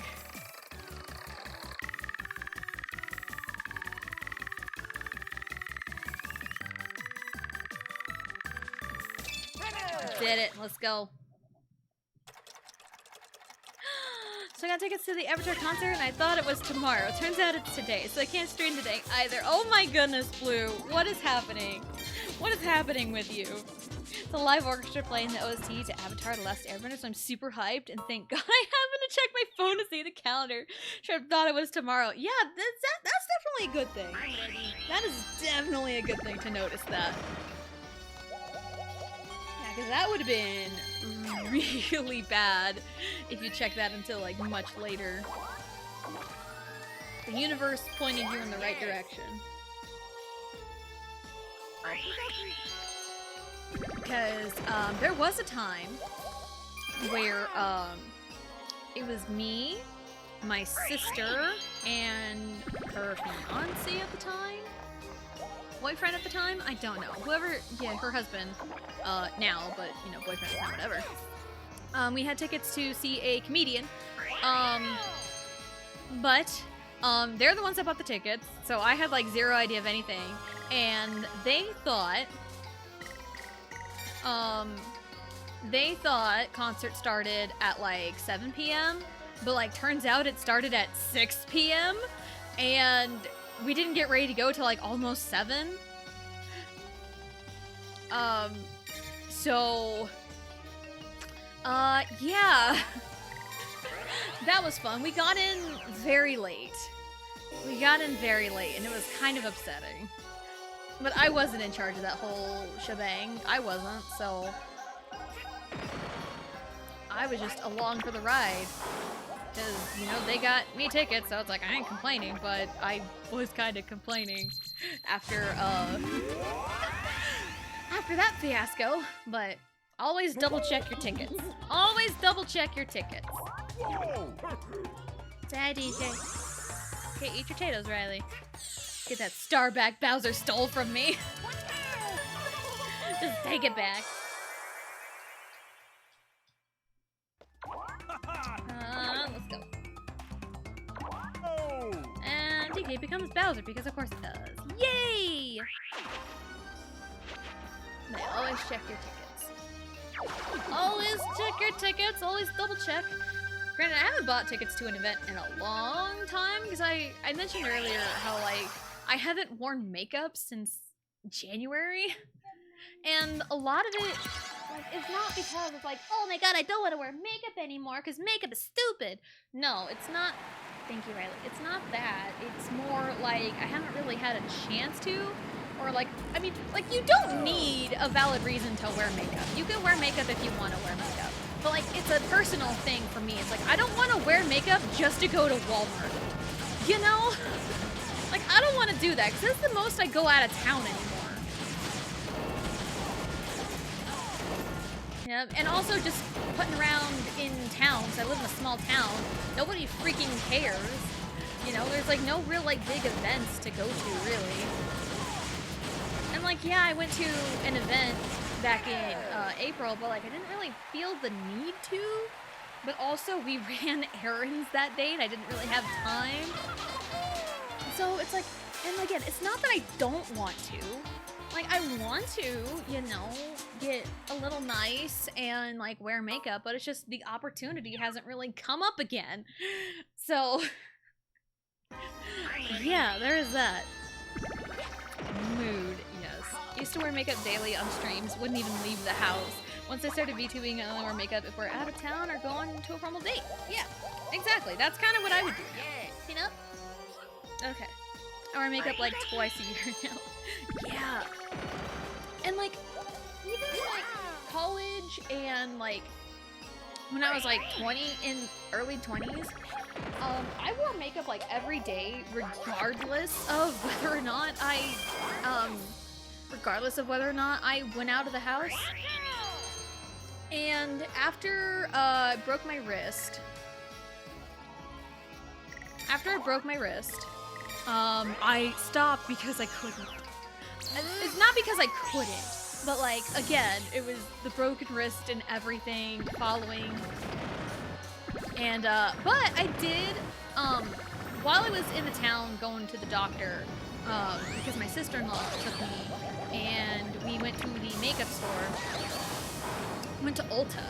Did it. Let's go. So I got tickets to the Avatar concert and I thought it was tomorrow. Turns out it's today, so I can't stream today either. Oh my goodness, Blue. What is happening? What is happening with you? The live orchestra playing the OST to Avatar The Last Airbender, so I'm super hyped and thank God I happened to check my phone to see the calendar. Sure, I thought it was tomorrow. Yeah, that's definitely a good thing. That is definitely a good thing to notice that. Because that would have been really bad if you check that until like much later. The universe pointed you in the right direction. Because there was a time where it was me, my sister, and her fiance at the time. Boyfriend at the time? I don't know. Whoever, yeah, her husband, now, but, you know, boyfriend at the time, whatever. We had tickets to see a comedian, but, they're the ones that bought the tickets, so I had, like, zero idea of anything, and they thought concert started at, like, 7 p.m., but, like, turns out it started at 6 p.m., and we didn't get ready to go till like almost 7. Yeah. That was fun. We got in very late. We got in very late, and it was kind of upsetting. But I wasn't in charge of that whole shebang. I wasn't, so... I was just along for the ride. Because, you know, they got me tickets, so it's like, I ain't complaining, but I was kind of complaining after that fiasco. But always double check your tickets. Always double check your tickets. Daddy, okay, eat your potatoes, Riley. Get that Starback Bowser stole from me. Just take it back. Let's go. And DK becomes Bowser because of course it does. Yay! They always check your tickets. Always check your tickets. Always double check. Granted, I haven't bought tickets to an event in a long time because I mentioned earlier how like I haven't worn makeup since January, and a lot of it like it's not because it's like, oh my god, I don't want to wear makeup anymore because makeup is stupid. No, it's not. Thank you, Riley. It's not that. It's more like I haven't really had a chance to, or like I mean, like you don't need a valid reason to wear makeup. You can wear makeup if you want to wear makeup. But like, it's a personal thing for me. It's like, I don't want to wear makeup just to go to Walmart. You know? Like, I don't want to do that, because that's the most I go out of town anymore. Yeah, and also just putting around in town, because I live in a small town, nobody freaking cares. You know, there's like no real like big events to go to, really. And like, yeah, I went to an event back in April, but like I didn't really feel the need to. But also we ran errands that day and I didn't really have time. So it's like, and again, it's not that I don't want to. Like I want to, you know, get a little nice and like wear makeup, but it's just the opportunity hasn't really come up again. So yeah, there is that. Mood. Used to wear makeup daily on streams, wouldn't even leave the house. Once I started VTubing, I only wear makeup if we're out of town or going to a formal date. Yeah, exactly. That's kind of what I would do. You know? Okay. I wear makeup like twice a year now. Yeah. And like, even like college and like when I was like 20, in early 20s, I wore makeup like every day regardless of whether or not I went out of the house. And after I broke my wrist, I stopped because I couldn't. It's not because I couldn't, but like, again, it was the broken wrist and everything following. And, but I did, while I was in the town going to the doctor, because my sister-in-law took me, and we went to the makeup store, went to Ulta,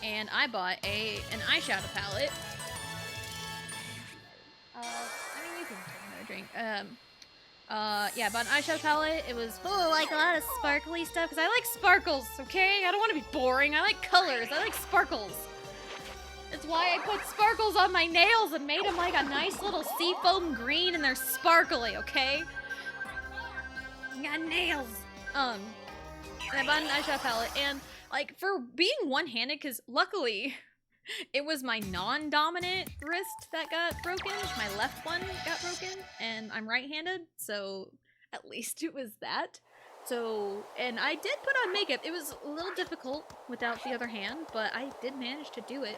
and I bought an eyeshadow palette. I mean, you can take another drink. Yeah, I bought an eyeshadow palette. It was full of, like, a lot of sparkly stuff, because I like sparkles, okay? I don't want to be boring. I like colors. I like sparkles. That's why I put sparkles on my nails and made them like a nice little seafoam green, and they're sparkly, okay? I got nails. And I bought an eyeshadow palette, and like for being one-handed, because luckily it was my non-dominant wrist that got broken. My left one got broken, and I'm right-handed, so at least it was that. So, and I did put on makeup. It was a little difficult without the other hand, but I did manage to do it.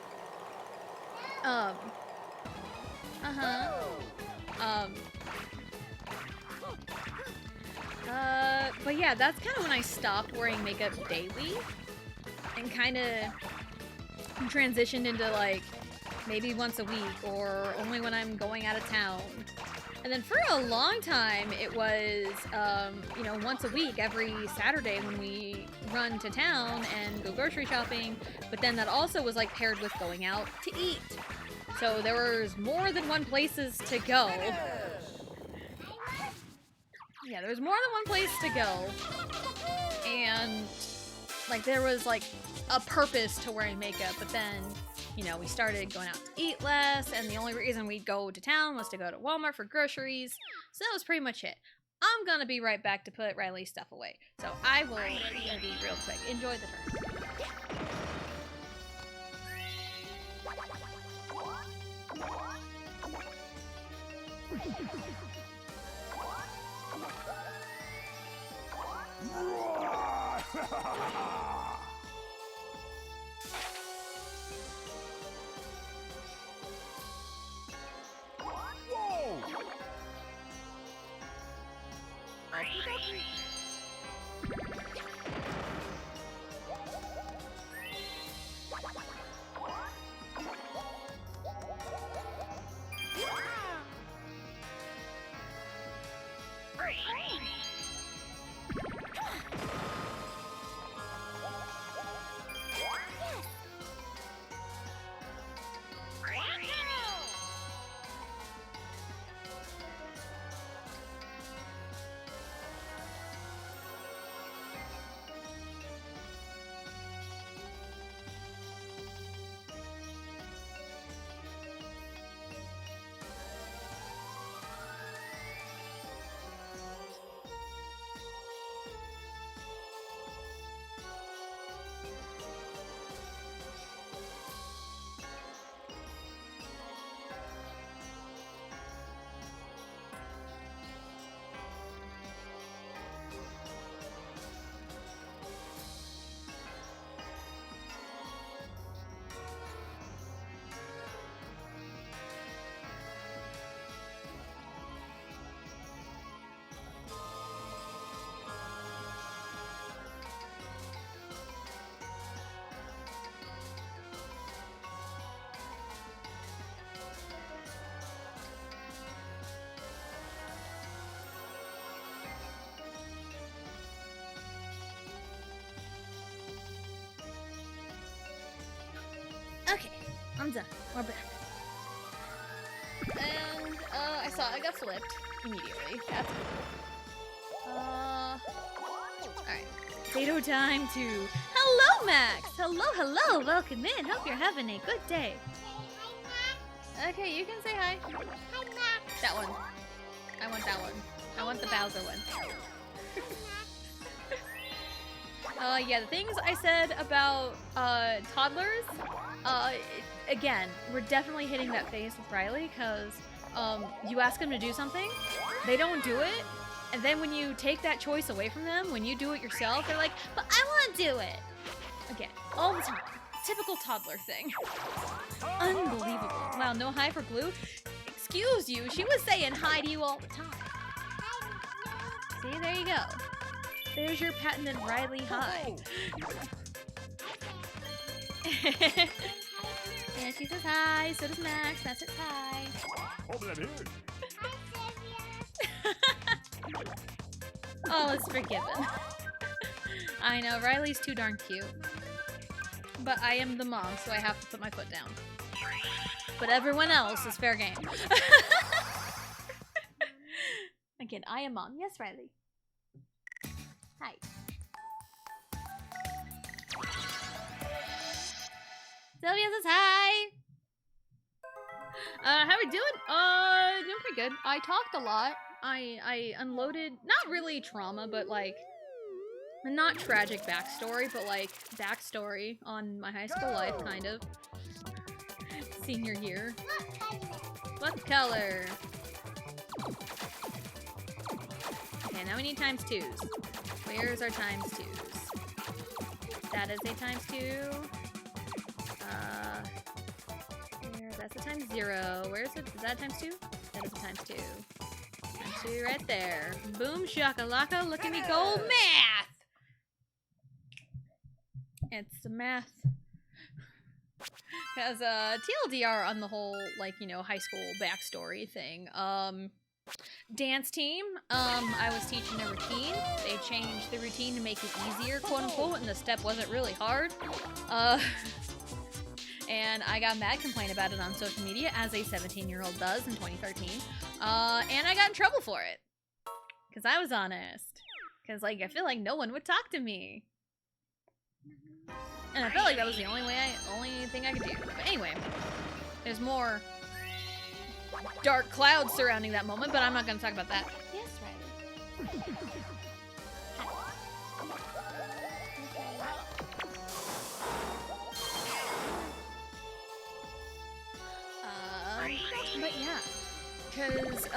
But yeah, that's kind of when I stopped wearing makeup daily and kind of transitioned into like maybe once a week or only when I'm going out of town. And then for a long time, it was, you know, once a week, every Saturday when we run to town and go grocery shopping. But then that also was like paired with going out to eat. So there was more than one places to go. Yeah, there was more than one place to go. And like there was like a purpose to wearing makeup, but then you know, we started going out to eat less, and the only reason we'd go to town was to go to Walmart for groceries. So that was pretty much it. I'm gonna be right back to put Riley's stuff away. So I will be real quick. Enjoy the turn. Okay, I'm done. We're back. And, I got flipped immediately. That's cool. Alright. Potato time to... Hello, Max! Hello! Welcome in! Hope you're having a good day. Okay, you can say hi. Hi, Max! That one. I want that one. I want the Bowser one. Yeah, the things I said about, toddlers, again, we're definitely hitting that phase with Riley, because, you ask them to do something, they don't do it, and then when you take that choice away from them, when you do it yourself, they're like, but I want to do it! Again, all the time. Typical toddler thing. Unbelievable. Wow, no hi for Glue? Excuse you, she was saying hi to you all the time. See, there you go. There's your patented Riley hi. Yeah, she says hi, so does Max. That's it, hi. Oh, it's forgiven. I know, Riley's too darn cute. But I am the mom, so I have to put my foot down. But everyone else is fair game. Again, I am mom. Yes, Riley. Hi. Sylvia says hi. How we doing? Doing pretty good. I talked a lot. I unloaded, not really trauma, but like, not tragic backstory, but like backstory on my high school life, kind of. Senior year. What color? Okay, now we need times twos. Where's our times twos? That is a times two. That's a times zero. Where's it? Is that a times two? That is a times two. Times two right there. Boom shakalaka, look at me go math! It's the math. Because, TLDR on the whole, like, you know, high school backstory thing. Dance team, I was teaching a routine. They changed the routine to make it easier, quote unquote, and the step wasn't really hard. And I got mad, complained about it on social media, as a 17-year-old does in 2013. And I got in trouble for it. Because I was honest. Because, like, I feel like no one would talk to me. And I felt like that was the only thing I could do. But anyway, there's more dark clouds surrounding that moment, but I'm not gonna talk about that. Yes, Riley. But yeah. Because,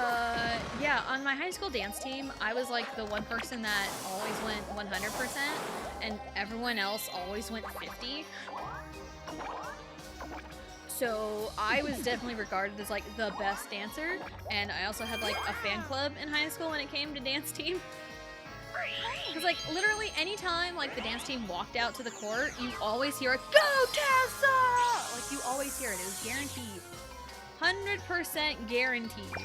yeah, on my high school dance team, I was like the one person that always went 100%, and everyone else always went 50. So I was definitely regarded as like the best dancer, and I also had like a fan club in high school when it came to dance team. Because like literally anytime like the dance team walked out to the court, you always hear a "Go Tessa!" Like you always hear it. It was guaranteed. 100% guaranteed.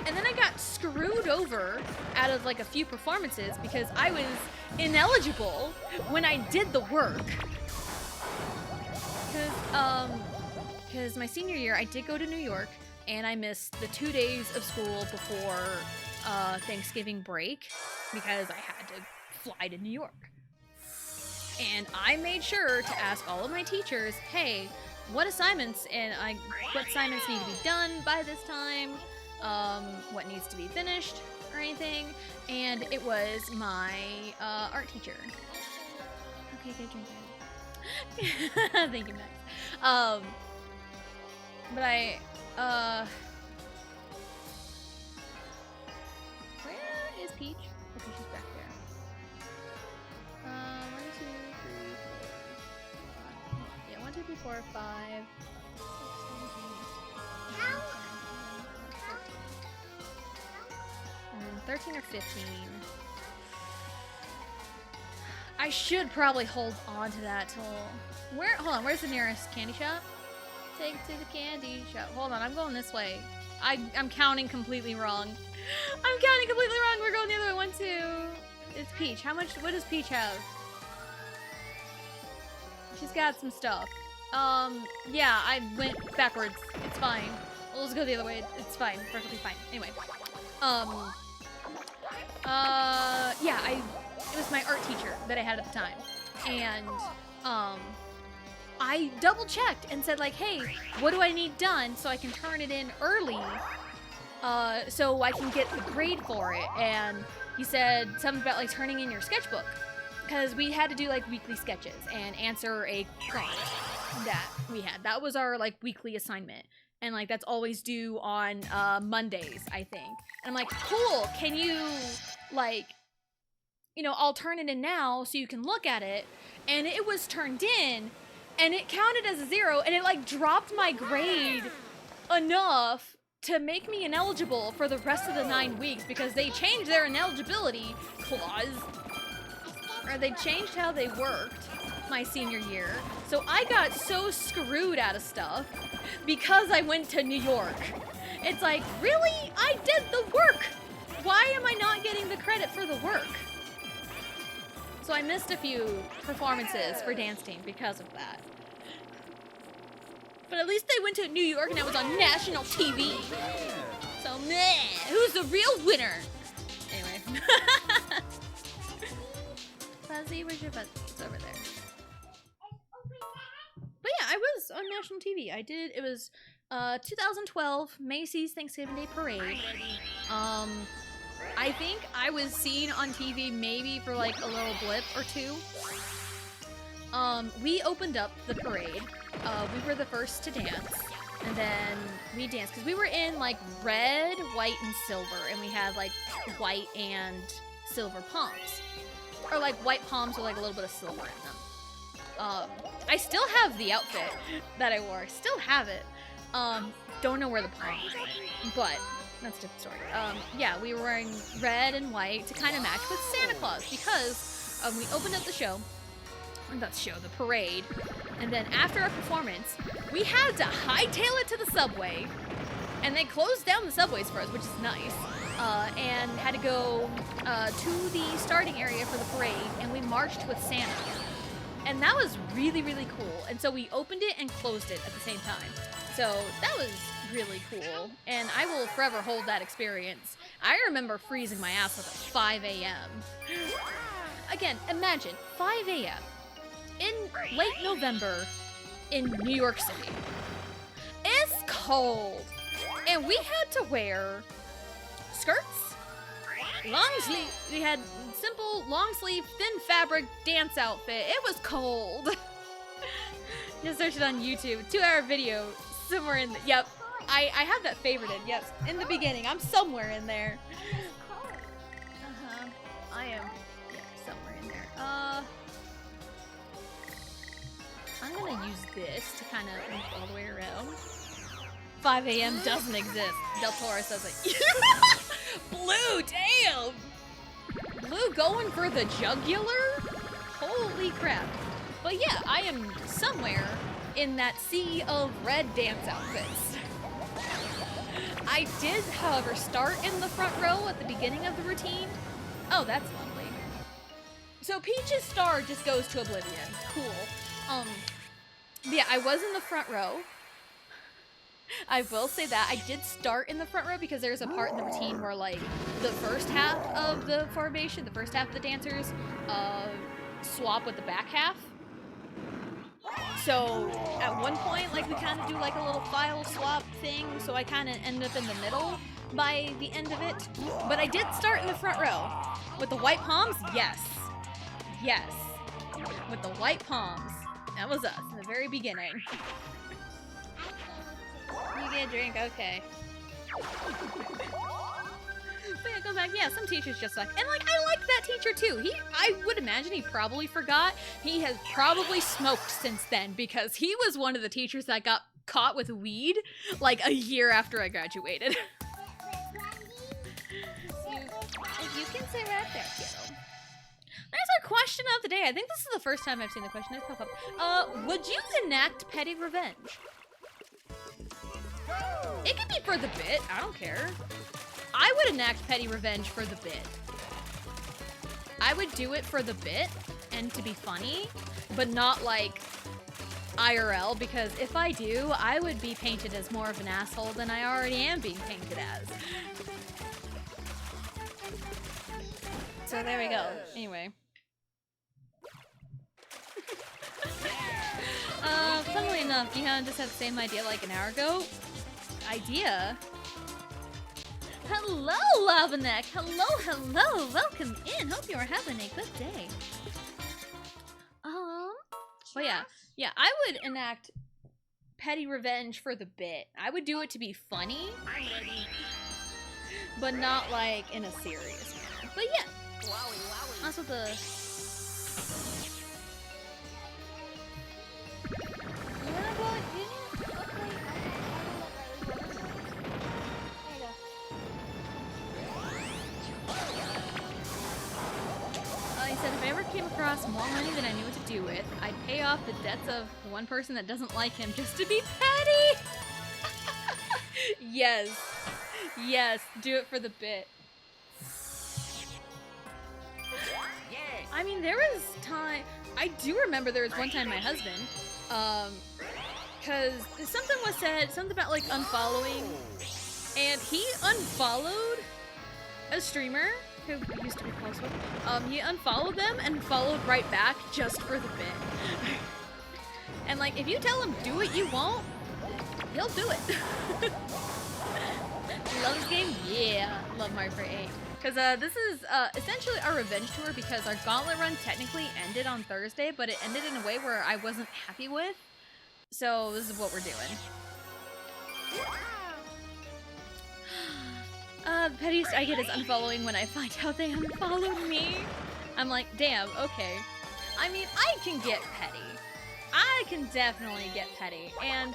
And then I got screwed over out of like a few performances because I was ineligible when I did the work. Because my senior year I did go to New York and I missed the 2 days of school before Thanksgiving break because I had to fly to New York. And I made sure to ask all of my teachers, hey, what assignments need to be done by this time, what needs to be finished or anything, and it was my art teacher. Okay, good drink. Thank you, Max. But where is Peach? Okay, she's back there. 1, 2, 3, 4. Yeah, 1, 2, 3, 4, 5. 13 or 15. I should probably hold on to that till... Hold on, where's the nearest candy shop? Take it to the candy shop. Hold on, I'm going this way. I'm counting completely wrong. I'm counting completely wrong. We're going the other way. 1, 2. It's Peach. What does Peach have? She's got some stuff. Yeah, I went backwards. It's fine. We'll just go the other way. It's fine. Perfectly fine. Anyway. Yeah, it was my art teacher that I had at the time. And, I double checked and said like, hey, what do I need done so I can turn it in early, so I can get the grade for it? And he said something about like turning in your sketchbook, because we had to do like weekly sketches and answer a prompt that we had. That was our like weekly assignment. And like that's always due on Mondays, I think. And I'm like, cool, can you like, you know, I'll turn it in now so you can look at it. And it was turned in and it counted as a 0 and it like dropped my grade enough to make me ineligible for the rest of the 9 weeks because they changed their ineligibility clause. Or they changed how they worked my senior year. So I got so screwed out of stuff because I went to New York. It's like, really? I did the work! Why am I not getting the credit for the work? So I missed a few performances for dance team because of that. But at least they went to New York and I was on national TV. So meh, who's the real winner? Anyway. Fuzzy, where's your fuzzy? It's over there. But yeah, I was on national TV. It was 2012 Macy's Thanksgiving Day Parade. I think I was seen on TV maybe for like a little blip or two. We opened up the parade. We were the first to dance. And then we danced because we were in like red, white, and silver. And we had like white and silver palms. Or like white palms with like a little bit of silver in them. I still have the outfit that I wore. Still have it. Don't know where the palms went. But that's a different story. Yeah, we were wearing red and white to kind of match with Santa Claus because we opened up the show. The parade. And then after our performance, we had to hightail it to the subway. And they closed down the subways for us, which is nice. And had to go to the starting area for the parade, and we marched with Santa. And that was really, really cool. And so we opened it and closed it at the same time. So that was really cool. And I will forever hold that experience. I remember freezing my ass off at 5 a.m. Again, imagine, 5 a.m. in late November in New York City. It's cold. And we had to wear skirts, long sleeve. We had simple long sleeve, thin fabric dance outfit. It was cold. Just search it on YouTube. 2-hour video somewhere in the, yep. I have that favorited. Yep. In the beginning. I'm somewhere in there. Uh-huh. I am somewhere in there. I'm gonna use this to kind of move all the way around. 5 a.m. doesn't exist. Del Toro says it. Blue, damn! Blue going for the jugular? Holy crap. But yeah, I am somewhere in that sea of red dance outfits. I did, however, start in the front row at the beginning of the routine. Oh, that's lovely. So Peach's star just goes to oblivion. Cool. Yeah, I was in the front row. I will say that I did start in the front row because there's a part in the routine where, like, the first half of the formation, the first half of the dancers, swap with the back half. So at one point, like, we kind of do like a little file swap thing, so I kind of end up in the middle by the end of it. But I did start in the front row. With the white palms, yes. Yes. With the white palms. That was us in the very beginning. You get a drink, okay. But yeah, go back. Yeah, some teachers just suck. And like, I like that teacher too. I would imagine he probably forgot. He has probably smoked since then because he was one of the teachers that got caught with weed like a year after I graduated. You can sit right there, kiddo. There's our question of the day. I think this is the first time I've seen the question pop up. Would you enact petty revenge? It could be for the bit. I don't care. I would enact petty revenge for the bit. I would do it for the bit and to be funny, but not like IRL, because if I do, I would be painted as more of an asshole than I already am being painted as. So there we go. Anyway. Funnily enough, Gihan just had the same idea like an hour ago. Idea? Hello, Lavanek! Hello, hello! Welcome in! Hope you are having a good day. Well, yeah, I would enact petty revenge for the bit. I would do it to be funny, but not like in a serious manner. But yeah, that's what the... You wanna go? He said, if I ever came across more money than I knew what to do with, I'd pay off the debts of the one person that doesn't like him just to be petty! Yes. Yes, do it for the bit. I mean, there was time... I do remember there was one time my husband, because something was said, something about, like, unfollowing, and he unfollowed a streamer who used to be close with. He unfollowed them and followed right back just for the bit. And like, if you tell him do what you want, he'll do it. Love this game? Yeah, love Mario Kart 8. Because this is essentially our revenge tour because our gauntlet run technically ended on Thursday, but it ended in a way where I wasn't happy with. So this is what we're doing. The pettiest I get is unfollowing when I find out they unfollowed me. I'm like, damn, okay. I mean, I can get petty. I can definitely get petty. And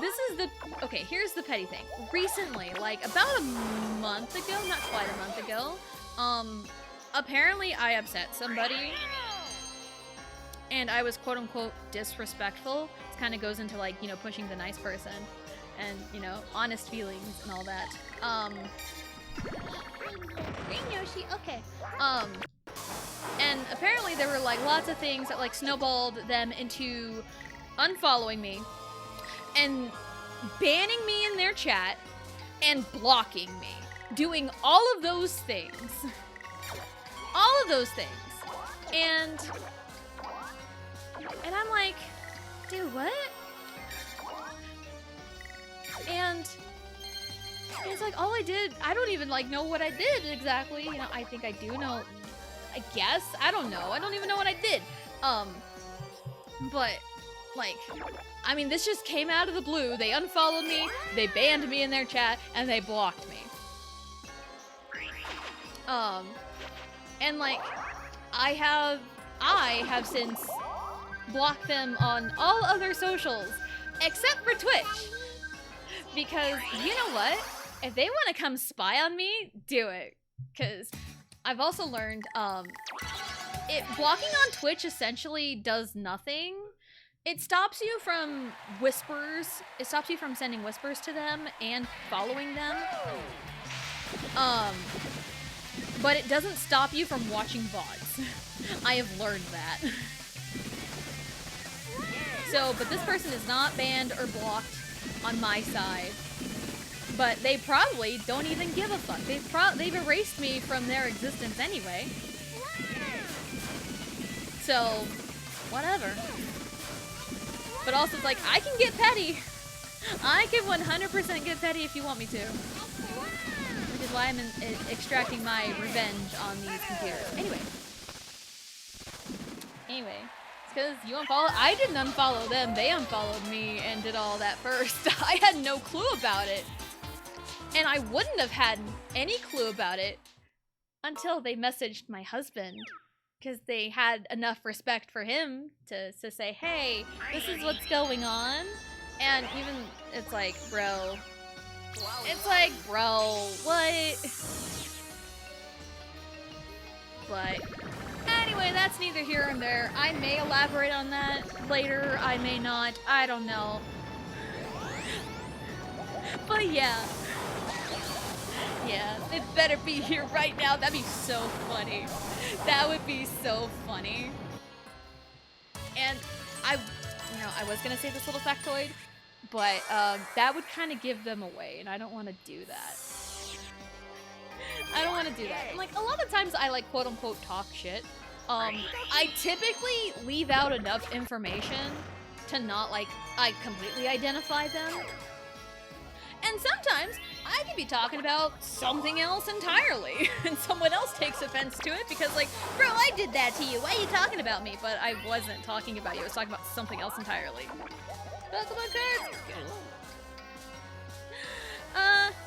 this is the... Okay, here's the petty thing. Recently, like about a month ago, not quite a month ago, apparently I upset somebody. And I was quote-unquote disrespectful. It kind of goes into like, you know, pushing the nice person. And, you know, honest feelings and all that. Green Yoshi, okay. And apparently there were like lots of things that like snowballed them into unfollowing me and banning me in their chat and blocking me. Doing all of those things. All of those things. And And I'm like, dude, what? And it's like, all I did, I don't even like know what I did exactly. You know, I think I do know, I guess. I don't know. I don't even know what I did. But like, I mean, this just came out of the blue. They unfollowed me, they banned me in their chat, and they blocked me. And like, I have since blocked them on all other socials, except for Twitch. Because, you know what? If they want to come spy on me, do it. Because I've also learned, blocking on Twitch essentially does nothing. It stops you from whispers. It stops you from sending whispers to them and following them. But it doesn't stop you from watching VODs. I have learned that. So, but this person is not banned or blocked on my side. But they probably don't even give a fuck. They've erased me from their existence anyway. So, whatever. But also, it's like, I can get petty. I can 100% get petty if you want me to. Which is why I'm extracting my revenge on these computers. Anyway, it's because you unfollowed. I didn't unfollow them. They unfollowed me and did all that first. I had no clue about it. And I wouldn't have had any clue about it until they messaged my husband. Because they had enough respect for him to say, hey, this is what's going on. And even, it's like, bro. It's like, bro, what? But anyway, that's neither here nor there. I may elaborate on that later. I may not. I don't know. But yeah. Yeah, it better be here right now. That'd be so funny. That would be so funny. And I was gonna say this little factoid, but that would kind of give them away, and I don't want to do that. I don't want to do that. And, like, a lot of times I, like, quote-unquote talk shit. I typically leave out enough information to not, like, I completely identify them. And sometimes I could be talking about something else entirely, and someone else takes offense to it because, like, bro, I did that to you. Why are you talking about me? But I wasn't talking about you. I was talking about something else entirely. That's what cards.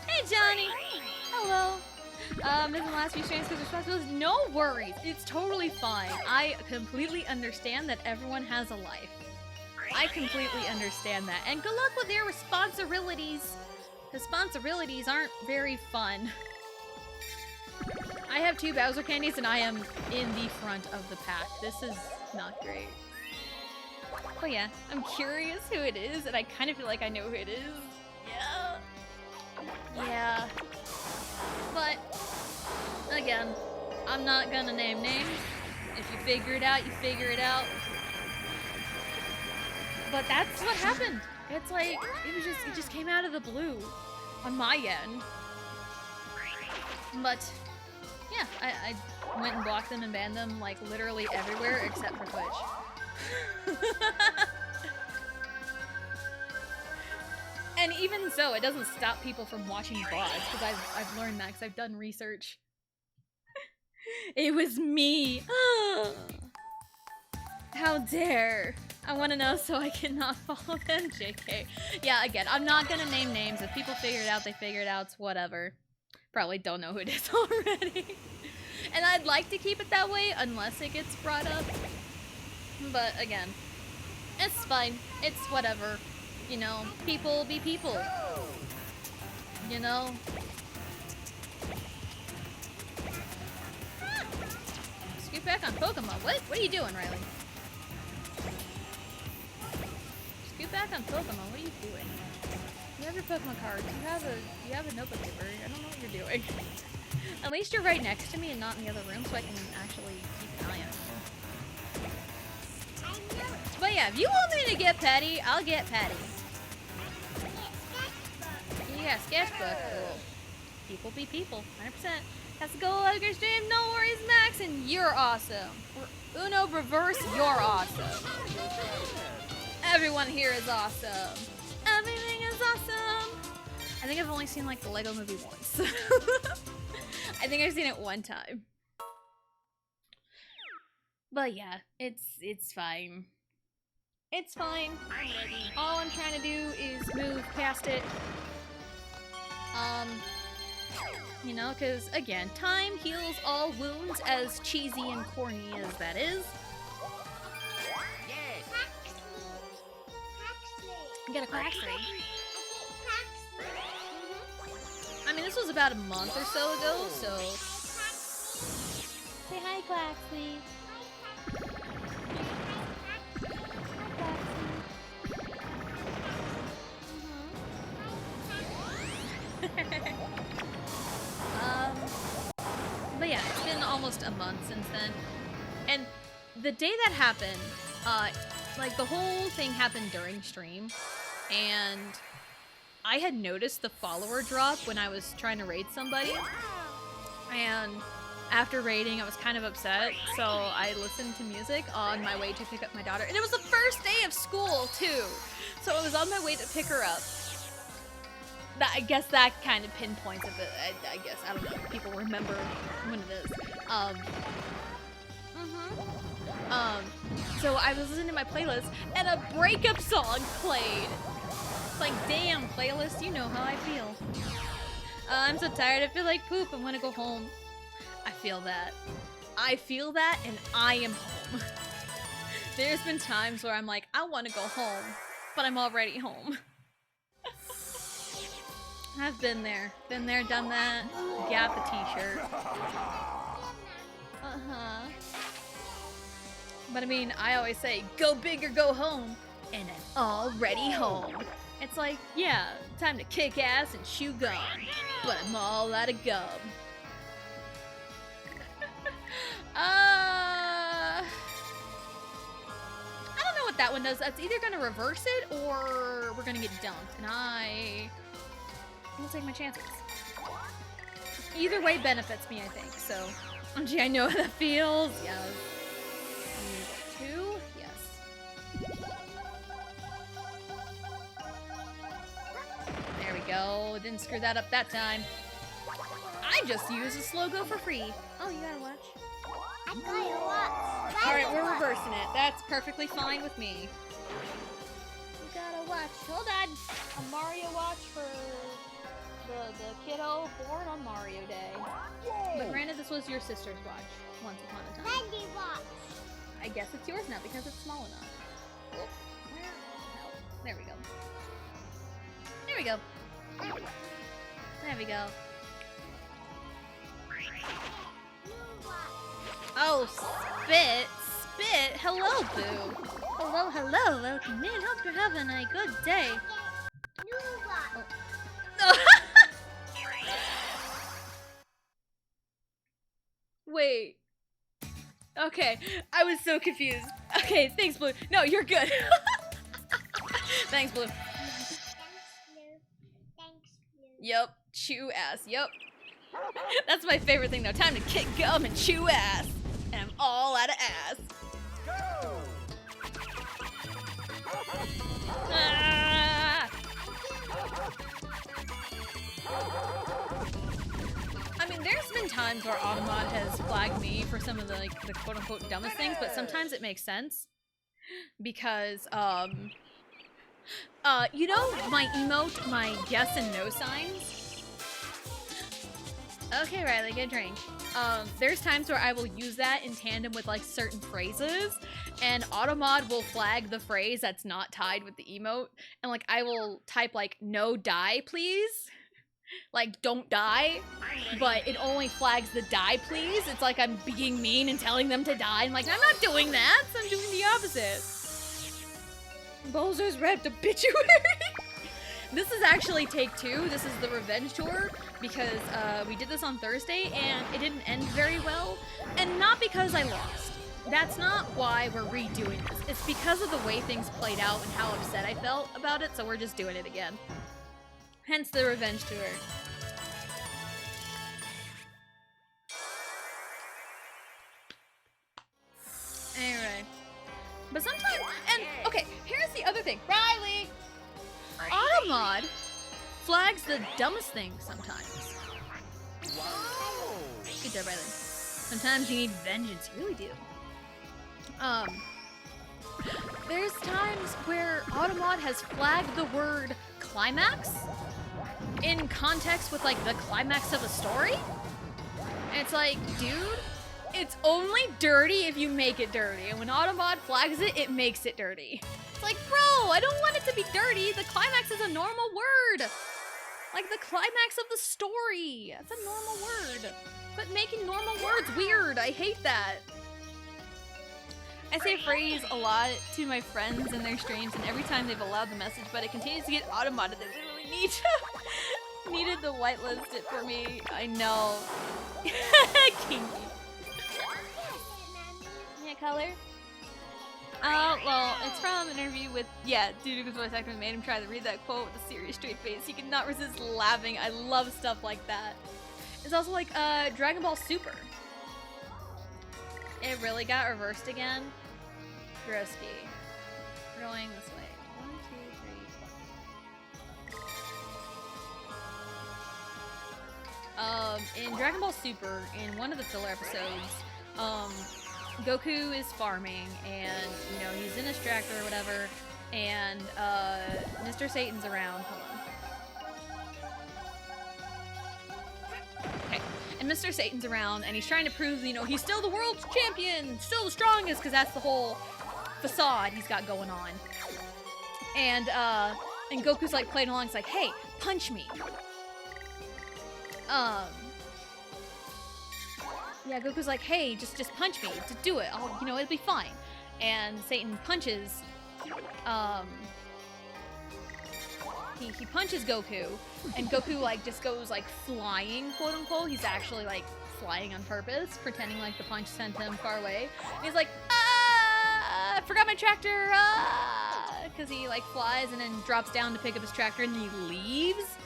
Hey, Johnny. Hello. Missing the last few streams because of responsibilities. No worries. It's totally fine. I completely understand that everyone has a life. I completely understand that. And good luck with your responsibilities. Responsibilities aren't very fun. I have 2 Bowser candies and I am in the front of the pack. This is not great. Oh yeah, I'm curious who it is and I kind of feel like I know who it is. Yeah. Yeah. But, again, I'm not gonna name names. If you figure it out, you figure it out. But that's what happened. It's like, it just came out of the blue on my end. But, yeah, I went and blocked them and banned them, like, literally everywhere except for Twitch. And even so, it doesn't stop people from watching VODs, because I've learned that, because I've done research. It was me! How dare! I want to know so I cannot follow them, JK. Yeah, again, I'm not gonna name names. If people figure it out, they figure it out. It's whatever. Probably don't know who it is already. And I'd like to keep it that way unless it gets brought up. But again, it's fine. It's whatever. You know, people be people. You know? Scoot back on Pokemon. What are you doing, Riley? Scoot back on Pokemon. What are you doing? You have your Pokemon cards. You have a notebook paper. I don't know what you're doing. At least you're right next to me and not in the other room, so I can actually keep an eye on you. But yeah, if you want me to get petty, I'll get petty. Yeah, sketchbook. Cool. People be people. 100%. Has to go like your stream. No worries, Max, and you're awesome. Uno reverse, you're awesome. Everyone here is awesome. Everything is awesome. I think I've only seen like the Lego movie once. I think I've seen it one time. But yeah, it's fine. It's fine. I'm ready. All I'm trying to do is move past it. You know, because again, time heals all wounds, as cheesy and corny as that is. Yes. You got a Quaxley. I mean, this was about a month or so ago, so... Say hi, Quaxley. But yeah, it's been almost a month since then. And the day that happened, like the whole thing happened during stream, and I had noticed the follower drop when I was trying to raid somebody. And after raiding, I was kind of upset, so I listened to music on my way to pick up my daughter. And it was the first day of school, too! So I was on my way to pick her up. I guess that kind of pinpoints it, I guess. I don't know if people remember when it is. So I was listening to my playlist, and a breakup song played. It's like, damn, playlist, you know how I feel. I'm so tired, I feel like poop, I want to go home. I feel that. I feel that, and I am home. There's been times where I'm like, I want to go home, but I'm already home. I've been there, done that. Gap the t-shirt. But I mean, I always say, go big or go home, and I'm already home. It's like, yeah, time to kick ass and chew gum, but I'm all out of gum. I don't know what that one does. That's either gonna reverse it or we're gonna get dumped, and I'm gonna take my chances. Either way benefits me, I think, so. Gee, I know how that feels. Yes. 2? Yes. There we go. Didn't screw that up that time. I just used a slow go for free. Oh, you gotta watch. I gotta watch. Alright, we're reversing it. That's perfectly fine with me. You gotta watch. Hold on. A Mario watch for the kiddo born on Mario Day. But granted, this was your sister's watch once upon a time. Bendy watch. I guess it's yours now because it's small enough. Oh, where? No. There we go. There we go. There we go. Oh, Spit! Spit! Hello, Boo! Hello, hello! Welcome in. Hope you're having a good day. New watch. Oh. Wait. Okay, I was so confused. Okay, thanks, Blue. No, you're good. Thanks, Blue. Thanks, Blue. Yup, chew ass. Yup. That's my favorite thing, though. Time to kick gum and chew ass. And I'm all out of ass. Ah! I mean, there's been times where Automod has flagged me for some of the, like, the quote-unquote dumbest things, but sometimes it makes sense. Because, you know my emote, my yes and no signs? Okay, Riley, get a drink. There's times where I will use that in tandem with, like, certain phrases, and Automod will flag the phrase that's not tied with the emote, and, like, I will type, like, no die, please? Like, don't die, but it only flags the die, please. It's like I'm being mean and telling them to die. I'm like, I'm not doing that. I'm doing the opposite. Bowser's Red Obituary. This is actually take 2. This is the revenge tour because we did this on Thursday and it didn't end very well. And not because I lost. That's not why we're redoing this. It's because of the way things played out and how upset I felt about it, so we're just doing it again. Hence the revenge tour. But sometimes, and okay, here's the other thing. Riley! Automod flags the dumbest things sometimes. Wow. Good job, Riley. Sometimes you need vengeance, you really do. There's times where Automod has flagged the word climax in context with like the climax of a story. And it's like, dude, it's only dirty if you make it dirty. And when Automod flags it, it makes it dirty. It's like, bro, I don't want it to be dirty. The climax is a normal word. Like the climax of the story. That's a normal word. But making normal words weird. I hate that. I say phrase a lot to my friends in their streams, and every time they've allowed the message, but it continues to get automated. They literally needed to whitelist it for me. I know. Kinky. Yeah, color? Well, it's from an interview with, Duduka's voice actor made him try to read that quote with a serious straight face. He could not resist laughing. I love stuff like that. It's also like, Dragon Ball Super. It really got reversed again. Broski. We're going this way. 1, 2, 3. In Dragon Ball Super, in one of the filler episodes, Goku is farming, and, you know, he's in his tractor or whatever, and, Mr. Satan's around. Hold on. Okay. And Mr. Satan's around, and he's trying to prove, you know, he's still the world's champion, still the strongest, because that's the whole facade he's got going on. And Goku's like playing along. It's like, hey, punch me. Yeah, Goku's like, hey, just punch me. Just do it. I'll, you know, it'll be fine. And Satan punches. He punches Goku, and Goku like just goes like flying, quote unquote. He's actually like flying on purpose, pretending like the punch sent him far away. And he's like, I forgot my tractor, because he like flies and then drops down to pick up his tractor, and then he leaves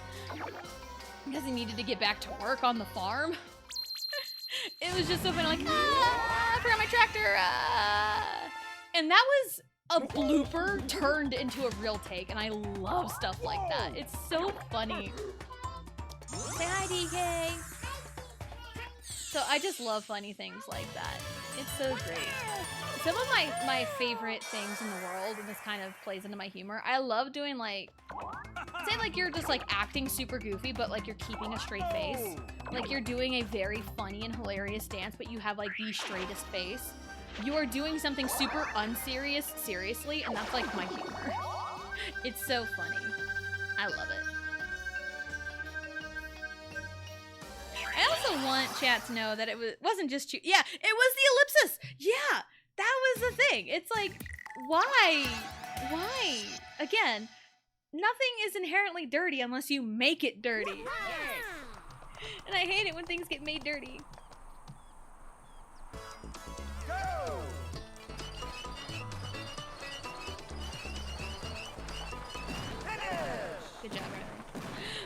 because he needed to get back to work on the farm. It was just so funny, like, I forgot my tractor, and that was a blooper turned into a real take, and I love stuff like that. It's so funny. Say hi, DK. So I just love funny things like that. It's so great. Some of my favorite things in the world, and this kind of plays into my humor, I love doing like, say like you're just like acting super goofy, but like you're keeping a straight face. Like you're doing a very funny and hilarious dance, but you have like the straightest face. You are doing something super unserious seriously, and that's like my humor. It's so funny. I love it. I also want chat to know that it wasn't just you. Yeah, it was the ellipsis. Yeah, that was the thing. It's like, why? Why? Again, nothing is inherently dirty unless you make it dirty. And I hate it when things get made dirty. Good job, Riley.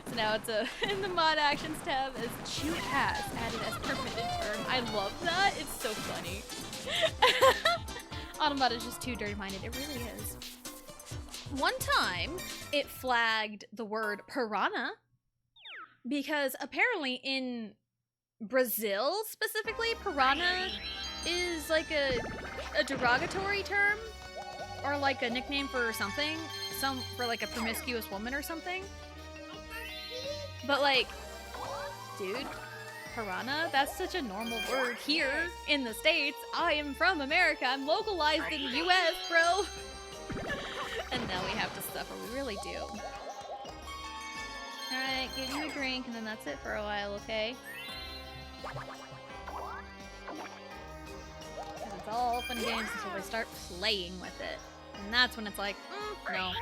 So now it's in the mod actions tab as Chew has added as permitted term. I love that. It's so funny. Automod is just too dirty-minded. It really is. One time, it flagged the word piranha because apparently in Brazil specifically, piranha is like a derogatory term or like a nickname for something, for like a promiscuous woman or something. But like, dude, piranha, that's such a normal word here in the States. I am from America. I'm localized in the US, bro. And now we have to suffer. We really do. Alright, give you a drink and then that's it for a while, okay? Because it's all fun and games until they start playing with it. And that's when it's like, no.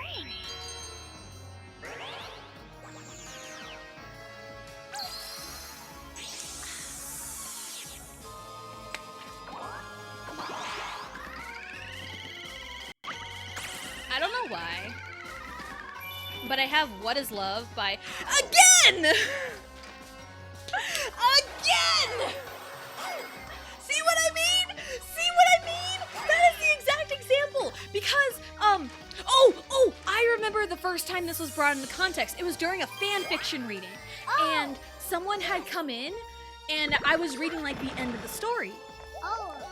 I don't know why, but I have What Is Love by again! Again! See what I mean? See what I mean? That is the exact example. first time this was brought into context. It was during a fan fiction reading. And someone had come in, and I was reading, like, the end of the story.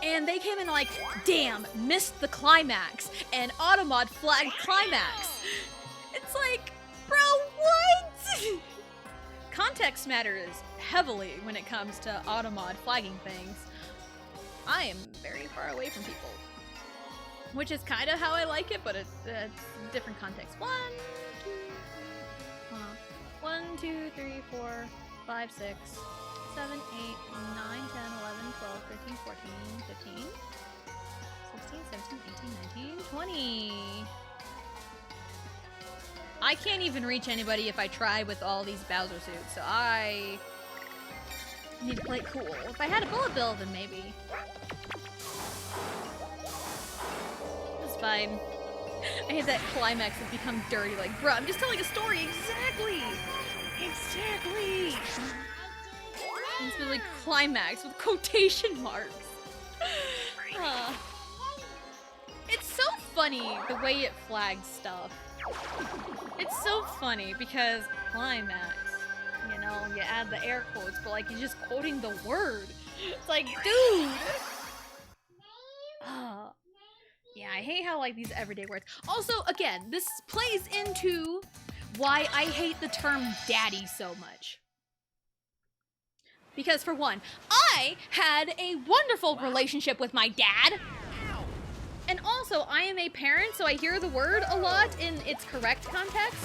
And they came in like, damn, missed the climax. And Automod flagged climax. It's like, bro, what? Context matters heavily when it comes to Automod flagging things. I am very far away from people. Which is kind of how I like it, but it's different context. 1, 2, 3, 4, 5, 6, 7, 8, 9, 10, 11, 12, 13, 14, 15, 16, 17, 18, 19, 20. I can't even reach anybody if I try with all these Bowser suits, so I need to play cool. If I had a bullet bill, then maybe. It's fine. I hate that climax has become dirty, like, bro, I'm just telling a story, exactly! Exactly! It's really climax with quotation marks. It's so funny the way it flags stuff. It's so funny because climax, you know, you add the air quotes, but like you're just quoting the word. It's like, dude! Yeah, I hate how like these everyday words. Also, again, this plays into why I hate the term daddy so much. Because for one, I had a wonderful relationship with my dad. And also, I am a parent, so I hear the word a lot in its correct context.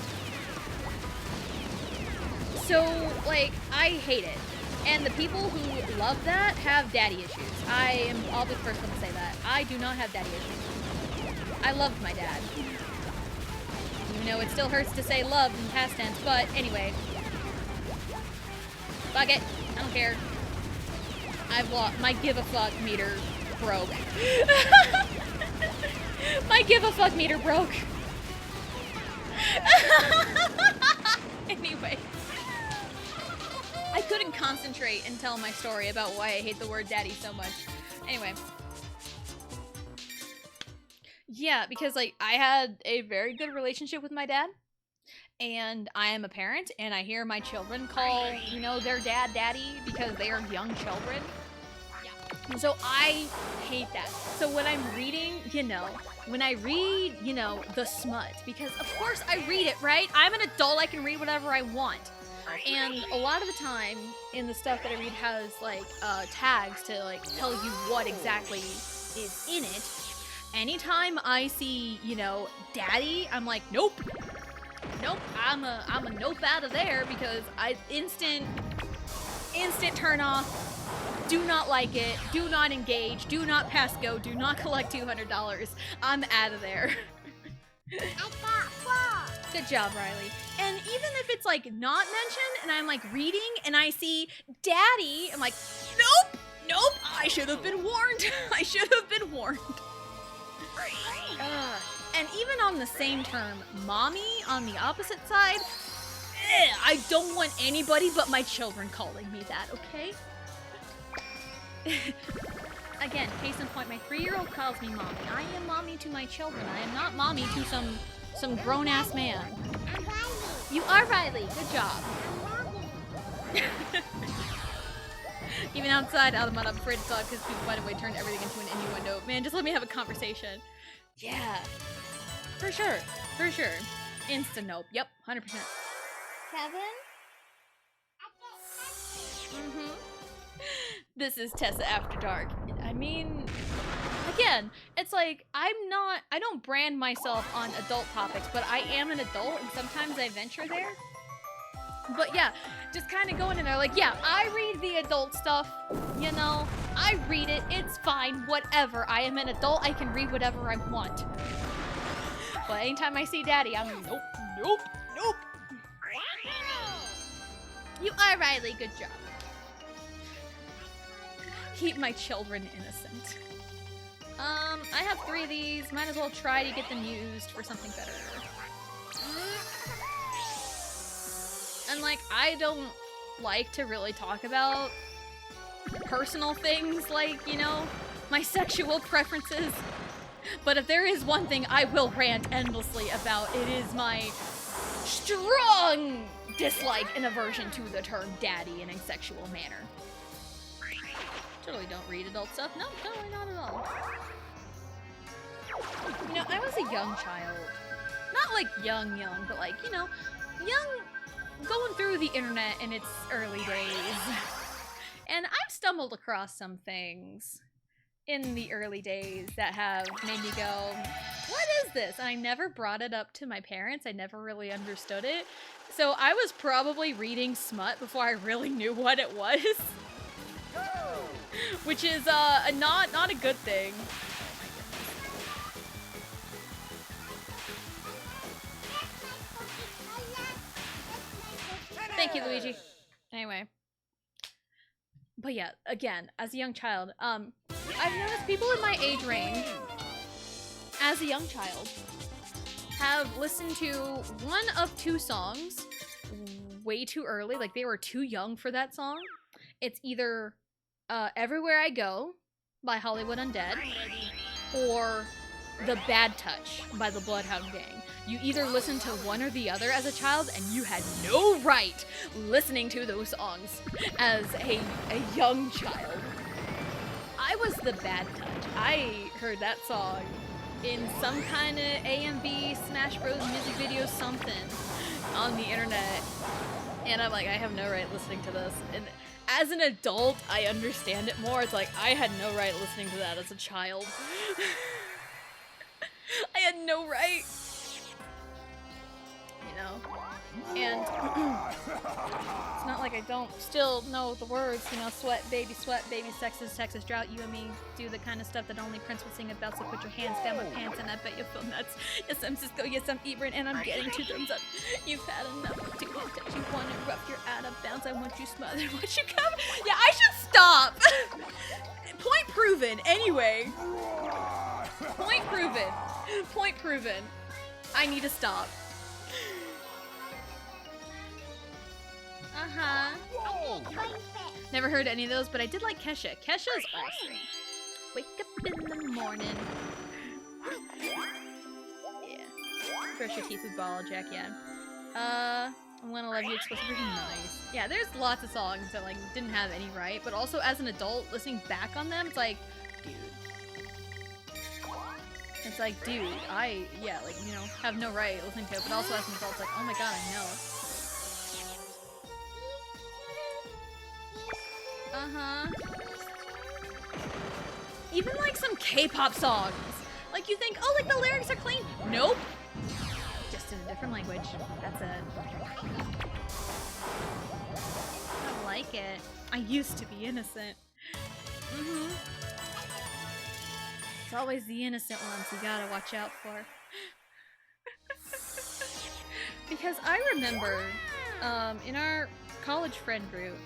So, like, I hate it. And the people who love that have daddy issues. I'll be the first one to say that. I do not have daddy issues. I loved my dad. Even though it still hurts to say love in past tense, but anyway. Fuck it. I don't care. I've lost. My give a fuck meter broke. My give a fuck meter broke. Anyway. I couldn't concentrate and tell my story about why I hate the word daddy so much. Anyway. Yeah, because like I had a very good relationship with my dad. And I am a parent, and I hear my children call, you know, their dad daddy because they are young children. And so I hate that. So when I'm reading, you know, when I read, you know, the smut, because of course I read it, right? I'm an adult, I can read whatever I want. And a lot of the time in the stuff that I read has like tags to like tell you what exactly is in it. Anytime I see, you know, daddy, I'm like, nope. Nope, I'm a nope out of there because instant turn off. Do not like it. Do not engage. Do not pass go. Do not collect $200. I'm out of there. Good job, Riley. And even if it's like not mentioned and I'm like reading and I see daddy, I'm like, nope, I should have been warned. I should have been warned. And even on the same term, mommy, on the opposite side, I don't want anybody but my children calling me that, okay? Again, case in point, my 3-year-old calls me mommy. I am mommy to my children. I am not mommy to some grown-ass man. I'm Riley. You are Riley. Good job. Even outside, I'm afraid to talk because people find a way to turn everything into an innuendo. Man, just let me have a conversation. Yeah. For sure. For sure. Insta nope. Yep. 100%. Kevin? Mm-hmm. This is Tessa After Dark. I mean, again, it's like, I don't brand myself on adult topics, but I am an adult, and sometimes I venture there. But yeah, just kind of going in there like, yeah, I read the adult stuff, you know? I read it, it's fine, whatever. I am an adult, I can read whatever I want. But anytime I see daddy, I'm nope. You are Riley, good job. Keep my children innocent. I have 3 of these. Might as well try to get them used for something better. And like, I don't like to really talk about personal things like, you know, my sexual preferences. But if there is one thing I will rant endlessly about, it is my strong dislike and aversion to the term daddy in a sexual manner. Totally don't read adult stuff. No, totally not at all. You know, I was a young child. Not like young, but like, you know, young, going through the internet in its early days. And I've stumbled across some things in the early days that have made me go, what is this? And I never brought it up to my parents. I never really understood it. So I was probably reading smut before I really knew what it was. Which is not a good thing. Thank you, Luigi. Anyway. But yeah, again, as a young child, I've noticed people in my age range, as a young child, have listened to one of two songs way too early. Like, they were too young for that song. It's either Everywhere I Go by Hollywood Undead or The Bad Touch by the Bloodhound Gang. You either listened to one or the other as a child, and you had no right listening to those songs as a young child. I was The Bad Touch. I heard that song in some kind of A&B Smash Bros. Music video something on the internet, and I'm like, I have no right listening to this. And as an adult, I understand it more. It's like, I had no right listening to that as a child. I had no right. You know? And it's not like I don't still know the words, you know, sweat, baby, sexes, Texas drought, you and me do the kind of stuff that only Prince would sing about, so put your hands down my pants and I bet you'll feel nuts. Yes, I'm Cisco, yes, I'm Ebron, and I'm getting 2 thumbs up. You've had enough of doing that, you want it rough, you're out of bounds, I want you smothered, want you come? Yeah, I should stop! Point proven, anyway. Point proven. Point proven. I need to stop. Never heard any of those, but I did like Kesha. Kesha's awesome. Wake up in the morning. Yeah. Brush your teeth with ball, Jack, yeah. I'm gonna love you, express pretty nice. Yeah, there's lots of songs that like didn't have any right, but also as an adult, listening back on them, it's like, dude. It's like, dude, yeah, like, you know, have no right listening to it, but also as an adult, it's like, oh my god, I know. Even like some K-pop songs. Like you think, oh, like the lyrics are clean. Nope. Just in a different language. That's it. I don't like it. I used to be innocent. It's always the innocent ones you gotta watch out for. Because I remember, in our college friend group,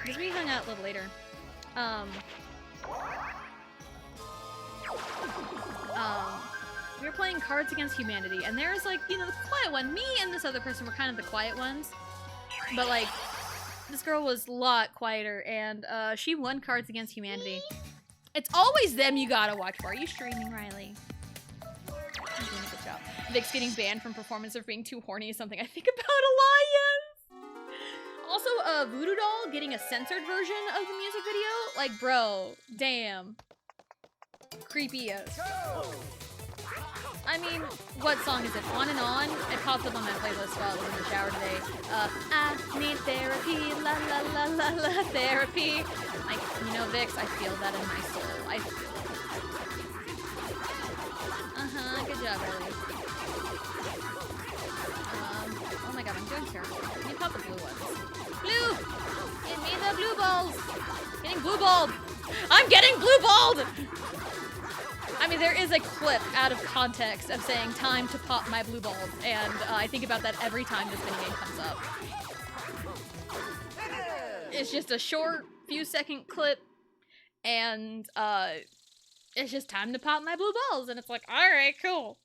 because we hung out a little later, we were playing Cards Against Humanity, and there was like, you know, the quiet one. Me and this other person were kind of the quiet ones, but like, this girl was a lot quieter, and she won Cards Against Humanity. It's always them you gotta watch for. Are you streaming, Riley? I'm doing a good job. Vic's getting banned from performance of being too horny is something I think about a lot, yes! Also, Voodoo Doll getting a censored version of the music video? Like, bro, damn. Creepy as. I mean, what song is it? On and On? It popped up on my playlist while I was in the shower today. I need therapy, la la la la la, therapy. Like, you know, Vix, I feel that in my soul. I feel it. Good job, Ellie. Oh my god, I'm doing terrible. Let me pop the blue ones. Blue! Give me the blue balls! Getting blue balled! I'm getting blue balled! I mean, there is a clip out of context of saying time to pop my blue balls, and I think about that every time this minigame comes up. It's just a short, few second clip, and it's just time to pop my blue balls, and it's like, alright, cool.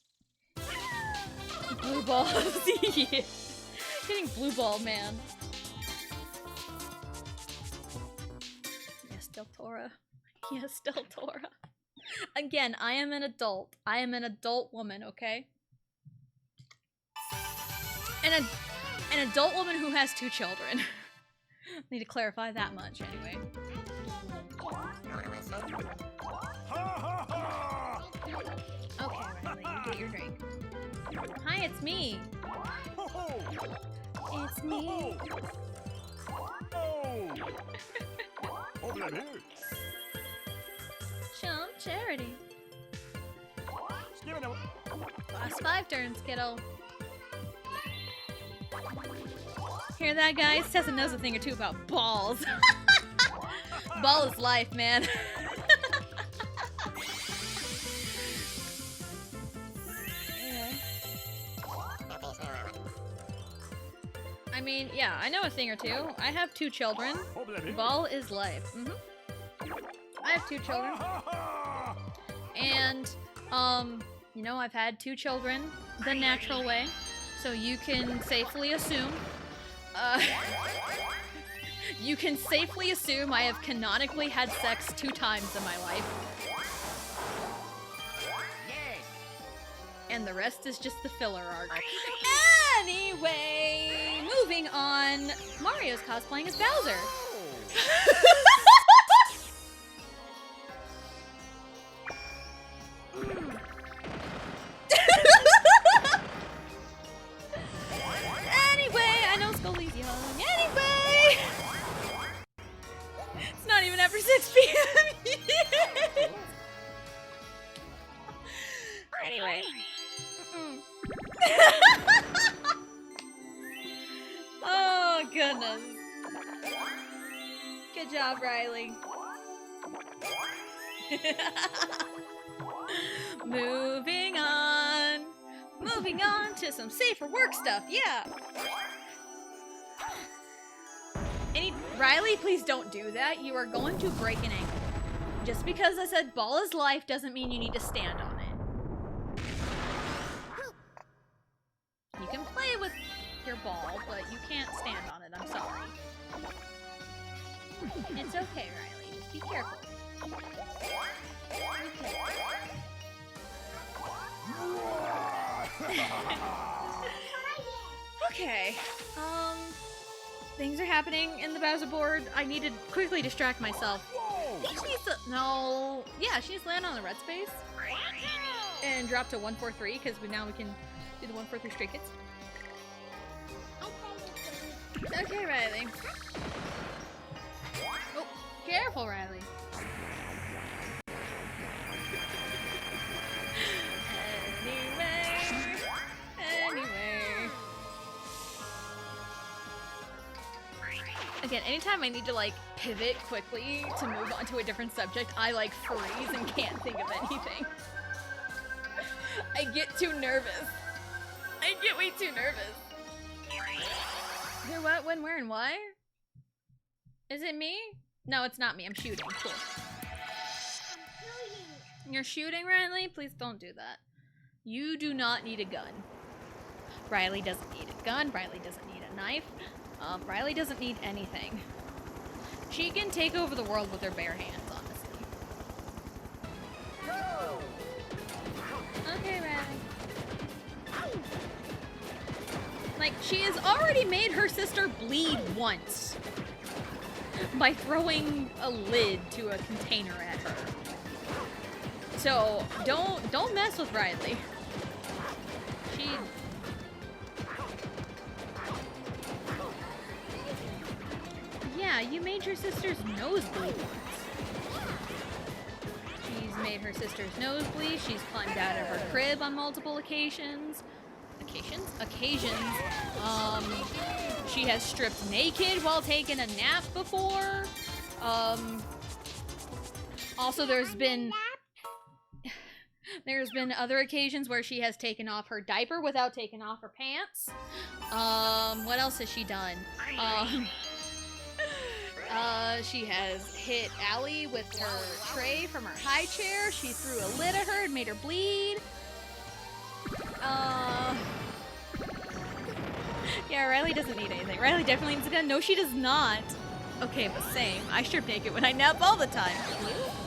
Blue balls, yeah. Getting blue ball, man. Yes, Del Toro. Yes, Del Toro. Again, I am an adult. I am an adult woman, okay? An adult woman who has 2 children. Need to clarify that much anyway. Okay, Riley, you get your drink. Hi, it's me. It's me. Chump charity. Last 5 turns, kiddo. Hear that, guys? Tessa knows a thing or two about balls. Ball is life, man. I mean, yeah, I know a thing or two. I have 2 children. Ball is life. I have 2 children. And, you know, I've had 2 children the natural way. So you can safely assume, you can safely assume I have canonically had sex 2 times in my life. And the rest is just the filler arc. Anyway, moving on. Mario's cosplaying as Bowser. Anyway, I know Scully's young. Anyway! It's not even after 6 p.m. yet. Anyway. Oh, goodness. Good job, Riley. Moving on. Moving on to some safer work stuff, yeah. Riley, please don't do that. You are going to break an ankle. Just because I said ball is life doesn't mean you need to stand on it. You can play with your ball, but you can't stand on it. I'm sorry. It's okay, Riley. Just be careful. Okay. Things are happening in the Bowser board. I need to quickly distract myself. I think she needs to... No... Yeah, she needs to land on the red space. And drop to 143, because now we can do the 143 straight hits. Okay, Riley. Oh, careful, Riley. Anyway. Again, anytime I need to, like, pivot quickly to move on to a different subject, I, like, freeze and can't think of anything. I get too nervous. I get way too nervous. You're what, when, where, and why? Is it me? No, it's not me. I'm shooting. Cool. You're shooting, Riley? Please don't do that. You do not need a gun. Riley doesn't need a gun. Riley doesn't need a knife. Riley doesn't need anything. She can take over the world with her bare hands, honestly. Okay, Riley. Like, she has already made her sister bleed once by throwing a lid to a container at her. So, don't mess with Riley. She... Yeah, you made your sister's nose bleed once. She's made her sister's nose bleed. She's climbed out of her crib on multiple occasions. Occasions. She has stripped naked while taking a nap before. Also, there's been other occasions where she has taken off her diaper without taking off her pants. What else has she done? She has hit Allie with her tray from her high chair. She threw a lid at her and made her bleed. Yeah, Riley doesn't need anything. Riley definitely needs a gun. No, she does not. Okay, but same. I strip naked when I nap all the time.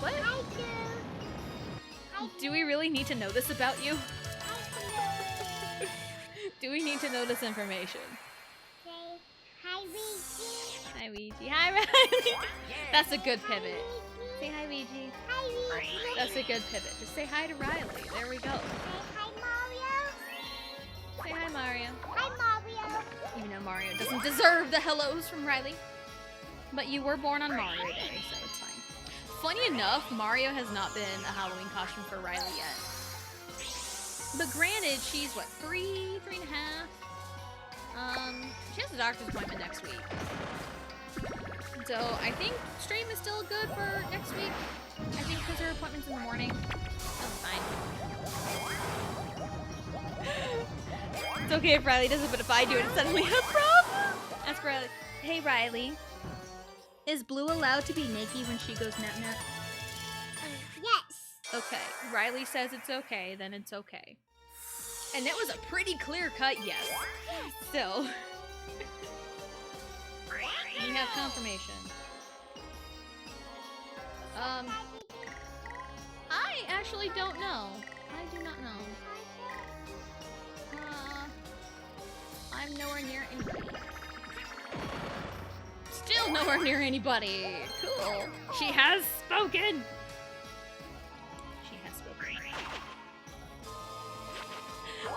What? Do we really need to know this about you? Do we need to know this information? Say hi, Ouija. Hi, Ouija. Hi, Riley. That's a good pivot. Say hi, Ouija. Hi, Ouija. That's a good pivot. Just say hi to Riley. There we go. Say hi, Mario. Say hi, Mario. Hi, Mario. Even though Mario doesn't deserve the hellos from Riley. But you were born on Mario Day, so it's fine. Funny enough, Mario has not been a Halloween costume for Riley yet. But granted, she's what, 3.5? She has a doctor's appointment next week. So I think stream is still good for next week. I think because her appointment's in the morning. That's fine. It's okay if Riley does it, but if I do it, it's suddenly a problem. Ask Riley. Hey Riley, is Blue allowed to be naked when she goes nap nap? Yes. Okay. Riley says it's okay, then it's okay. And that was a pretty clear cut yes. So we have confirmation. I actually don't know. I do not know. I'm nowhere near anybody. Still nowhere near anybody. Cool. She has spoken. She has spoken.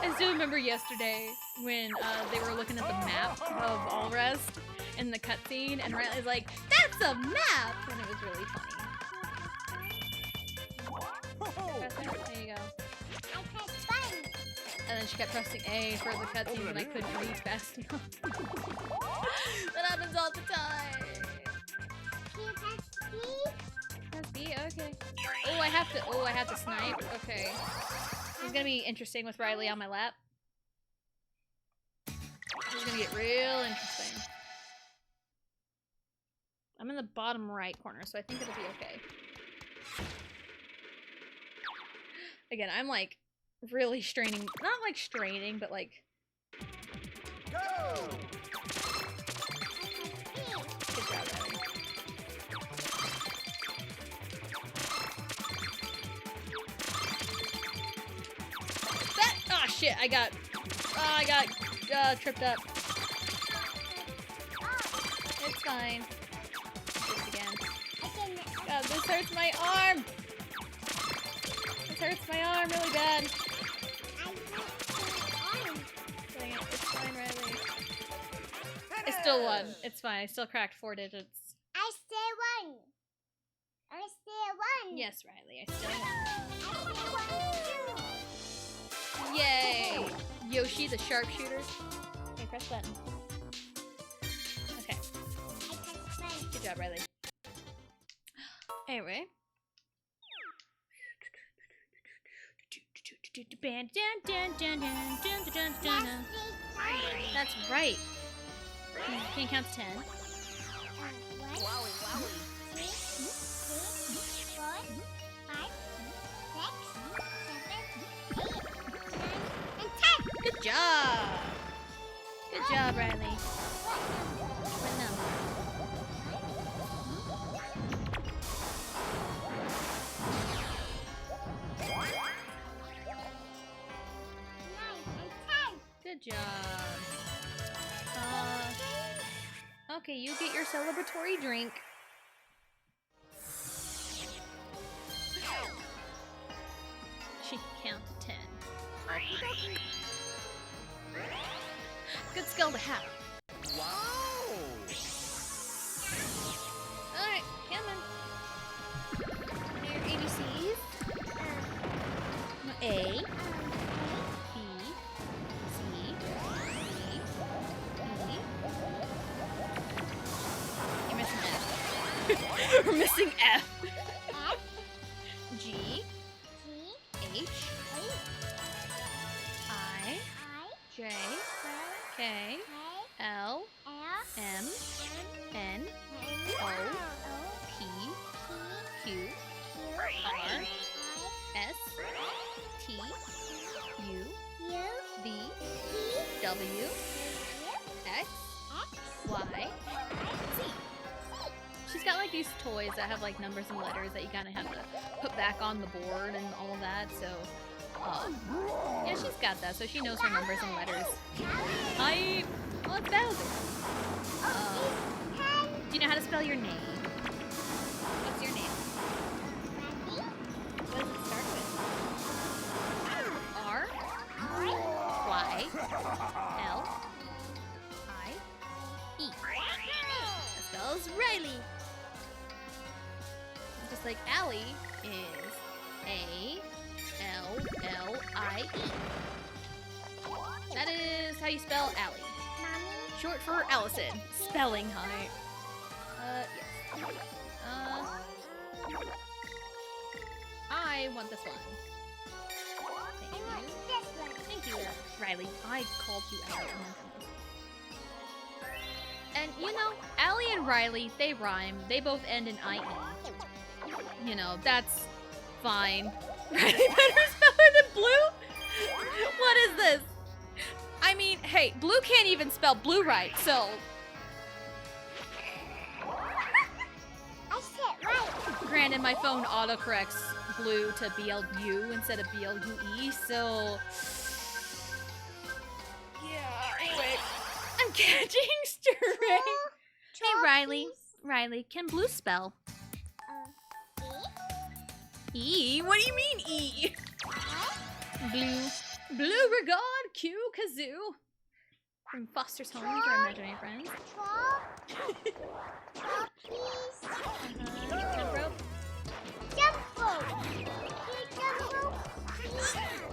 I still remember yesterday when they were looking at the map of Allrest in the cutscene, and Riley's like, "That's a map!" And it was really funny. Press it. There you go. I pressed button. And then she kept pressing A for the cutscenes, and I couldn't read fast enough. That happens all the time. Can you press B? Press B. Okay. Oh, I have to snipe. Okay. This is gonna be interesting with Riley on my lap. This is gonna get real interesting. I'm in the bottom right corner, so I think it'll be okay. Again, I'm like really straining, not like straining, but like. Go! Good job, Riley. Oh shit! I got tripped up. It's fine. Do it again. God, this hurts my arm. This hurts my arm really bad. Dang it, it's fine, Riley. I still won. It's fine. I still cracked 4 digits. I still won. I still won. Yes, Riley. I still won. I still won. Yay! Yoshi the sharpshooter. Okay, press button. Okay. I pressed button. Good job, Riley. Anyway. That's right. Can you count to 10? 1, 2, 3, 4, 5, 6, 7, 8, 9, and 10. Good job! Good job, Riley. What number? Good job. Okay, you get your celebratory drink. She can count to 10. Good skill to have. Wow! Alright, coming. Your ABCs. A. B. C. D. E. You're missing F. We're missing F. F, G. G, H. I. J. K. L. M. N. O. P. Q. R. S. T. U. V. W. X. Y. Z. She's got like these toys that have like numbers and letters that you kind of have to put back on the board and all of that, so Yeah, she's got that, so she knows her numbers and letters. Well, it's Bowser. Do you know how to spell your name? What's your name? What does it start with? R Y L I E. That spells Riley. Just like Allie is A-L-L-I-E. That is how you spell Allie. Short for Allison. Spelling height. Yes. I want this one. Thank you, Riley. I called you Allie. And you know, Allie and Riley, they rhyme. They both end in I-E. You know, that's fine. Riley better speller than Blue? What is this? I mean, hey, Blue can't even spell blue right, so... I said right. Granted, my phone autocorrects Blue to BLU instead of BLUE, so... Yeah, anyway. I'm catching stray. Hey, Riley. Riley, can Blue spell? E? What do you mean, E? Blue. Blue regard, Q, kazoo. From Foster's Home with our imaginary friends. Jump rope. Jump rope. Jump rope.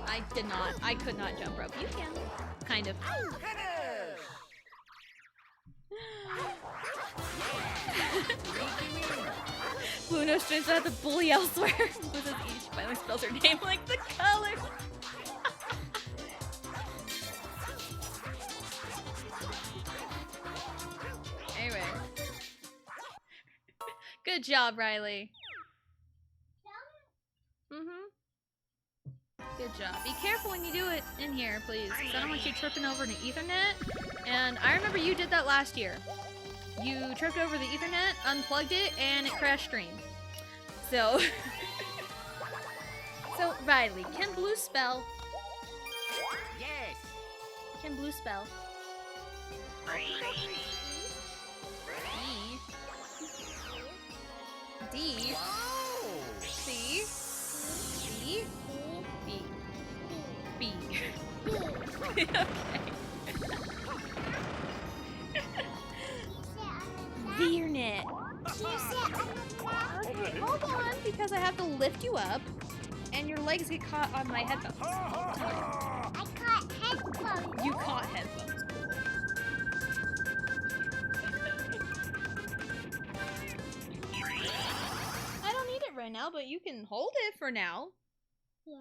I could not jump rope. You can. Kind of. Blue knows strings have to bully elsewhere. With his E, she finally spells her name like the color. Anyway. Good job, Riley. Good job. Be careful when you do it in here, please. 'Cause I don't want you tripping over an Ethernet. And I remember you did that last year. You tripped over the Ethernet, unplugged it, and it crashed stream. So... So, Riley, can Blue spell? Yes. Can Blue spell? E. D. C. C. B. B. Okay. Veernet. Okay, hold on, because I have to lift you up, and your legs get caught on my headphones. I caught headphones. You caught headphones. I don't need it right now, but you can hold it for now. Yeah.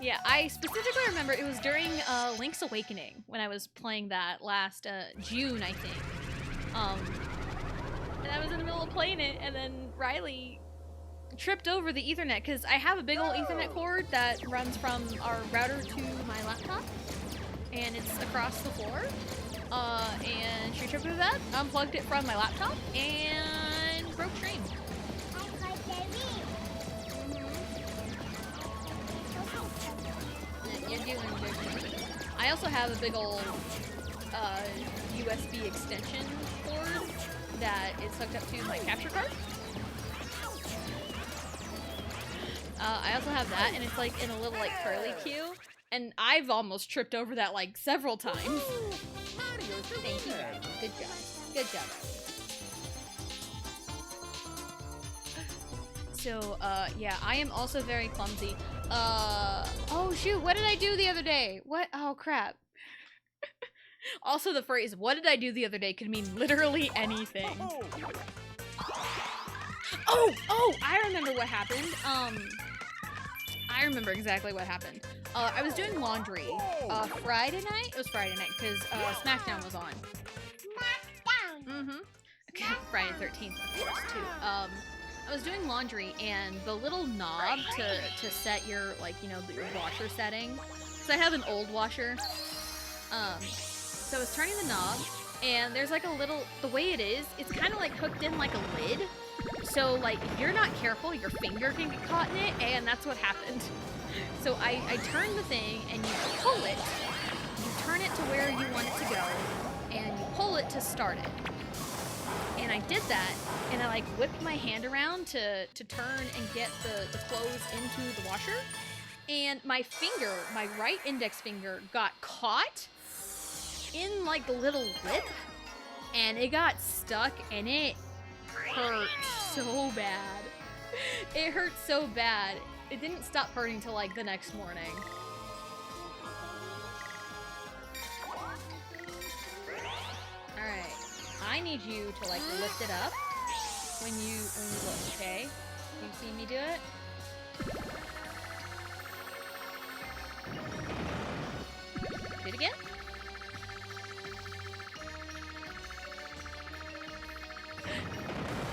Yeah, I specifically remember it was during Link's Awakening when I was playing that last June, I think. And I was in the middle of playing it, and then Riley tripped over the Ethernet because I have a big old Ethernet cord that runs from our router to my laptop, and it's across the floor. And she tripped over that, unplugged it from my laptop, and broke stream. You're doing good. I also have a big old USB extension cord that is hooked up to my capture card. I also have that, and it's like in a little like curly Q, and I've almost tripped over that like several times. Thank you, Riley. Good job. Good job. So, yeah, I am also very clumsy. Oh shoot, what did I do the other day? What? Oh crap. Also, the phrase, what did I do the other day could mean literally anything. Oh, I remember what happened. I remember exactly what happened. I was doing laundry, Friday night? It was Friday night, because, SmackDown was on. Smackdown. Okay, Friday 13th, of course, too. I was doing laundry, and the little knob to set your, like, you know, your washer setting, so I have an old washer, so I was turning the knob, and there's like a little, the way it is, it's kind of like hooked in like a lid, So, like, if you're not careful, your finger can get caught in it, and that's what happened. So I turn the thing, and you pull it. You turn it to where you want it to go, and you pull it to start it. And I did that, and I, like, whipped my hand around to turn and get the clothes into the washer. And my finger, my right index finger, got caught in, like, the little lip. And it got stuck, and it hurt so bad. It hurt so bad. It didn't stop hurting till like the next morning. Alright. I need you to like lift it up when you look, okay? You see me do it? Do it again?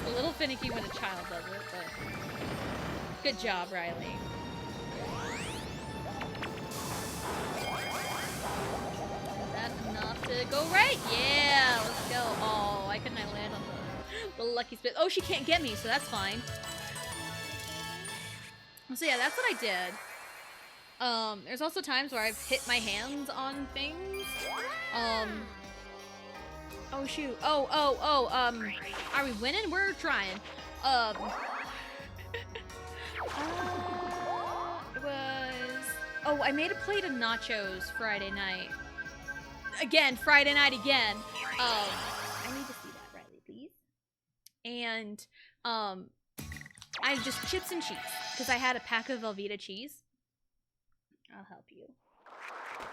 A little finicky when a child does it, but good job, Riley. Is that enough to go right? Yeah, let's go. Oh, why couldn't I land on the lucky spit? Oh, she can't get me, so that's fine. So yeah, that's what I did. There's also times where I've hit my hands on things. Oh shoot. Are we winning? We're trying. It was... Oh, I made a plate of nachos Friday night. Again, Friday night again. I need to see that, Riley, please. And, I just chips and cheese. Because I had a pack of Velveeta cheese. I'll help you.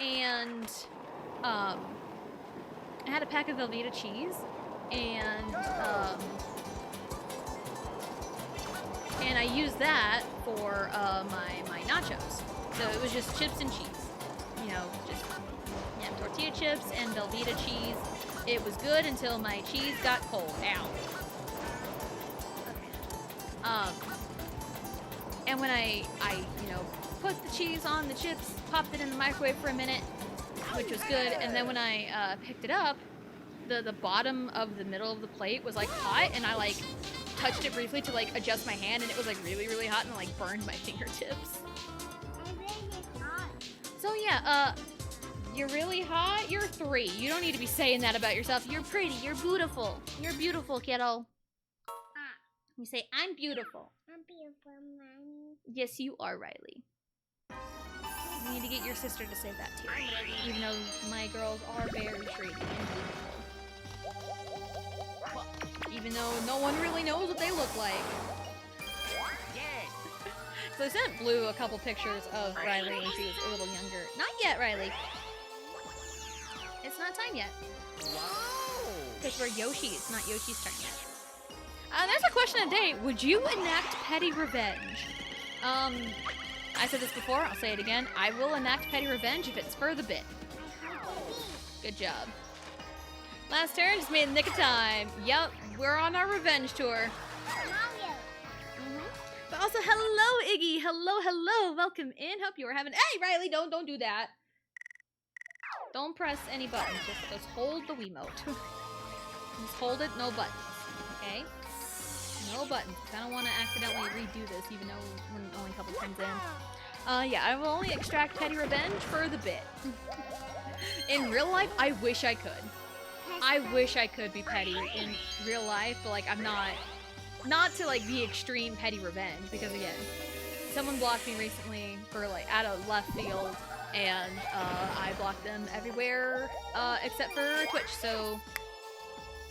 And, I had a pack of Velveeta cheese, and I used that for my nachos. So it was just chips and cheese, you know, just tortilla chips and Velveeta cheese. It was good until my cheese got cold. Ow. And when I you know put the cheese on the chips, popped it in the microwave for a minute, which was good, and then when I picked it up, the bottom of the middle of the plate was like hot, and I like touched it briefly to like adjust my hand, and it was like really, really hot, and it like burned my fingertips. So yeah, you're really hot? You're 3. You don't need to be saying that about yourself. You're pretty, you're beautiful. You're beautiful, kiddo. You say, I'm beautiful. I'm beautiful, Mommy. Yes, you are, Riley. You need to get your sister to say that too. Even though my girls are very pretty and beautiful. Even though no one really knows what they look like. Yes. So I sent Blue a couple pictures of Riley when she was a little younger. Not yet, Riley. It's not time yet. Wow. Because we're Yoshi. It's not Yoshi's turn yet. There's a question of the day. Would you enact petty revenge? I said this before, I'll say it again. I will enact petty revenge if it's for the bit. Good job. Last turn, just made in the nick of time. Yup, we're on our revenge tour. But also, hello, Iggy. Hello. Welcome in. Hope you are having... Hey, Riley, don't do that. Don't press any buttons. Just hold the Wiimote. Just hold it, no buttons. Okay? No buttons. I don't want to accidentally redo this, even though we're only a couple turns in. Yeah, I will only extract petty revenge for the bit. In real life, I wish I could. I wish I could be petty in real life, but, like, I'm not. Not to, like, the extreme petty revenge, because, again, someone blocked me recently for, like, out of left field, and, I blocked them everywhere, except for Twitch, so...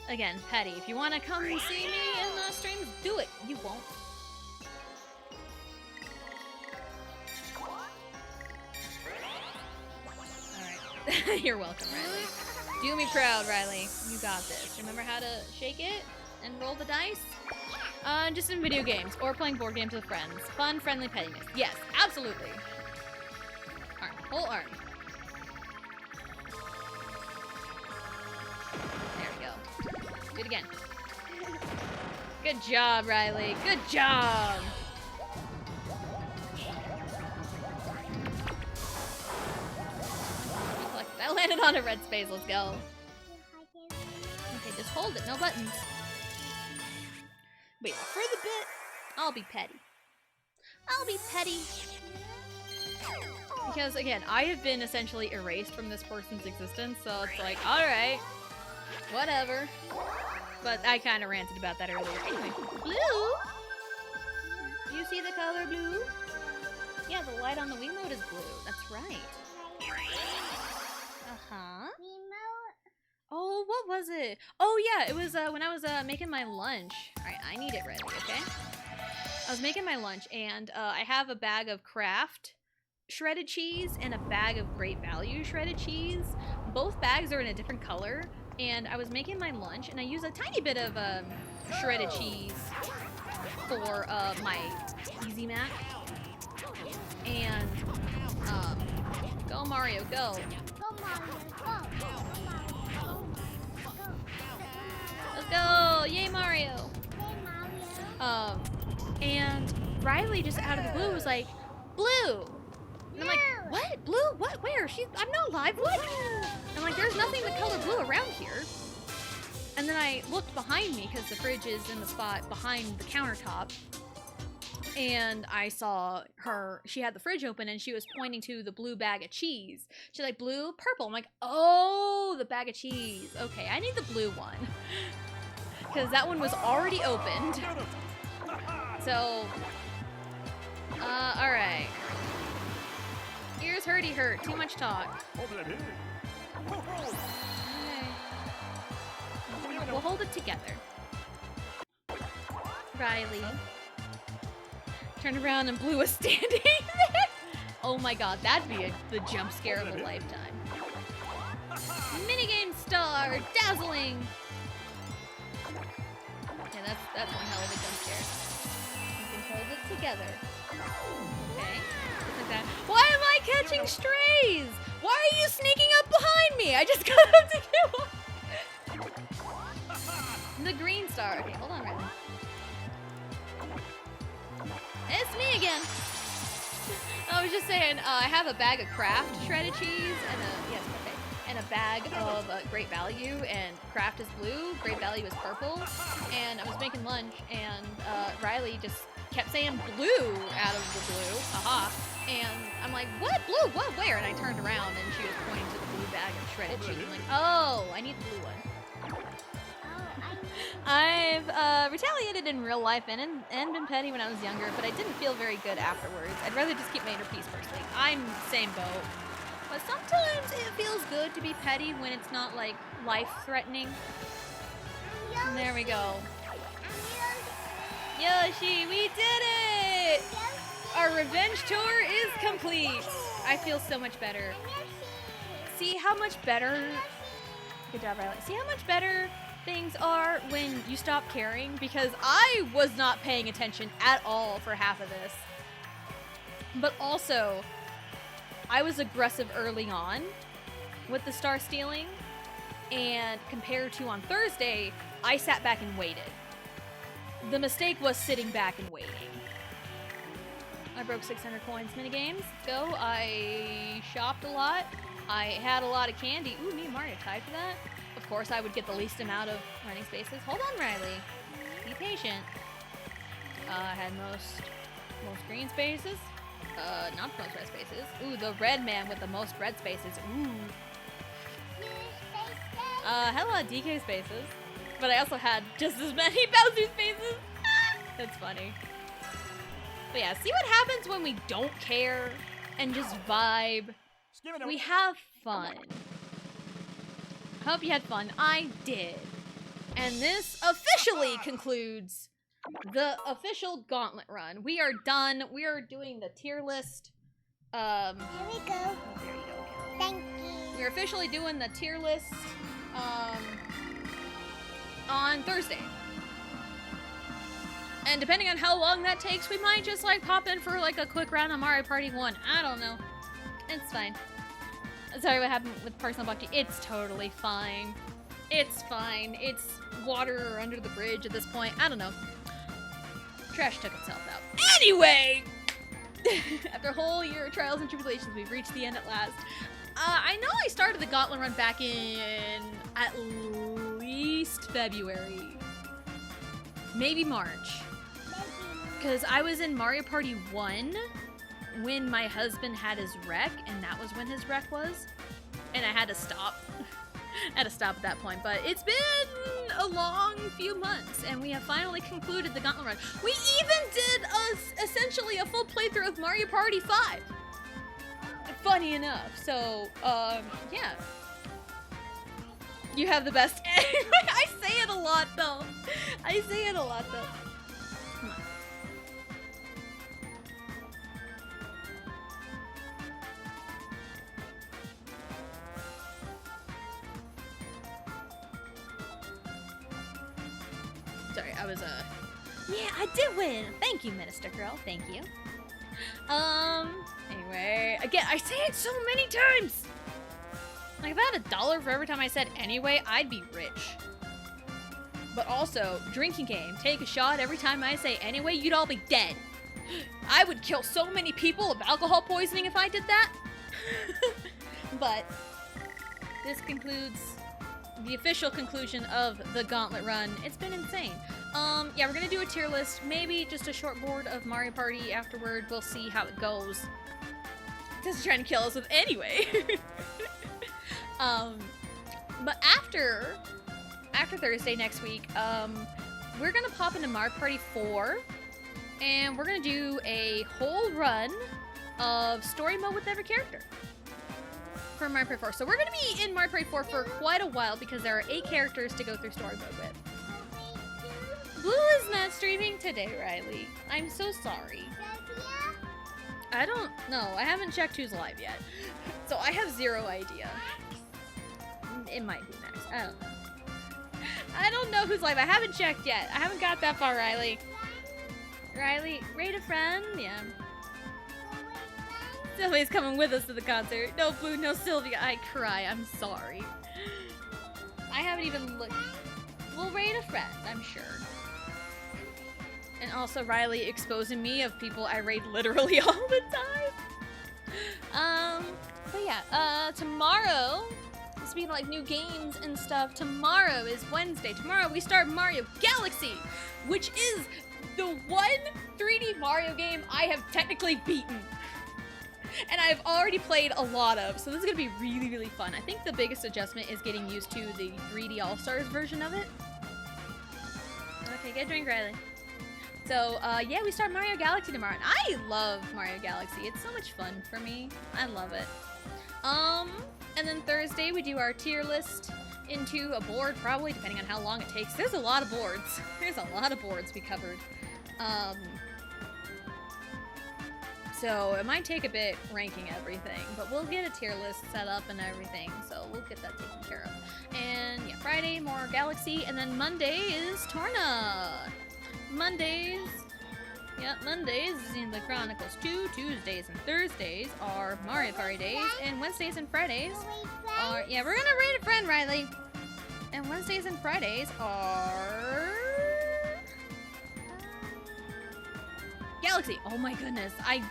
Again, petty. If you want to come see me in the streams, do it. You won't. Alright. You're welcome, Riley. Do me proud, Riley. You got this. Remember how to shake it and roll the dice? Just in video games or playing board games with friends. Fun, friendly pettiness. Yes, absolutely. Arm. Whole arm. There we go. Do it again. Good job, Riley. Good job. I landed on a red space. Let's go. Okay, just hold it. No buttons. But yeah, for the bit, I'll be petty. I'll be petty. Because, again, I have been essentially erased from this person's existence, so it's like, alright, whatever. But I kind of ranted about that earlier. Anyway, blue? You see the color blue? Yeah, the light on the Wiimote is blue. That's right. Uh-huh. Oh, what was it? Oh, yeah, it was when I was making my lunch. Alright, I need it ready, okay? I was making my lunch, and I have a bag of Kraft shredded cheese and a bag of Great Value shredded cheese. Both bags are in a different color, and I was making my lunch, and I used a tiny bit of shredded cheese for my Easy Mac. And go Mario, go! Go, Mario, go. Let's go! Yay Mario! Hey, Mario. And Riley just out of the blue was like, blue! And I'm like, what? Blue? What? Where? I'm not live. What? I'm like, there's nothing the color blue around here. And then I looked behind me because the fridge is in the spot behind the countertop. And I saw her, she had the fridge open and she was pointing to the blue bag of cheese. She's like, blue, purple. I'm like, oh, the bag of cheese. Okay, I need the blue one. Because that one was already opened. So, alright. Ears hurty hurt. Too much talk. Okay. We'll hold it together. Riley. Turned around and Blue was standing there. Oh my god, that'd be the jump scare of a lifetime. Minigame star! Dazzling! Okay, that's one hell of a jump scare. You can hold it together. Okay. Like that. Why am I catching strays? Why are you sneaking up behind me? I just got up to get one. The green star. Okay, hold on, Riley. It's me again. I was just saying, I have a bag of Kraft shredded cheese and a bag of Great Value, and Kraft is blue, Great Value is purple, and I was making lunch, and Riley just kept saying blue out of the blue, aha, and I'm like, what, blue, what, where? And I turned around and she was pointing to the blue bag of shredded cheese. I'm like, oh, I need the blue one. I've retaliated in real life and been petty when I was younger, but I didn't feel very good afterwards. I'd rather just keep my inner peace personally. I'm same boat. But sometimes it feels good to be petty when it's not, like, life-threatening. And there we go. Yoshi, we did it! Our revenge tour is complete. I feel so much better. See how much better... Good job, Riley. See how much better things are when you stop caring? Because I was not paying attention at all for half of this. But also, I was aggressive early on with the star stealing, and compared to on Thursday, I sat back and waited. The mistake was sitting back and waiting. I broke 600 coins minigames. Let's go. I shopped a lot. I had a lot of candy. Ooh, me and Mario tied for that. Of course, I would get the least amount of running spaces. Hold on, Riley. Be patient. I had most green spaces. Not the most red spaces. Ooh, the red man with the most red spaces. Ooh. I had a lot of DK spaces. But I also had just as many Bowser spaces. That's funny. But yeah, see what happens when we don't care and just vibe. We have fun. I hope you had fun. I did. And this officially concludes the official gauntlet run. We are done. We are doing the tier list. There we go. Oh, there you go. Thank you. We're officially doing the tier list on Thursday. And depending on how long that takes, we might just like pop in for like a quick round of Mario Party 1. I don't know. It's fine. Sorry what happened with personal Bucky. It's totally fine. It's fine. It's water under the bridge at this point. I don't know. Trash took itself out. Anyway! After a whole year of trials and tribulations, we've reached the end at last. I know I started the gauntlet run back in at least February. Maybe March. Because I was in Mario Party 1 when my husband had his wreck, and that was when his wreck was. And I had to stop. I had to stop at that point, but it's been a long few months, and we have finally concluded the Gauntlet run. We even did essentially a full playthrough of Mario Party 5. Funny enough, so, yeah. You have the best. I say it a lot, though. I say it a lot, though. Come on. Sorry, I was, yeah, I did win! Thank you, Minister Girl. Thank you. Anyway, again, I say it so many times! Like, if I had $1 for every time I said anyway, I'd be rich. But also, drinking game, take a shot every time I say anyway, you'd all be dead. I would kill so many people of alcohol poisoning if I did that. But this concludes the official conclusion of the Gauntlet run. It's been insane. Yeah, we're gonna do a tier list, maybe just a short board of Mario Party afterward. We'll see how it goes. Tessa's trying to kill us with anyway. But after Thursday next week, we're gonna pop into Mario Party 4, and we're gonna do a whole run of story mode with every character for Mario Party 4. So we're gonna be in Mario Party 4 for quite a while because there are 8 characters to go through story mode with. Blue is not streaming today, Riley. I'm so sorry. I don't know. I haven't checked who's live yet. So I have zero idea. It might be Max. I don't know. I don't know who's live. I haven't checked yet. I haven't got that far, Riley. Riley, rate a friend? Yeah. Sylvia's coming with us to the concert. No Blue, no Sylvia. I cry. I'm sorry. I haven't even looked. We'll rate a friend, I'm sure. And also Riley exposing me of people I raid literally all the time. But yeah, tomorrow, speaking of like new games and stuff, tomorrow is Wednesday. Tomorrow we start Mario Galaxy, which is the one 3D Mario game I have technically beaten. And I've already played a lot of, so this is gonna be really, really fun. I think the biggest adjustment is getting used to the 3D All-Stars version of it. Okay, get a drink, Riley. So, yeah, we start Mario Galaxy tomorrow, and I love Mario Galaxy. It's so much fun for me. I love it. And then Thursday, we do our tier list into a board, probably, depending on how long it takes. There's a lot of boards. There's a lot of boards we covered. So it might take a bit ranking everything, but we'll get a tier list set up and everything, so we'll get that taken care of. And yeah, Friday, more Galaxy, and then Monday is Torna! Mondays is in the Chronicles 2, Tuesdays and Thursdays are Mario Party days, and Wednesdays and Fridays are, yeah, we're gonna rate a friend, Riley! And Wednesdays and Fridays are... Galaxy! Oh my goodness, I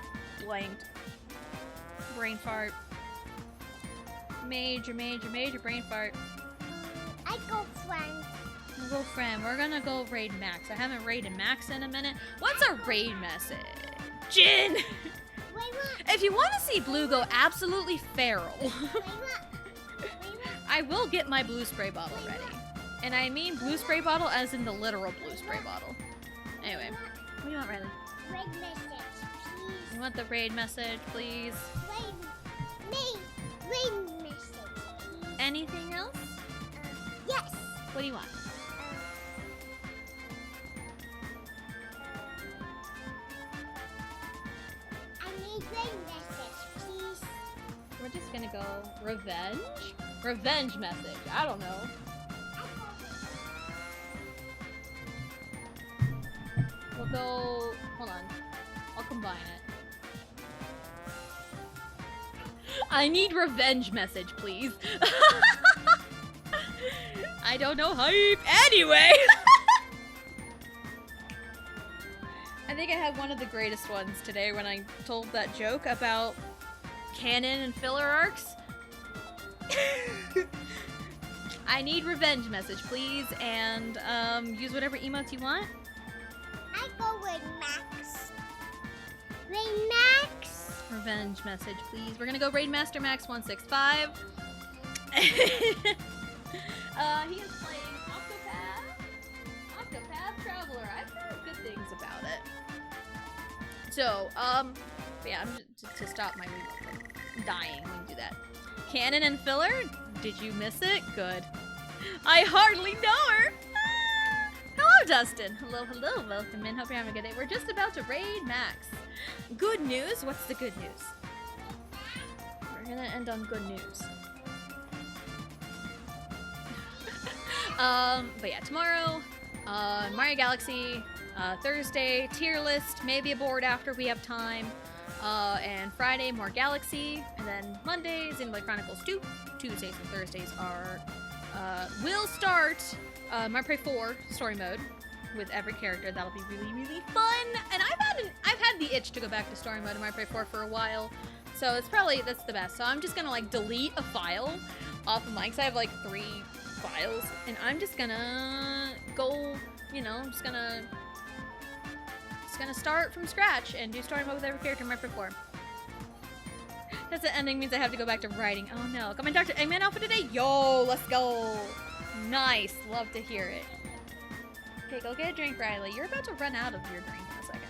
blanked. Brain fart. Major brain fart. I go friend. We'll go friend. We're gonna go raid Max. I haven't raided Max in a minute. What's a raid message? Jin! If you want to see Blue go absolutely feral, I will get my blue spray bottle ready. And I mean blue spray bottle as in the literal blue spray bottle. Anyway, what do you want, Riley? Raid message, please. You want the raid message, please? Raid message, please. Anything else? Yes. What do you want? I need raid message, please. We're just gonna go revenge? Revenge message. I don't know. We'll go... Hold on. I'll combine it. I need revenge message, please. I don't know hype. Anyway! I think I had one of the greatest ones today when I told that joke about canon and filler arcs. I need revenge message, please, and use whatever emotes you want. revenge message, please. We're gonna go raid Master Max 165. He is playing Octopath Traveler. I've heard good things about it. So, yeah, I'm just to stop my dying when you do that. Canon and filler? Did you miss it? Good. I hardly know her. Ah. Hello, Dustin. Hello, hello. Welcome in. Hope you're having a good day. We're just about to raid Max. Good news? What's the good news? We're gonna end on good news. But yeah, tomorrow, Mario Galaxy, Thursday, tier list, maybe a board after we have time, and Friday, more Galaxy, and then Monday, Xenoblade Chronicles 2, Tuesdays and Thursdays are, will start, Mario Party 4 story mode with every character. That'll be really, really fun, and I've had the itch to go back to story mode in Mario Party 4 for a while, so that's the best. So I'm just gonna, like, delete a file off of mine, because I have, like, 3 files, and I'm just gonna go, you know, just gonna start from scratch and do story mode with every character in my before. That's the ending means I have to go back to writing. Oh no. Come and talk to Eggman Alpha today? Yo, let's go. Nice. Love to hear it. Okay, go get a drink, Riley. You're about to run out of your drink in a second.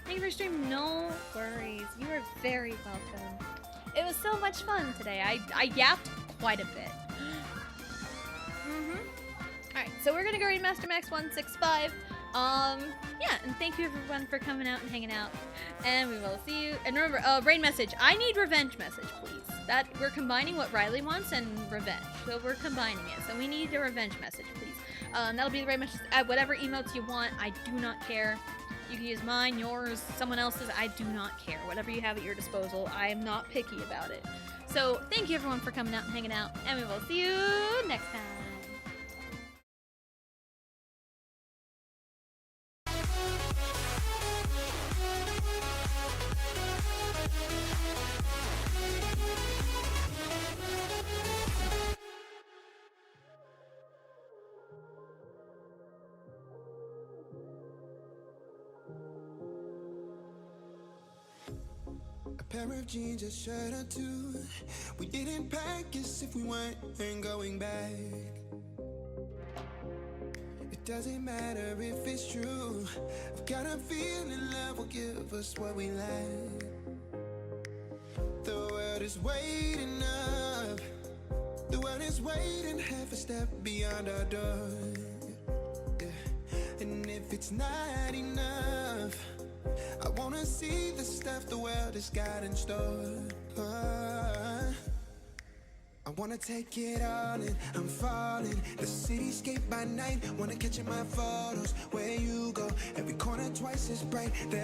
Thank you for stream. No worries. You are very welcome. It was so much fun today. I yapped quite a bit. Alright, so we're gonna go read Master Max 165. Yeah, and thank you everyone for coming out and hanging out. And we will see you. And remember, raid message. I need revenge message, please. That we're combining what Riley wants and revenge. So we're combining it. So we need a revenge message, please. That'll be the raid message. Add whatever emotes you want. I do not care. You can use mine, yours, someone else's. I do not care. Whatever you have at your disposal. I am not picky about it. So thank you everyone for coming out and hanging out. And we will see you next time. A pair of jeans, a shirt or two. We didn't pack as if we weren't going back. It doesn't matter if it's true. I've got a feeling love will give us what we lack. The world is waiting up. The world is waiting half a step beyond our door. Yeah. And if it's not enough, I wanna see the stuff the world has got in store. I wanna take it all in, I'm falling. The cityscape by night, wanna catch in my photos. Where you go, every corner twice as bright. There